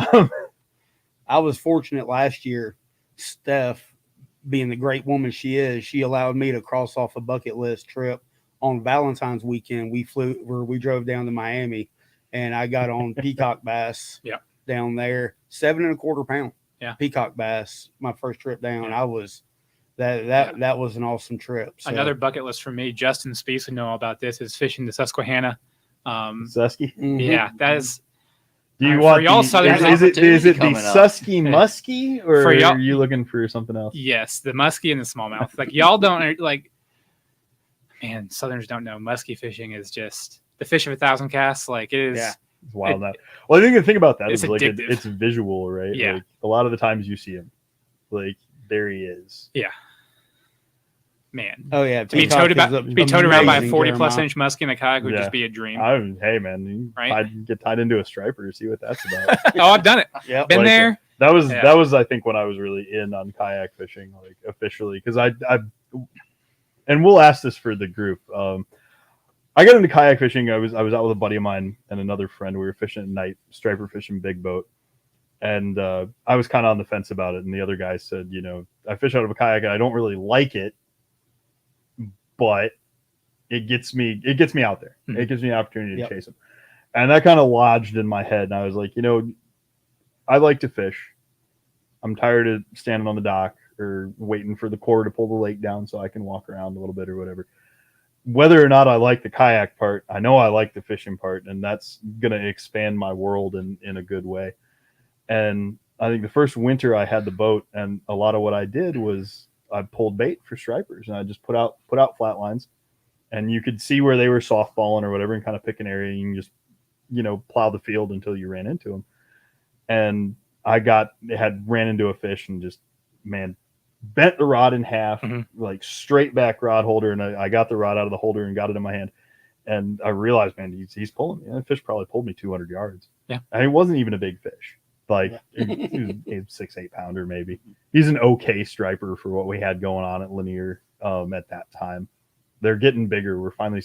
I was fortunate last year. Steph, being the great woman she is, she allowed me to cross off a bucket list trip on Valentine's weekend. We drove down to Miami, and I got on peacock bass down there, 7.25 pound peacock bass. My first trip down, I was that was an awesome trip. So. Another bucket list for me. Justin Speaks would know all about this. Is fishing the Susquehanna. Susky. Yeah, that is. Do you want y'all the, Southern is it the coming up. Susky Musky, or For y'all- are you looking for something else? Yes, the muskie and the smallmouth. Like y'all don't like. Man, Southerners don't know. Muskie fishing is just the fish of 1,000 casts. Like it is. Yeah. It's wild. Well, I think the thing about that It's is like addictive. it's visual, right? Yeah. Like, a lot of the times you see him, like there he is. Yeah. Man. Oh yeah, To be peacock towed is around by a amazing, 40-plus Jeremiah. inch muskie in a kayak would Yeah. just be a dream. Hey man, you Right? get tied into a striper, see what that's about. Oh, I've done it. Yep. Been Like, there. That was Yeah. I think when I was really in on kayak fishing, like officially, because I and we'll ask this for the group. I got into kayak fishing. I was out with a buddy of mine and another friend. We were fishing at night, striper fishing, big boat, and I was kind of on the fence about it. And the other guy said, I fish out of a kayak and I don't really like it, but it gets me out there. Mhm. It gives me an opportunity to chase them, and that kind of lodged in my head. And I was like, I like to fish. I'm tired of standing on the dock or waiting for the core to pull the lake down so I can walk around a little bit or whatever. Whether or not I like the kayak part, I know I like the fishing part, and that's going to expand my world in a good way. And I think the first winter I had the boat, and a lot of what I did was I pulled bait for stripers, and I just put out flat lines, and you could see where they were softballing or whatever, and kind of pick an area, and you can just plow the field until you ran into them. And I ran into a fish and just bent the rod in half, like straight back rod holder, and I got the rod out of the holder and got it in my hand, and I realized, man, he's pulling me. That fish probably pulled me 200 yards. Yeah, and it wasn't even a big fish. Like he was 6-8 pounder maybe. He's an okay striper for what we had going on at Lanier at that time. They're getting bigger. We're finally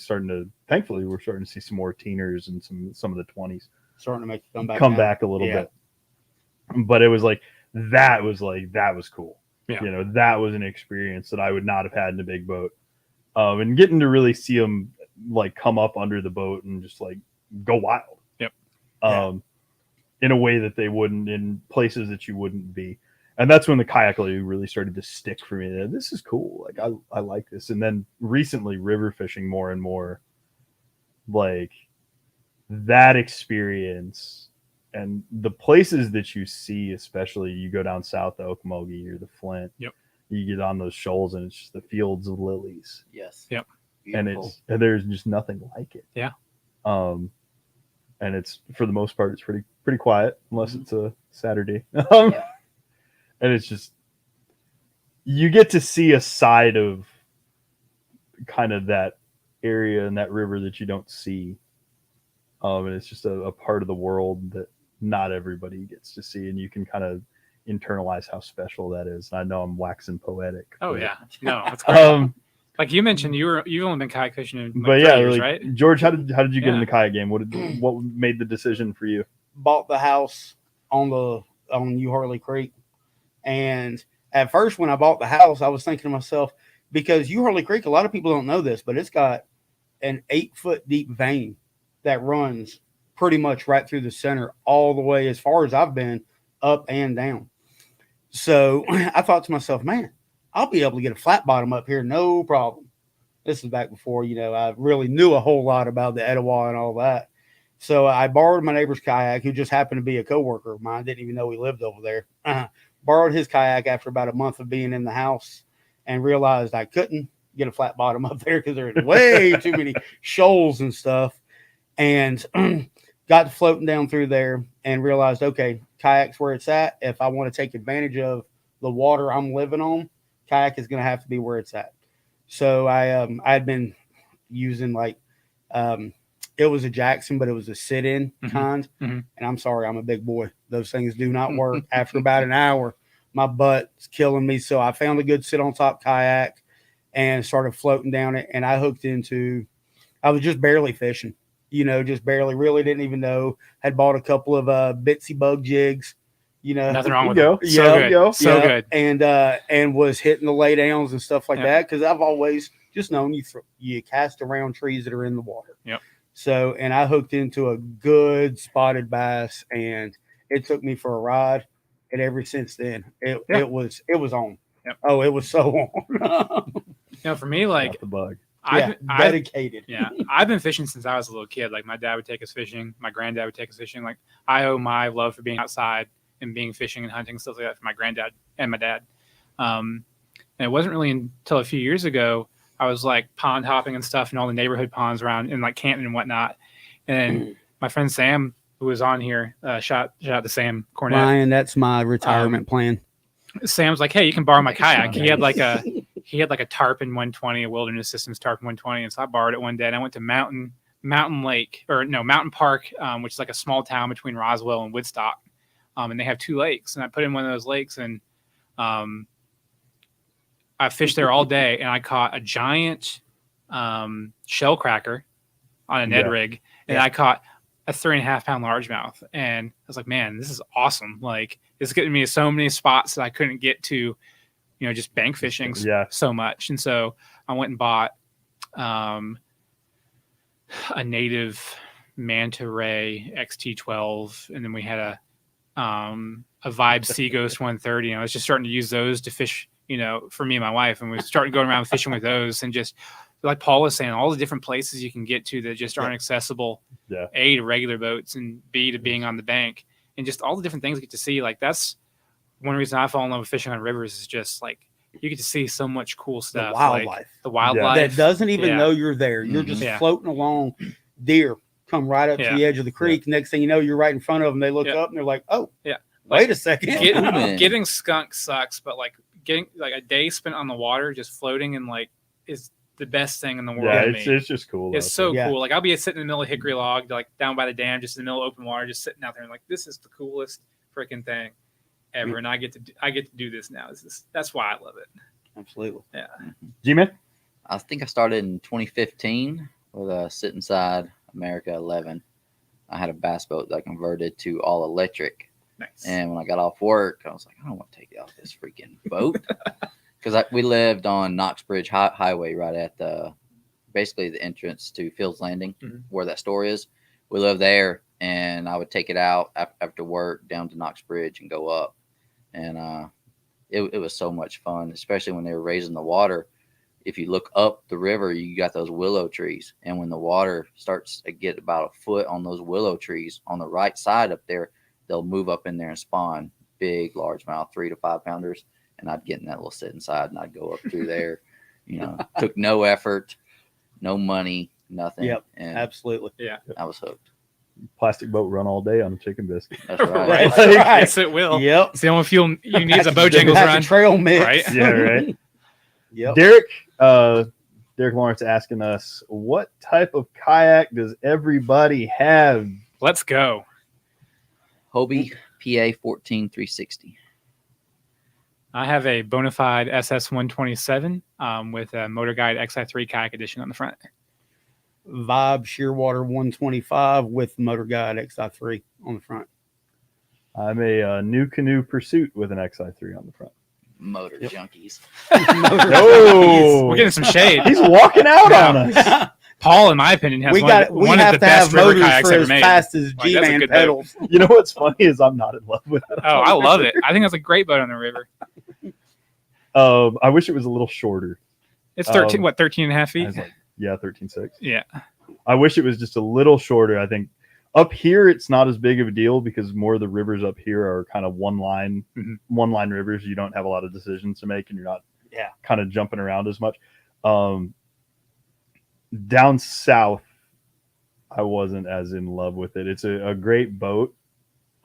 thankfully we're starting to see some more teeners and some of the 20s Starting to make you come back a little bit. But it was that was cool. Yeah. That was an experience that I would not have had in a big boat. And getting to really see them like come up under the boat and just like go wild. Yep. In a way that they wouldn't in places that you wouldn't be. And that's when the kayak really started to stick for me. This is cool. Like I like this. And then recently river fishing more and more, like that experience and the places that you see, especially you go down south to Okmulgee or the Flint. Yep. You get on those shoals and it's just the fields of lilies. Yes. Yep. Beautiful. And there's just nothing like it. Yeah. And it's for the most part it's pretty quiet unless it's a Saturday. And it's just you get to see a side of kind of that area and that river that you don't see. And it's just a part of the world that not everybody gets to see, and you can kind of internalize how special that is. And I know I'm waxing poetic. Oh but, yeah, no, that's great. Like you mentioned, you've only been kayak fishing in but yeah, years, like, right? George, how did you get in Yeah. the kayak game? What made the decision for you? Bought the house on New Harley Creek, and at first when I bought the house, I was thinking to myself, because New Harley Creek, a lot of people don't know this, but it's got an 8-foot deep vein that runs pretty much right through the center all the way as far as I've been up and down. So I thought to myself, man, I'll be able to get a flat bottom up here, no problem. This is back before, I really knew a whole lot about the Etowah and all that. So I borrowed my neighbor's kayak, who just happened to be a coworker of mine. Didn't even know he lived over there. Borrowed his kayak after about a month of being in the house and realized I couldn't get a flat bottom up there because there's way too many shoals and stuff. And got floating down through there and realized, okay, kayak's where it's at. If I want to take advantage of the water I'm living on, kayak is going to have to be where it's at. So I'd been using like it was a Jackson, but it was a sit-in kind. And I'm sorry, I'm a big boy. Those things do not work. After about an hour, my butt's killing me. So I found a good sit on top kayak and started floating down it. And I hooked into, I was just barely fishing, just barely, really didn't even know. Had bought a couple of Bitsy bug jigs, Nothing wrong with Go. it. So good. So good. And was hitting the lay downs and stuff like that. Cause I've always just known you cast around trees that are in the water. Yep. So, and I hooked into a good spotted bass and it took me for a ride. And ever since then, it was on. Yep. Oh, it was so on. For me, like Not the bug. Dedicated. I've been fishing since I was a little kid. Like my dad would take us fishing. My granddad would take us fishing. Like I owe my love for being outside and being fishing and hunting, stuff like that, for my granddad and my dad. And it wasn't really until a few years ago I was like pond hopping and stuff in all the neighborhood ponds around in like Canton and whatnot. And my friend Sam, who was on here, shout out to Sam Cornett. Ryan, that's my retirement plan. Sam's like, hey, you can borrow my kayak. He had like a Tarpon 120, a Wilderness Systems Tarpon 120, and so I borrowed it one day. And I went to Mountain Park, which is like a small town between Roswell and Woodstock, and they have 2 lakes. And I put in one of those lakes, and I fished there all day, and I caught a giant shell cracker on a Ned rig, and I caught a 3.5 pound largemouth. And I was like, man, this is awesome. Like, it's getting me to so many spots that I couldn't get to, just bank fishing so much. And so I went and bought a native manta ray XT12, and then we had a Vibe Sea Ghost 130. And I was just starting to use those to fish, for me and my wife. And we started going around fishing with those, and just like Paul was saying, all the different places you can get to that just aren't accessible, A, to regular boats, and B, to being on the bank, and just all the different things you get to see. Like, that's one reason I fall in love with fishing on rivers, is just like you get to see so much cool stuff. The wildlife that doesn't even know you're there. You're just floating along. Deer come right up to the edge of the creek. Next thing you know, you're right in front of them. They look up and they're like, oh, wait a second. Getting skunk sucks, but like getting like a day spent on the water just floating and like is the best thing in the world. It's just cool. It's so cool. Like I'll be sitting in the middle of Hickory Log, like down by the dam, just in the middle of open water, just sitting out there and like, this is the coolest freaking thing ever. And I get to do this now. That's why I love it. Absolutely. Yeah. G-Man? I think I started in 2015 with a sit inside America 11. I had a bass boat that I converted to all electric. Nice. And when I got off work, I was like, I don't want to take off this freaking boat. Because we lived on Knoxbridge Highway, right at basically the entrance to Fields Landing, where that store is. We lived there, and I would take it out after work down to Knoxbridge and go up. And it was so much fun, especially when they were raising the water. If you look up the river, you got those willow trees. And when the water starts to get about a foot on those willow trees on the right side up there, they'll move up in there and spawn big, largemouth 3 to 5 pounders. And I'd get in that little sit inside, and I'd go up through there. Took no effort, no money, nothing. Yep, and absolutely. Yeah, I was hooked. Plastic boat run all day on a chicken biscuit. That's right. Right. Yes, it will. Yep. It's the only fuel you need as a Bojangles run. Trail mix. Right? Yeah, right. Yep. Derek Lawrence asking us, what type of kayak does everybody have? Let's go. Hobie PA 14360. I have a Bonafide SS 127 with a Motor Guide XI3 kayak edition on the front. Vibe Shearwater 125 with Motor Guide XI3 on the front. I'm a New Canoe Pursuit with an XI3 on the front. Motor junkies. Oh, We're getting some shade. He's walking out on us. Paul, in my opinion, has one of the best river kayaks ever made. Fast as Like, G-Man pedals. You know what's funny is I'm not in love with it. Oh, I love it. I think that's a great boat on the river. I wish it was a little shorter. It's 13 and a half feet? 13.6. Yeah. I wish it was just a little shorter. I think up here it's not as big of a deal because more of the rivers up here are kind of one line rivers. You don't have a lot of decisions to make, and you're not kind of jumping around as much. Down south, I wasn't as in love with it. It's a great boat.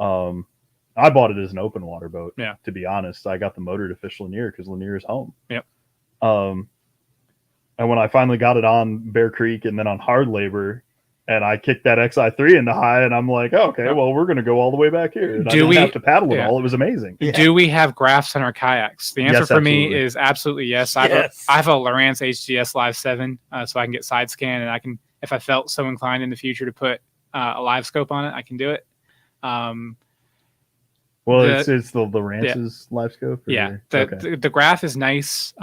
I bought it as an open water boat. Yeah. To be honest, I got the motor to fish Lanier because Lanier is home. Yep. And when I finally got it on Bear Creek and then on Hard Labor, and I kicked that XI3 into high, and I'm like, oh, okay, well, we're going to go all the way back here. And I didn't have to paddle it all. It was amazing. Yeah. Do we have graphs on our kayaks? The answer Yes, for me absolutely. is absolutely yes. I have a Lowrance HGS Live 7, so I can get side scan, and I can, if I felt so inclined in the future to put a live scope on it, I can do it. Well, it's the Rance's live scope? Yeah. The graph is nice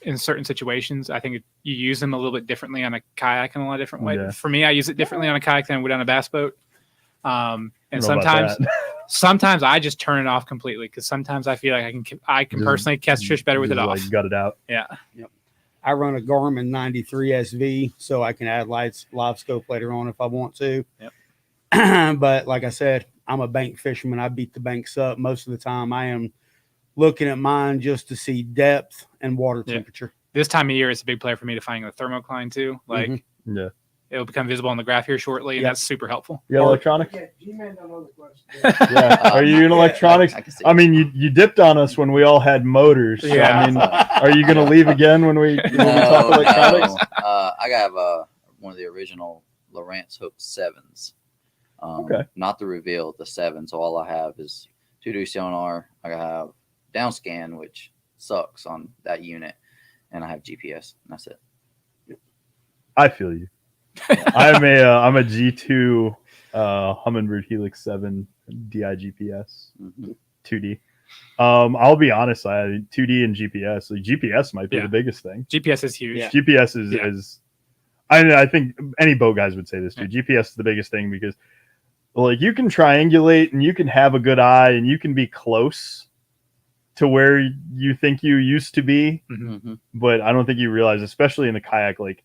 in certain situations. I think you use them a little bit differently on a kayak in a lot of different ways. Yeah. For me, I use it differently on a kayak than I would on a bass boat. And don't know about sometimes that. sometimes I just turn it off completely because sometimes I feel like I can personally catch fish better with it Just, off. like, gut it out. Yeah. I run a Garmin 93 SV, so I can add live scope later on if I want to. Yep. But like I said, I'm a bank fisherman. I beat the banks up most of the time. I am looking at mine just to see depth and water temperature. This time of year is a big player for me to finding the thermocline too. Like Yeah. it'll become visible on the graph here shortly, and that's super helpful. You got electronics? Yeah, G-Man don't know the question. Yeah. Are you in electronics? I can see. I mean, you dipped on us when we all had motors. So, Yeah. I mean, are you going to leave again when we talk electronics? I got one of the original Lowrance Hook 7s. Okay. Not the Reveal, the 7. So all I have is 2D sonar. I have downscan, which sucks on that unit, and I have GPS. And that's it. I feel you. I'm a G2 Humminbird Helix 7 DI GPS 2D. I'll be honest, 2D and GPS. Like, GPS might be the biggest thing. GPS is huge. Yeah. GPS is I think any boat guys would say this too. GPS is the biggest thing because like you can triangulate and you can have a good eye and you can be close to where you think you used to be, but I don't think you realize, especially in the kayak, like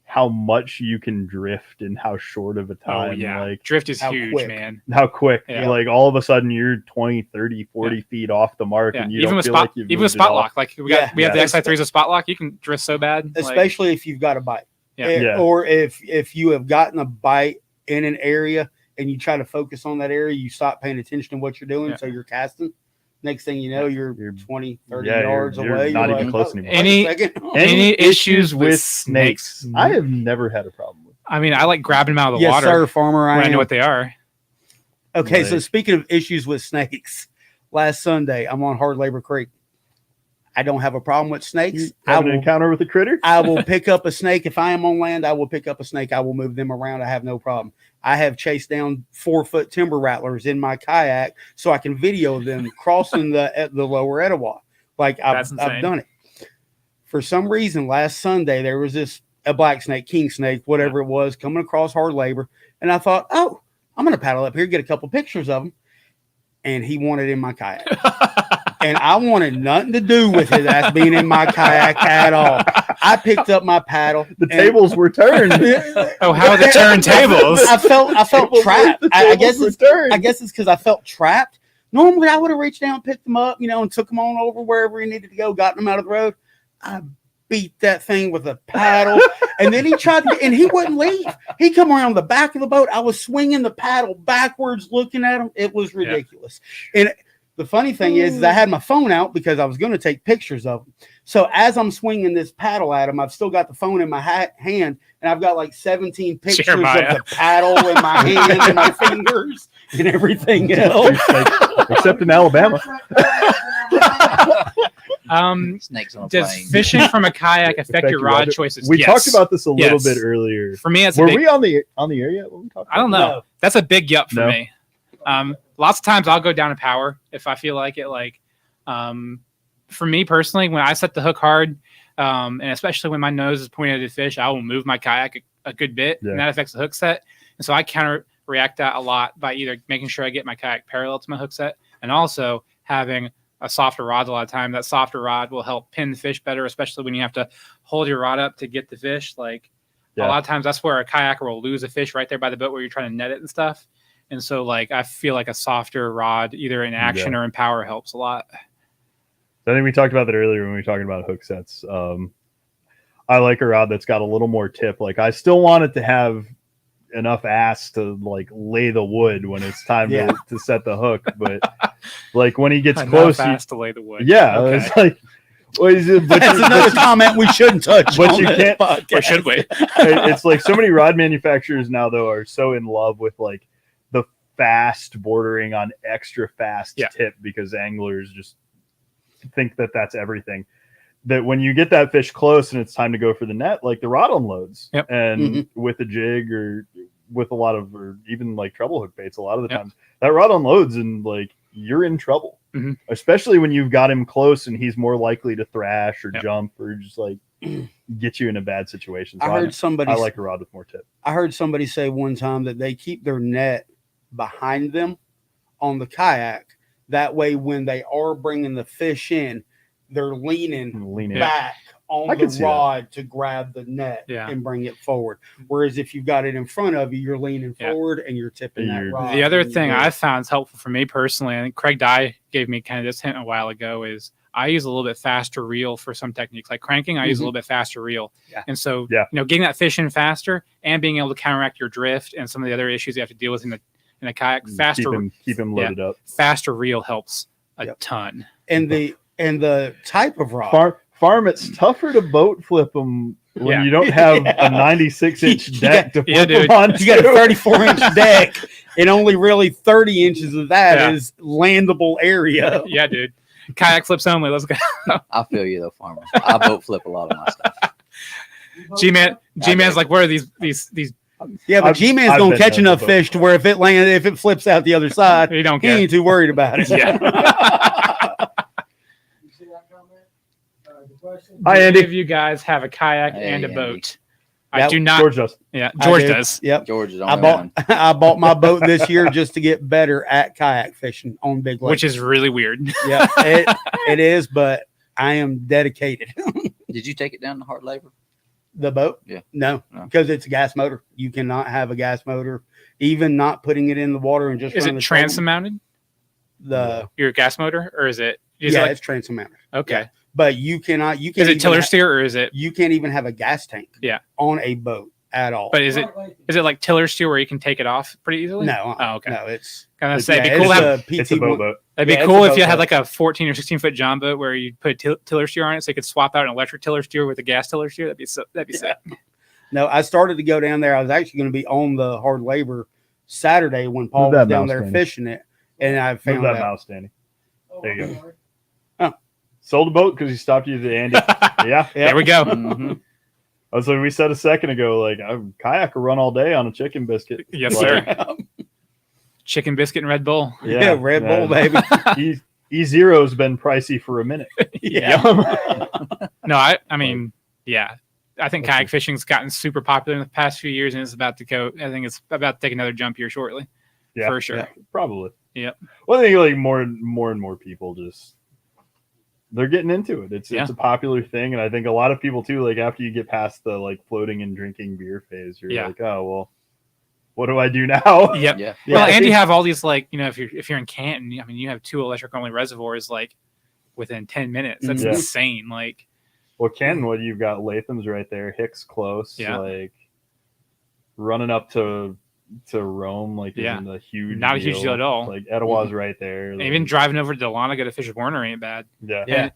how much you can drift in how short of a time. Oh, yeah. Like Drift is how huge, quick. man. how quick, Yeah. like all of a sudden you're 20, 30, 40 feet off the mark, Yeah. and you Even don't with feel spot, like you've even with moved it spot off. lock, like we have the Yeah. XI3 as a spot lock. You can drift so bad, like, Especially if you've got a bite. Yeah. Or if you have gotten a bite in an area and you try to focus on that area, you stop paying attention to what you're doing, so you're casting. Next thing you know, you're 20, 30 yards you're away. not You're even like, close "Oh, anymore." wait a second." Any issues with snakes? I have never had a problem with. I mean, I like grabbing them out of the Yes, water sir, farmer. when I am. know what they are. Okay, so Like- speaking of issues with snakes, last Sunday I'm on Hard Labor Creek. I don't have a problem with snakes. You have an encounter with a critter? I will pick up a snake. If I am on land, I will pick up a snake. I will move them around. I have no problem. I have chased down 4-foot timber rattlers in my kayak so I can video them crossing the lower Etowah. Like I've done it. For some reason, last Sunday, there was a black snake, king snake, whatever it was, coming across Hard Labor. And I thought, oh, I'm going to paddle up here, get a couple pictures of him. And he wanted in my kayak. And I wanted nothing to do with it as being in my kayak at all. I picked up my paddle. The tables were turned. Oh, how are the turntables? I felt trapped. I guess it's because I felt trapped. Normally, I would have reached down, picked them up, and took them on over wherever he needed to go, gotten them out of the road. I beat that thing with a paddle, and then he tried to, and he wouldn't leave. He come around the back of the boat. I was swinging the paddle backwards, looking at him. It was ridiculous. And the funny thing is I had my phone out because I was going to take pictures of him. So as I'm swinging this paddle at him, I've still got the phone in my hand, and I've got like 17 pictures of the paddle in my hand and my fingers and everything else. Except in Alabama. Snakes on a Does plane. fishing from a kayak affect your rod choices? We Yes. talked about this a little Yes. bit earlier. For me, it's were we on the air yet when we talked? I don't know. No. That's a big yup for No. me. Lots of times I'll go down to power if I feel like it. Like, for me personally, when I set the hook hard, and especially when my nose is pointed at the fish, I will move my kayak a good bit, and that affects the hook set. And so I counter react that a lot by either making sure I get my kayak parallel to my hook set, and also having a softer rod. A lot of time, that softer rod will help pin the fish better, especially when you have to hold your rod up to get the fish. Like a lot of times, that's where a kayaker will lose a fish right there by the boat where you're trying to net it and stuff. And so, like, I feel like a softer rod, either in action or in power, helps a lot. I think we talked about that earlier when we were talking about hook sets. I like a rod that's got a little more tip. Like I still want it to have enough ass to like lay the wood when it's time to set the hook, but like when he gets close, fast to lay the wood. Yeah, okay. it's like. Well, That's another comment we shouldn't touch. But on you this can't. podcast. Or should we? It's like so many rod manufacturers now though are so in love with like the fast bordering on extra fast tip because anglers just think that that's everything. That when you get that fish close and it's time to go for the net, like the rod unloads. Yep. And with a jig or with a lot of, or even like treble hook baits, a lot of the times that rod unloads and like you're in trouble, especially when you've got him close and he's more likely to thrash or jump or just like get you in a bad situation. So I like a rod with more tip. I heard somebody say one time that they keep their net behind them on the kayak. That way, when they are bringing the fish in, they're leaning back on the rod to grab the net and bring it forward. Whereas if you've got it in front of you, you're leaning forward and you're tipping that rod. The other thing I found is helpful for me personally, and Craig Dye gave me kind of this hint a while ago, is I use a little bit faster reel for some techniques. Like cranking, I use a little bit faster reel. Yeah. And so, getting that fish in faster and being able to counteract your drift and some of the other issues you have to deal with in a kayak, faster. Keep him loaded up. Faster reel helps a ton. And the type of rod. Farm, it's tougher to boat flip them when you don't have a 96-inch deck to flip them on. You got a 34-inch deck, and only really 30 inches of that is landable area. Yeah, dude. Kayak flips only. Let's go. I feel you though, farmer. I boat flip a lot of my stuff. G-Man's like, where are these? Yeah, but G-Man's gonna catch enough fish to where if it flips out the other side, he ain't too worried about it. Hi, Andy. Any of you guys have a kayak and a boat? I do not. George does. Yeah, George does. Yep. George is I bought my boat this year just to get better at kayak fishing on big lakes. Which is really weird. Yeah, it is, but I am dedicated. Did you take it down to hard labor? The boat? Yeah. No, because it's a gas motor. You cannot have a gas motor, even not putting it in the water and just. Is it transom mounted? Your gas motor, or is it? It's transom mounted. Okay. Yeah. But you cannot. You can. Is it tiller steer or is it? You can't even have a gas tank. Yeah. On a boat at all. But is it like tiller steer where you can take it off pretty easily? No. Oh, okay. No, it's. Gonna say it'd be cool to have. It's a boat. It'd be cool if you had like a 14 or 16 foot John boat where you put tiller steer on it, so you could swap out an electric tiller steer with a gas tiller steer. That'd be sick. No, I started to go down there. I was actually going to be on the hard labor Saturday when Paul was down there fishing it, and I found that mouse, Danny. There you go. Sold the boat because he stopped you to Andy. Yeah. There we go. I was like, we said a second ago, like a kayak will run all day on a chicken biscuit. Yes, sir. Chicken biscuit and Red Bull. Yeah, Red Bull, baby. E0's been pricey for a minute. No, I mean, I think kayak fishing's gotten super popular in the past few years, and it's about to go. I think it's about to take another jump here shortly. Yeah, for sure. Yeah, probably. Yep. Well, I think like more and more people just they're getting into it. It's a popular thing, and I think a lot of people too. Like after you get past the like floating and drinking beer phase, you're like, oh well, what do I do now? Yep. Yeah. Well, and you have all these like if you're in Canton, I mean, you have 2 electric only reservoirs like within 10 minutes. That's insane. Like. Well, Ken, you've got Latham's right there, Hicks close, like running up to Rome, like isn't a huge not a huge deal at all. Like Etowah's right there. Like, even driving over to Dahlonega to fish with Werner ain't bad. Yeah. And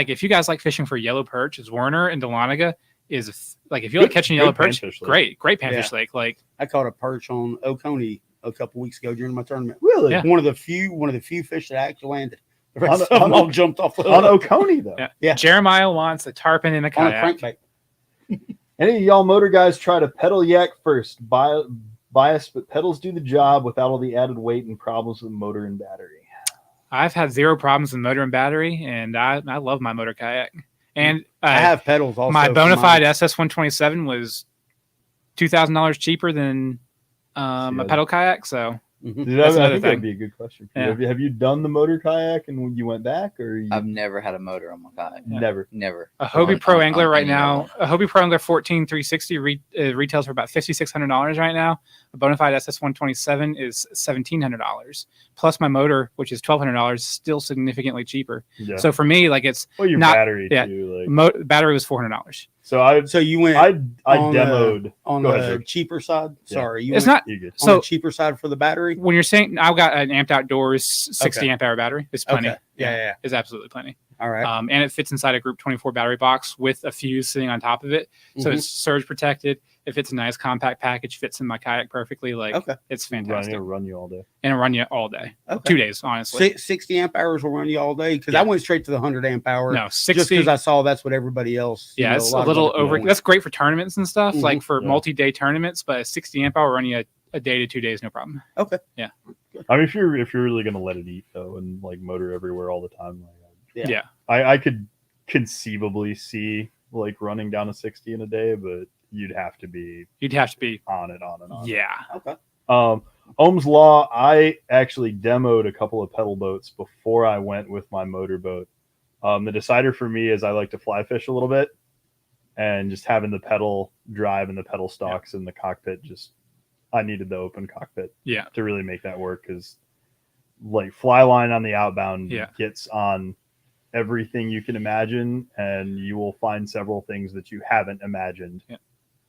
if you guys like fishing for yellow perch, is Werner and Dahlonega is like if you like catching yellow perch, great panfish lake. Like I caught a perch on Oconee a couple weeks ago during my tournament. Really? Yeah. One of the few fish that actually landed. The rest of them all jumped off on Oconee though. Yeah. Jeremiah wants a tarpon in a kayak. On a crankbait. Any of y'all motor guys try to pedal yak first? Bias, but pedals do the job without all the added weight and problems with motor and battery. I've had 0 problems with motor and battery, and I love my motor kayak. And I have pedals also. My Bonafide SS127 was $2,000 cheaper than a pedal kayak, so. Dude, I think that'd be a good question. Yeah. Have you done the motor kayak and when you went back, or I've never had a motor on my kayak. Never. A Hobie Pro Angler right now. A Hobie Pro Angler 14360 retails for about $5,600 right now. A Bonafide SS127 is $1,700. Plus my motor, which is $1,200, is still significantly cheaper. Yeah. So for me, like it's your battery too. Like battery was $400. So So you went I on the- demoed on Go the ahead, George. cheaper side. Yeah. Sorry, you It's went not you good. on so the cheaper side for the battery. when you're saying I've got an amped outdoors 60 Okay. amp hour battery. It's plenty. Okay. Yeah. It's absolutely plenty. All right. And it fits inside a Group 24 battery box with a fuse sitting on top of it, so Mhm. it's surge protected. If it's a nice compact package, fits in my kayak perfectly. Like Okay. it's fantastic, Run you all day. and it'll run you all day. Okay. 2 days, honestly. 60 amp hours will run you all day because Yeah. I went straight to the 100 amp hour. No, just 60. because I saw that's what everybody else. Yeah, it's a lot of little other people over. went. That's great for tournaments and stuff, Mhm. like for Yeah. multi-day tournaments. But a 60 amp hour run you a day to 2 days, no problem. Okay. I mean, if you're really gonna let it eat though, and like motor everywhere all the time, like, Yeah. I could conceivably see like running down a 60 in a day, but you'd have to be You'd have to be. on and on. Yeah. Okay. Ohm's Law, I actually demoed a couple of pedal boats before I went with my motor boat. The decider for me is I like to fly fish a little bit, and just having the pedal drive and the pedal stalks in the cockpit, I needed the open cockpit Yeah. to really make that work, because like fly line on the outbound Yeah. gets on everything you can imagine, and you will find several things that you haven't imagined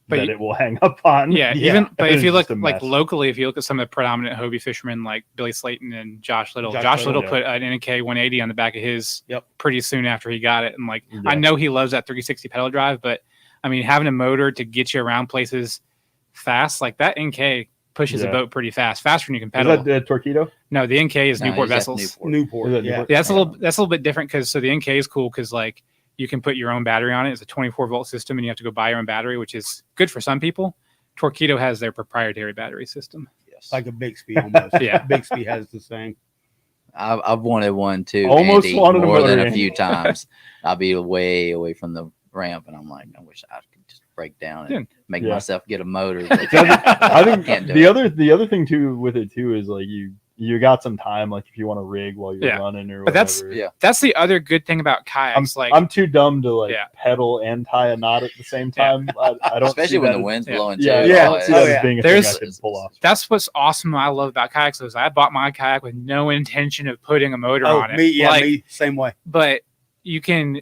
But that you- it will hang up on. Yeah, Yeah. even but if It's you look just a like mess. locally, if you look at some of the predominant Hobie fishermen like Billy Slayton and Josh Little, Josh Josh Little, Little put an NK 180 on the back of his Yep. pretty soon after he got it, and like Yeah. I know he loves that 360 pedal drive, but I mean having a motor to get you around places fast like that NK pushes Yeah. a boat pretty fast, faster than you can Is pedal. that Torpedo? No, the NK is No, Newport he's at vessels. Newport. Is that Yeah. Newport? Yeah, that's a little bit different because so the NK is cool because like you can put your own battery on it. It's a 24-volt system, and you have to go buy your own battery, which is good for some people. Torpedo has their proprietary battery system. Yes. Like a Bixby almost. Yeah. Bixby has the same. I've wanted one too. Almost Andy, wanted a more than motor. a few times. I'll be way away from the ramp, and I'm like, I wish I could just break down and make Yeah. myself get a motor. But I think can't do the other thing too with it too is like you got some time, like if you want to rig while you're Yeah. running or But that's- whatever. yeah. That's the other good thing about kayaks. I'm too dumb to like Yeah. pedal and tie a knot at the same Yeah. time. I don't especially see when that the as- wind's yeah. blowing too. Yeah, Oh, I don't see that yeah. as being a There's- thing I can pull off. that's what's awesome. I love about kayaks is I bought my kayak with no intention of putting a motor Oh, on it. me, same way. But you can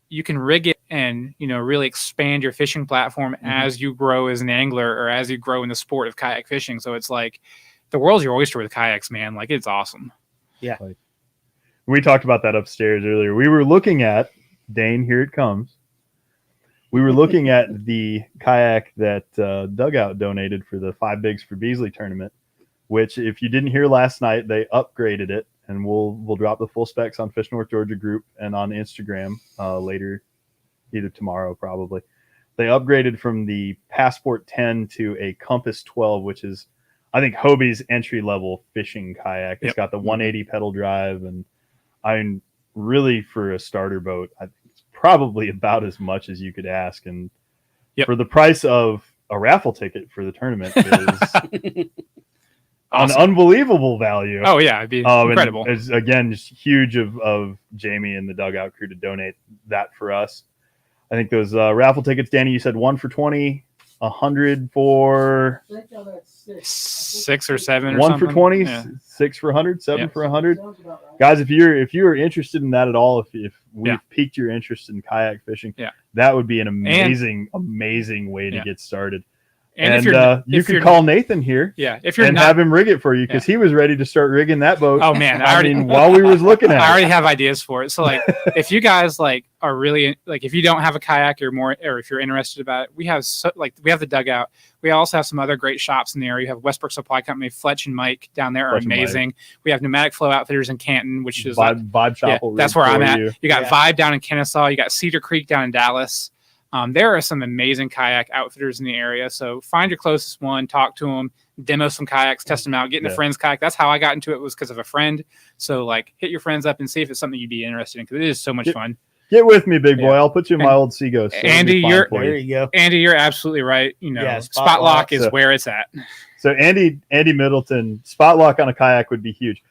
rig it and really expand your fishing platform as you grow as an angler or as you grow in the sport of kayak fishing. So it's like the world's your oyster with kayaks, man. Like it's awesome. We talked about that upstairs earlier. We were looking at Dane. Here it comes. We were looking at the kayak that Dugout donated for the 5 Bigs for Beasley tournament. Which, if you didn't hear last night, they upgraded it, and we'll drop the full specs on Fish North Georgia group and on Instagram later, either tomorrow probably. They upgraded from the Passport 10 to a Compass 12, which is, I think, Hobie's entry level fishing kayak. It's Yep. got the 180 pedal drive, and I mean, really for a starter boat, I think it's probably about as much as you could ask. And Yep. for the price of a raffle ticket for the tournament is Awesome. an unbelievable value. Oh yeah, it'd be And incredible. it's, again, just huge of Jamie and the Dugout crew to donate that for us. I think those raffle tickets, Danny, you said 1 for 20, 100 for 6 or 7 or 1 something. for 20, Yeah. 6 for 100, 7 Yeah. for 100. Guys, if you are interested in that at all, if we've Yeah. piqued your interest in kayak fishing, Yeah. that would be an amazing way to Yeah. get started. And if you if could you're- call Nathan here if you're and not, have him rig it for you, because he was ready to start rigging that boat. oh man, I mean, while we was looking at I it. already have ideas for it. So like, if you guys like are really like, if you don't have a kayak or more, or if you're interested about it, we have the Dugout. We also have some other great shops in the area. You have Westbrook Supply Company, Fletch and Mike down there are Fletch and Mike. amazing. We have Pneumatic Flow Outfitters in Canton, which is like, Vibe Shop yeah, will rig that's where I'm for at. you. You got Yeah. Vibe down in Kennesaw. You got Cedar Creek down in Dallas. There are some amazing kayak outfitters in the area. So find your closest one, talk to them, demo some kayaks, test them out, get in a Yeah. friend's kayak. That's how I got into it, was because of a friend. So like hit your friends up and see if it's something you'd be interested in, because it is so much Yeah. fun. Get with me, big boy. Yeah. I'll put you in my old Seaghost. So it'll be Andy, fine you're- for There you. you go. Andy, you're absolutely right. Yeah, Spot lock is So- where it's at. So Andy Middleton, spot lock on a kayak would be huge.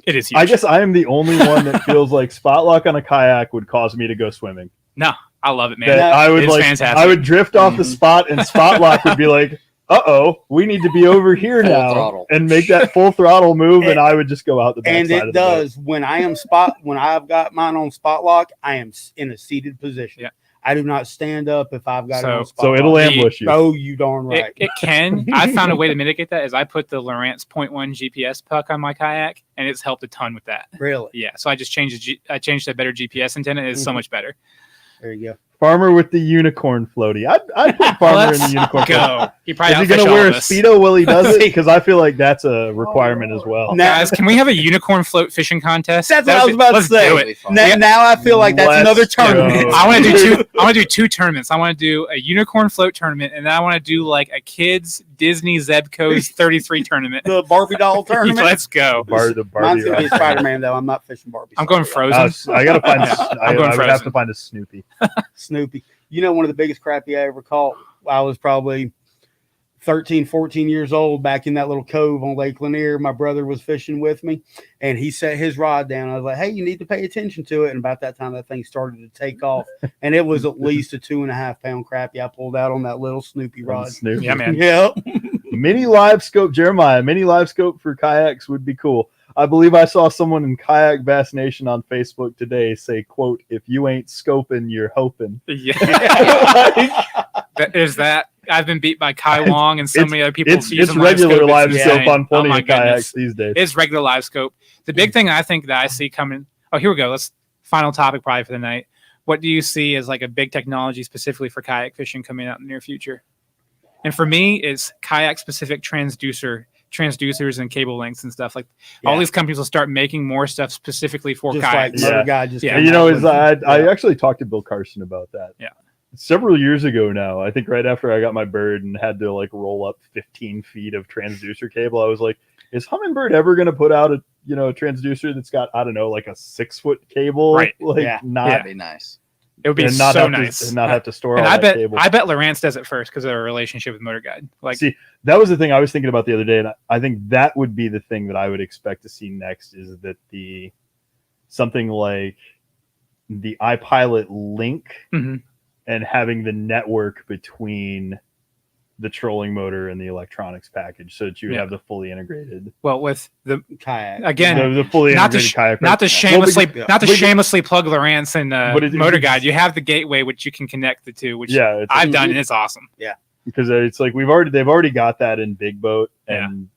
It is huge. I guess I am the only one that feels like spot lock on a kayak would cause me to go swimming. No, I love it, man. That I would It's like, fantastic. I would drift off the spot, and spot lock would be like, we need to be over here Full now, throttle. and make that full throttle move, and And- I would just go out the back And side it of the boat. does when I've got mine on spot lock, I am in a seated position. Yeah. I do not stand up if I've got it on So it'll spotlight. ambush you. Oh, you darn right. It can. I found a way to mitigate that. Is I put the Lowrance 0.1 GPS puck on my kayak, and it's helped a ton with that. Really? Yeah. So I just changed I changed to a better GPS antenna. It's so much better. There you go. Farmer with the unicorn floaty. I'd put Farmer in the unicorn floaty. Go. He probably Is he going to outfished all wear a of us. Speedo while he does it? Because I feel like that's a requirement as well. Now- Guys, can we have a unicorn float fishing contest? That's what I was about to Let's say. do That'd it. be fun. Now I feel like that's Let's another go. tournament. I want to do two. I want to do two tournaments. I want to do a unicorn float tournament, and then I want to do like a kids Disney Zebco's 33 tournament. The Barbie doll tournament. Let's go. The Mine's Barbie gonna be ride. Spider-Man though. I'm not fishing Barbie. I'm going Frozen. I gotta find. I going would have Frozen. to find a Snoopy. Snoopy. You know, one of the biggest crappie I ever caught. I was probably 13, 14 years old back in that little cove on Lake Lanier. My brother was fishing with me, and he set his rod down. I was like, "Hey, you need to pay attention to it." And about that time, that thing started to take off, and it was at least a 2.5 pound crappie I pulled out on that little Snoopy rod. Snoopy. Yeah, man. Yep. Mini live scope, Jeremiah. Mini live scope for kayaks would be cool. I believe I saw someone in Kayak Bass Nation on Facebook today say, "quote If you ain't scoping, you're hoping." Yeah. There's that. I've been beat by Kai Wong and so many other people. It's using regular live It's scope insane. on plenty Oh my of kayaks goodness. these days. It's regular live scope. The big thing I think that I see coming. Oh, here we go. Let's final topic probably for the night. What do you see as like a big technology specifically for kayak fishing coming out in the near future? And for me, it's kayak specific transducers and cable lengths and stuff. Like all Yeah. these companies will start making more stuff specifically for Just like kayaks. Motor Yeah. Guy just Yeah. came You know, out is with- I actually talked to Bill Carson about that. Yeah. Several years ago now, I think right after I got my bird and had to like roll up 15 feet of transducer cable, I was like, is Humminbird ever going to put out a transducer that's got, I don't know, like a 6-foot cable? Right. Like Yeah. not That'd be nice. It would be and not so have nice. to and not have to store and all I that bet cable. Lowrance does it first because of their relationship with Motor Guide. Like, See, that was the thing I was thinking about the other day, and I think that would be the thing that I would expect to see next is that something like the iPilot link Mhm. and having the network between the trolling motor and the electronics package, so that you would Yeah. have the fully integrated, well, with the kayak. again, the fully not to integrated kayak. not to Well, shamelessly because- not to but- shamelessly plug Lowrance and But it- Motor it's- Guide. You have the gateway which you can connect the two, which yeah, it's, I've done, and it's awesome. because it's like they've already got that in Big Boat, Yeah. and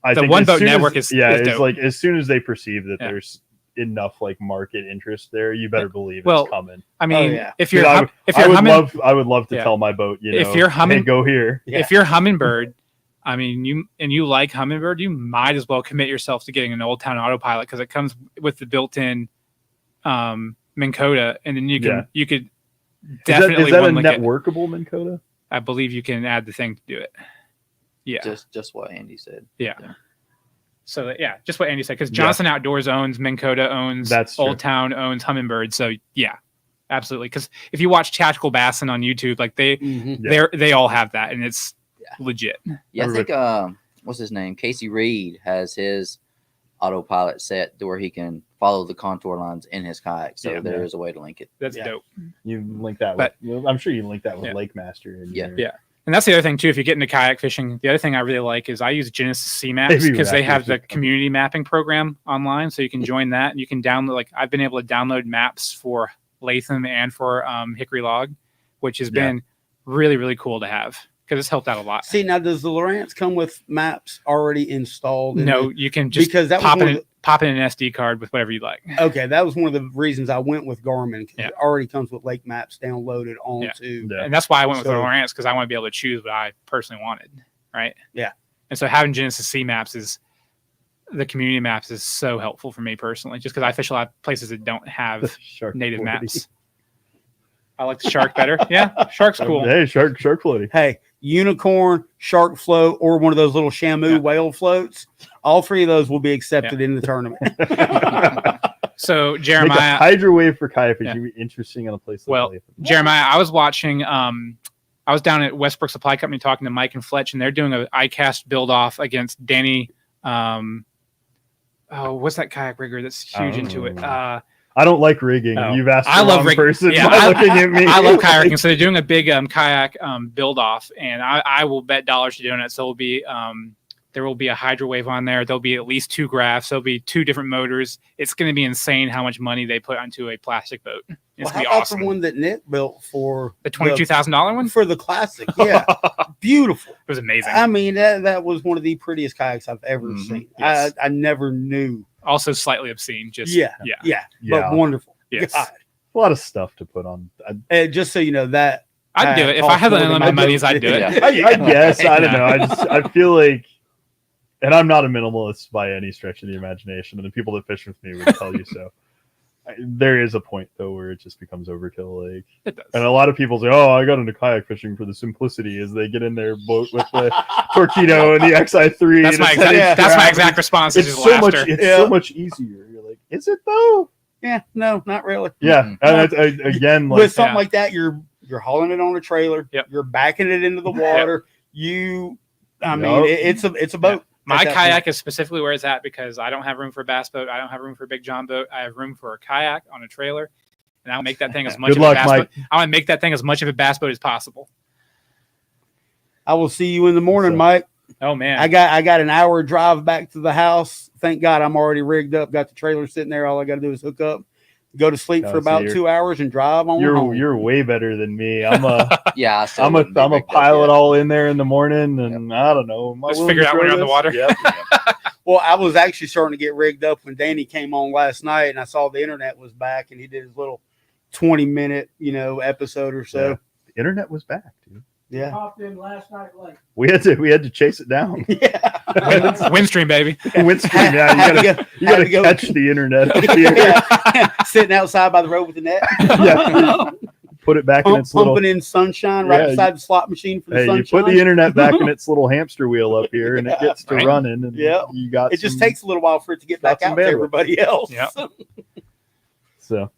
I The think One as Boat soon as- network is it's dope. like as soon as they perceive that Yeah. there's enough like market interest there, you better believe Well, it's coming. I mean, yeah. if you're I would love to Yeah. tell my boat, If you're humming- hey, go here. Yeah. if you're Humminbird, I mean, you like Humminbird, you might as well commit yourself to getting an Old Town Autopilot because it comes with the built-in Minn Kota, and then you could definitely is that a one link it. networkable Minn Kota? I believe you can add the thing to do it. Yeah. Just what Andy said. So yeah, just what Andy said. Because Johnson Outdoors owns, Minn Kota owns, That's true. Old Town owns Humminbird. So yeah, absolutely. Because if you watch Tactical Bassin on YouTube, like Mhm. Yeah. they all have that, and it's Yeah. legit. Yeah, I think what's his name? Casey Reed has his autopilot set to where he can follow the contour lines in his kayak. So Yeah. there is a way to link it. That's Yeah. dope. You link that But- with, I'm sure you link that with Yeah. Lake Master. And Yeah. your- Yeah. And that's the other thing too. If you get into kayak fishing, the other thing I really like is I use Genesis C Maps Maybe because they Raptors have the would come. community mapping program online, so you can join that and you can download. Like I've been able to download maps for Latham and for Hickory Log, which has Yeah. been really really cool to have because it's helped out a lot. See, now does the Lowrance come with maps already installed? in No, it? you can just because that was pop one in of pop in an SD card with whatever you like. okay, that was one of the reasons I went with Garmin. 'Cause Yeah. it already comes with lake maps downloaded onto. Yeah. And that's why I went with So- Lowrance because I want to be able to choose what I personally wanted, right? Yeah. And so having Genesis C Maps the community maps is so helpful for me personally, just because I fish a lot of places that don't have Shark native floaty. maps. I like the shark better. Yeah, shark's cool. Hey, shark floaty. Hey, unicorn, shark float, or one of those little Shamu Yeah. whale floats. All three of those will be accepted in the tournament. So Make a Jeremiah, hydro wave for kayak fishing would be interesting on a place like Well, Latham. Jeremiah, I was watching. I was down at Westbrook Supply Company talking to Mike and Fletch, and they're doing a ICAST build off against Danny. What's that kayak rigger that's huge into it? I don't like rigging. Oh. You've asked the I love wrong rigging. person Yeah, by looking at me. I love kayaking, so they're doing a big kayak build off, and I will bet dollars to doing it. So it'll be there will be a hydro wave on there. There'll be at least 2 graphs. There'll be 2 different motors. It's going to be insane how much money they put onto a plastic boat. It's Well, gonna how be about awesome. the one that Nick built for The $22,000 one? for the classic? Yeah, beautiful. It was amazing. I mean, that was one of the prettiest kayaks I've ever Mhm. seen. Yes. I never knew. Also slightly obscene. Just Yeah, yeah. but wonderful. Yes. God. A lot of stuff to put on. Just so you know that I'd do it. If I had the unlimited monies, I'd do it. Yeah. I guess I don't Yeah. know. I feel like, and I'm not a minimalist by any stretch of the imagination, and the people that fish with me would tell you so. There is a point though where it just becomes overkill. Like, It does. and a lot of people say, "Oh, I got into kayak fishing for the simplicity," as they get in their boat with the Torpedo and the XI3. That's and my a 10-inch exact, that's my drag. exact response. It's Is just so laughter. much. It's so much easier. You're like, is it though? Yeah, no, not really. Yeah, Mhm. and it's, again, like With something Yeah. like that, you're hauling it on a trailer. Yep. You're backing it into the water. I mean, it's a boat. My at that kayak point. is specifically where it's at because I don't have room for a bass boat. I don't have room for a big John boat. I have room for a kayak on a trailer, and I'll make that thing as much Good of luck, a bass Mike. boat. I want to make that thing as much of a bass boat as possible. I will see you in the morning, So- Mike. Oh man, I got an hour drive back to the house. Thank God I'm already rigged up. Got the trailer sitting there. All I got to do is hook up, go to sleep Oh, for so about you're- 2 hours, and drive on home. you're way better than me. I'm a Yeah, I still I'm a wouldn't be I'm a rigged up pilot yet. all in there in the morning, and I don't know. Am I Just willing figure to it out when throw you're on the this? water. Yep. Well, I was actually starting to get rigged up when Danny came on last night, and I saw the internet was back, and he did his little 20-minute, episode or so. Yeah. The internet was back, dude. Yeah. Popped in last night late. We had to chase it down. Yeah. Windstream baby. Windstream, yeah, you Had gotta to go. catch the internet up here. Yeah. Sitting outside by the road with the net. Yeah. Put it back in its little. Pumping in sunshine right Yeah, beside the slot machine for the Hey, you sunshine. put the internet back in its little hamster wheel up here, and it gets to Right. running, and Yeah. you got. It just some- takes a little while for it to get got back some out to bandwidth. everybody else. Yep. So.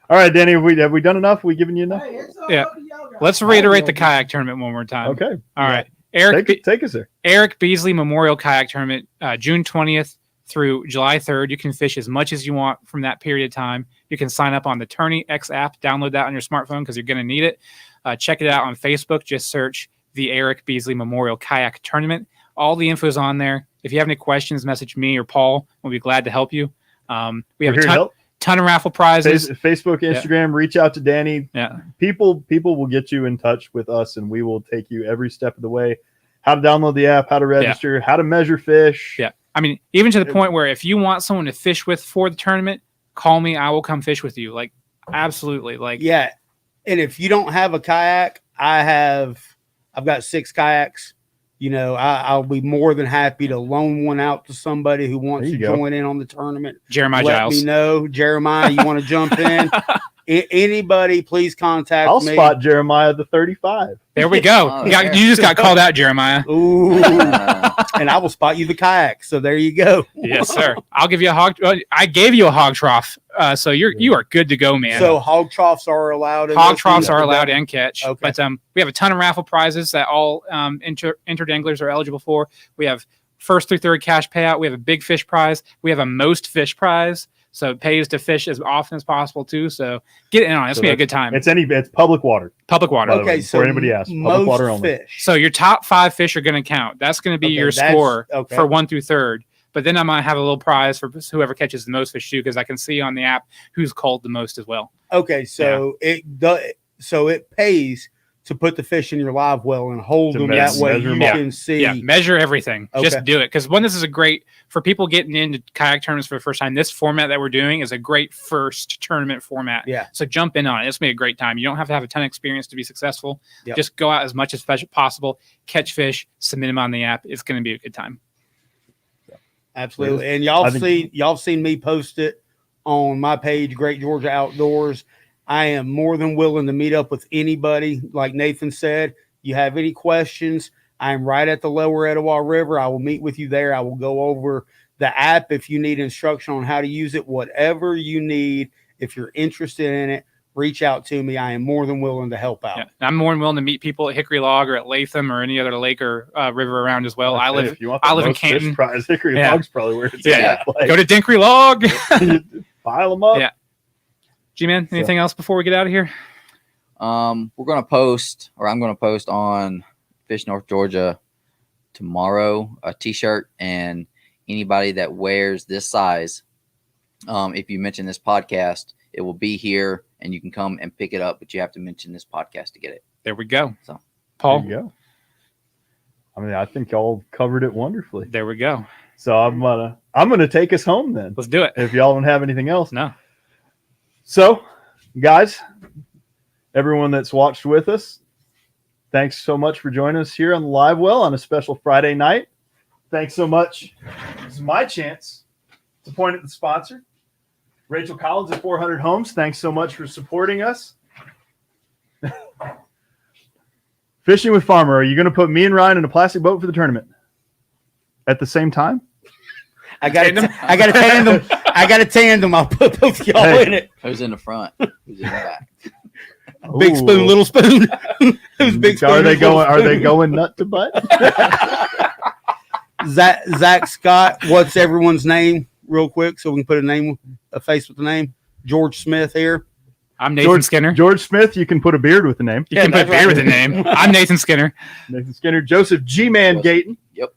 All right, Danny, have we done enough? We given you enough? Hey, it's all Yeah. up to y'all guys. Let's reiterate the kayak tournament one more time. Okay. All right, Eric. Take us there. Eric Beasley Memorial Kayak Tournament, June 20th through July 3rd. You can fish as much as you want from that period of time. You can sign up on the Tourney X app, download that on your smartphone because you're going to need it. Check it out on Facebook. Just search the Eric Beasley Memorial Kayak Tournament. All the info is on there. If you have any questions, message me or Paul. We'll be glad to help you. We have We're a here to help. ton of raffle prizes. Facebook, Instagram, reach out to Danny. Yeah. People will get you in touch with us, and we will take you every step of the way. How to download the app, how to register, how to measure fish. Yeah. I mean, even to the point where if you want someone to fish with for the tournament, call me. I will come fish with you. Like, absolutely. Like, Yeah. And if you don't have a kayak, I've got 6 kayaks. I'll be more than happy to loan one out to somebody who wants There to you go. join in on the tournament. Jeremiah Let Giles. me know. Jeremiah, you want to jump in? Anybody, please contact I'll me. spot Jeremiah the 35. There we go. Oh, You there. just got called out, Jeremiah. Ooh. Uh, And I will spot you the kayak. So there you go. Yes, sir. I'll give you a hog. I gave you a hog trough, so you are good to go, man. So hog troughs are allowed. in Hog this troughs one? are allowed and catch, Okay. but we have a ton of raffle prizes that all entered anglers are eligible for. We have first through third cash payout. We have a big fish prize. We have a most fish prize. So it pays to fish as often as possible too. So get in on it. It's So gonna be a good time. It's public water. Public water. By the way, Okay, before so anybody asks, public most water only. fish. So your top 5 fish are going to count. That's going to be Okay, your that's- score okay. for 1 through 3rd. But then I might have a little prize for whoever catches the most fish too, because I can see on the app who's culled the most as well. Okay, so it pays to put the fish in your live well and hold To them measure- that way measure you them. can see. Yeah, measure everything. Just Okay. do it. Because this is a great for people getting into kayak tournaments for the first time. This format that we're doing is a great first tournament format. Yeah. So jump in on it. It's gonna be a great time. You don't have to have a ton of experience to be successful. Yep. Just go out as much as possible, catch fish, submit them on the app. It's gonna be a good time. Absolutely. And I think- y'all seen me post it on my page, Great Georgia Outdoors. I am more than willing to meet up with anybody. Like Nathan said, you have any questions, I'm right at the lower Etowah River. I will meet with you there. I will go over the app if you need instruction on how to use it, whatever you need. If you're interested in it, reach out to me. I am more than willing to help out. Yeah. I'm more than willing to meet people at Hickory Log or at Latham or any other lake or river around as well. I live If you want I the live in most fish Canton. prize, Hickory Yeah. Log's probably where it's Yeah. at. Like, go to Dinkery Log. pile them up. Yeah. G-Man, anything else before we get out of here? we're gonna post, or I'm gonna post on Fish North Georgia tomorrow a T-shirt, and anybody that wears this size, if you mention this podcast, It will be here, and you can come and pick it up, but you have to mention this podcast to get it. There we go. So, Paul, There you go. I mean, I think y'all covered it wonderfully. there we go. So I'm gonna take us home then. Let's do it. If y'all don't have anything else. No. So, guys, everyone that's watched with us, thanks so much for joining us here on the Livewell on a special Friday night. Thanks so much. This is my chance to point at the sponsor, Rachel Collins at 400 Homes. Thanks so much for supporting us. Fishing with Farmer. Are you going to put me and Ryan in a plastic boat for the tournament at the same time? I got a tandem. I got a tandem. I'll put both of y'all in it. Who's in the front? Who's in the back? Big spoon, Ooh. little spoon. Who's big spoon? Are they little going? Are they going nut to butt? Zach Scott? What's everyone's name, real quick, so we can put a face with the name. George Smith here. I'm Nathan Skinner. George Smith. You can put a beard with the name. You can put beer with a name. I'm Nathan Skinner. Nathan Skinner. Joseph G-Man Gayton. Yep.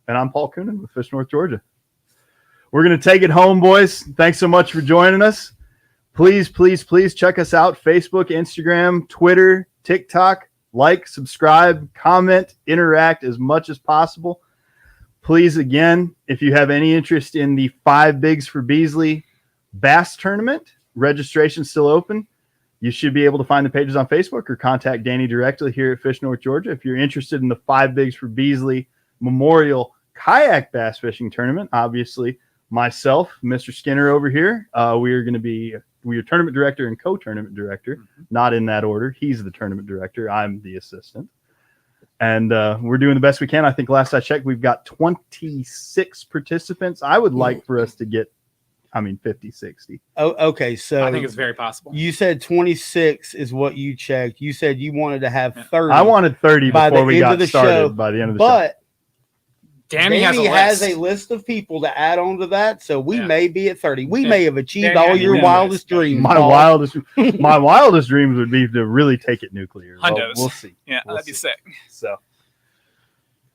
And I'm Paul Coonan with Fish North Georgia. We're going to take it home, boys. Thanks so much for joining us. Please, please, please check us out. Facebook, Instagram, Twitter, TikTok. Like, subscribe, comment, interact as much as possible. Please, again, if you have any interest in the 5 Bigs for Beasley Bass Tournament, registration's still open. You should be able to find the pages on Facebook or contact Danny directly here at Fish North Georgia. If you're interested in the 5 Bigs for Beasley Memorial Kayak Bass Fishing Tournament, obviously, myself, Mr. Skinner over here, we are tournament director and co-tournament director, not in that order. He's the tournament director. I'm the assistant. And we're doing the best we can. I think last I checked, we've got 26 participants. I would like for us to get, 50, 60. Oh, okay. So I think it's very possible. you said 26 is what you checked. You said you wanted to have 30. I wanted 30 By before the we end got of the started show, by the end of the show. but Danny has a list. list of people to add on to that, so we Yeah. may be at 30. We Yeah. may have achieved Danny all has your a wildest list. dreams. My Paul. wildest dreams would be to really take it nuclear. Well, Hundos. we'll see. Yeah, We'll that'd be see. sick. So,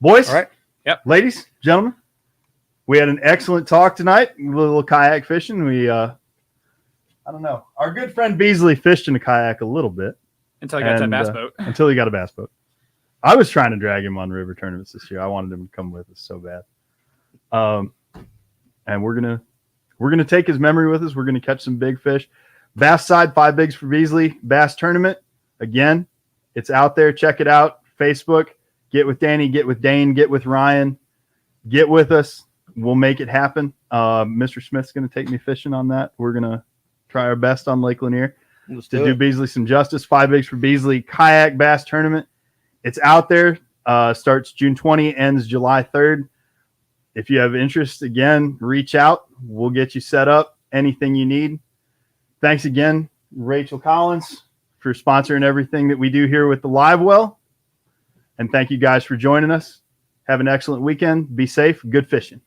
boys, All right. Yep. ladies, gentlemen, we had an excellent talk tonight. A little kayak fishing. We, I don't know. Our good friend Beasley fished in a kayak a little bit Until I got to that And, bass boat. until he got a bass boat. I was trying to drag him on river tournaments this year. I wanted him to come with us so bad. And we're gonna take his memory with us. We're gonna catch some big fish. Bass side 5 Bigs for Beasley Bass Tournament. Again, it's out there. Check it out. Facebook. Get with Danny. Get with Dane. Get with Ryan. Get with us. We'll make it happen. Mr. Smith's gonna take me fishing on that. We're gonna try our best on Lake Lanier Let's to do do it. Beasley some justice. 5 Bigs for Beasley Kayak Bass Tournament. It's out there. Starts June 20, ends July 3rd. If you have interest, again, reach out. We'll get you set up. Anything you need. Thanks again, Rachel Collins, for sponsoring everything that we do here with the Livewell. And thank you guys for joining us. Have an excellent weekend. Be safe. Good fishing.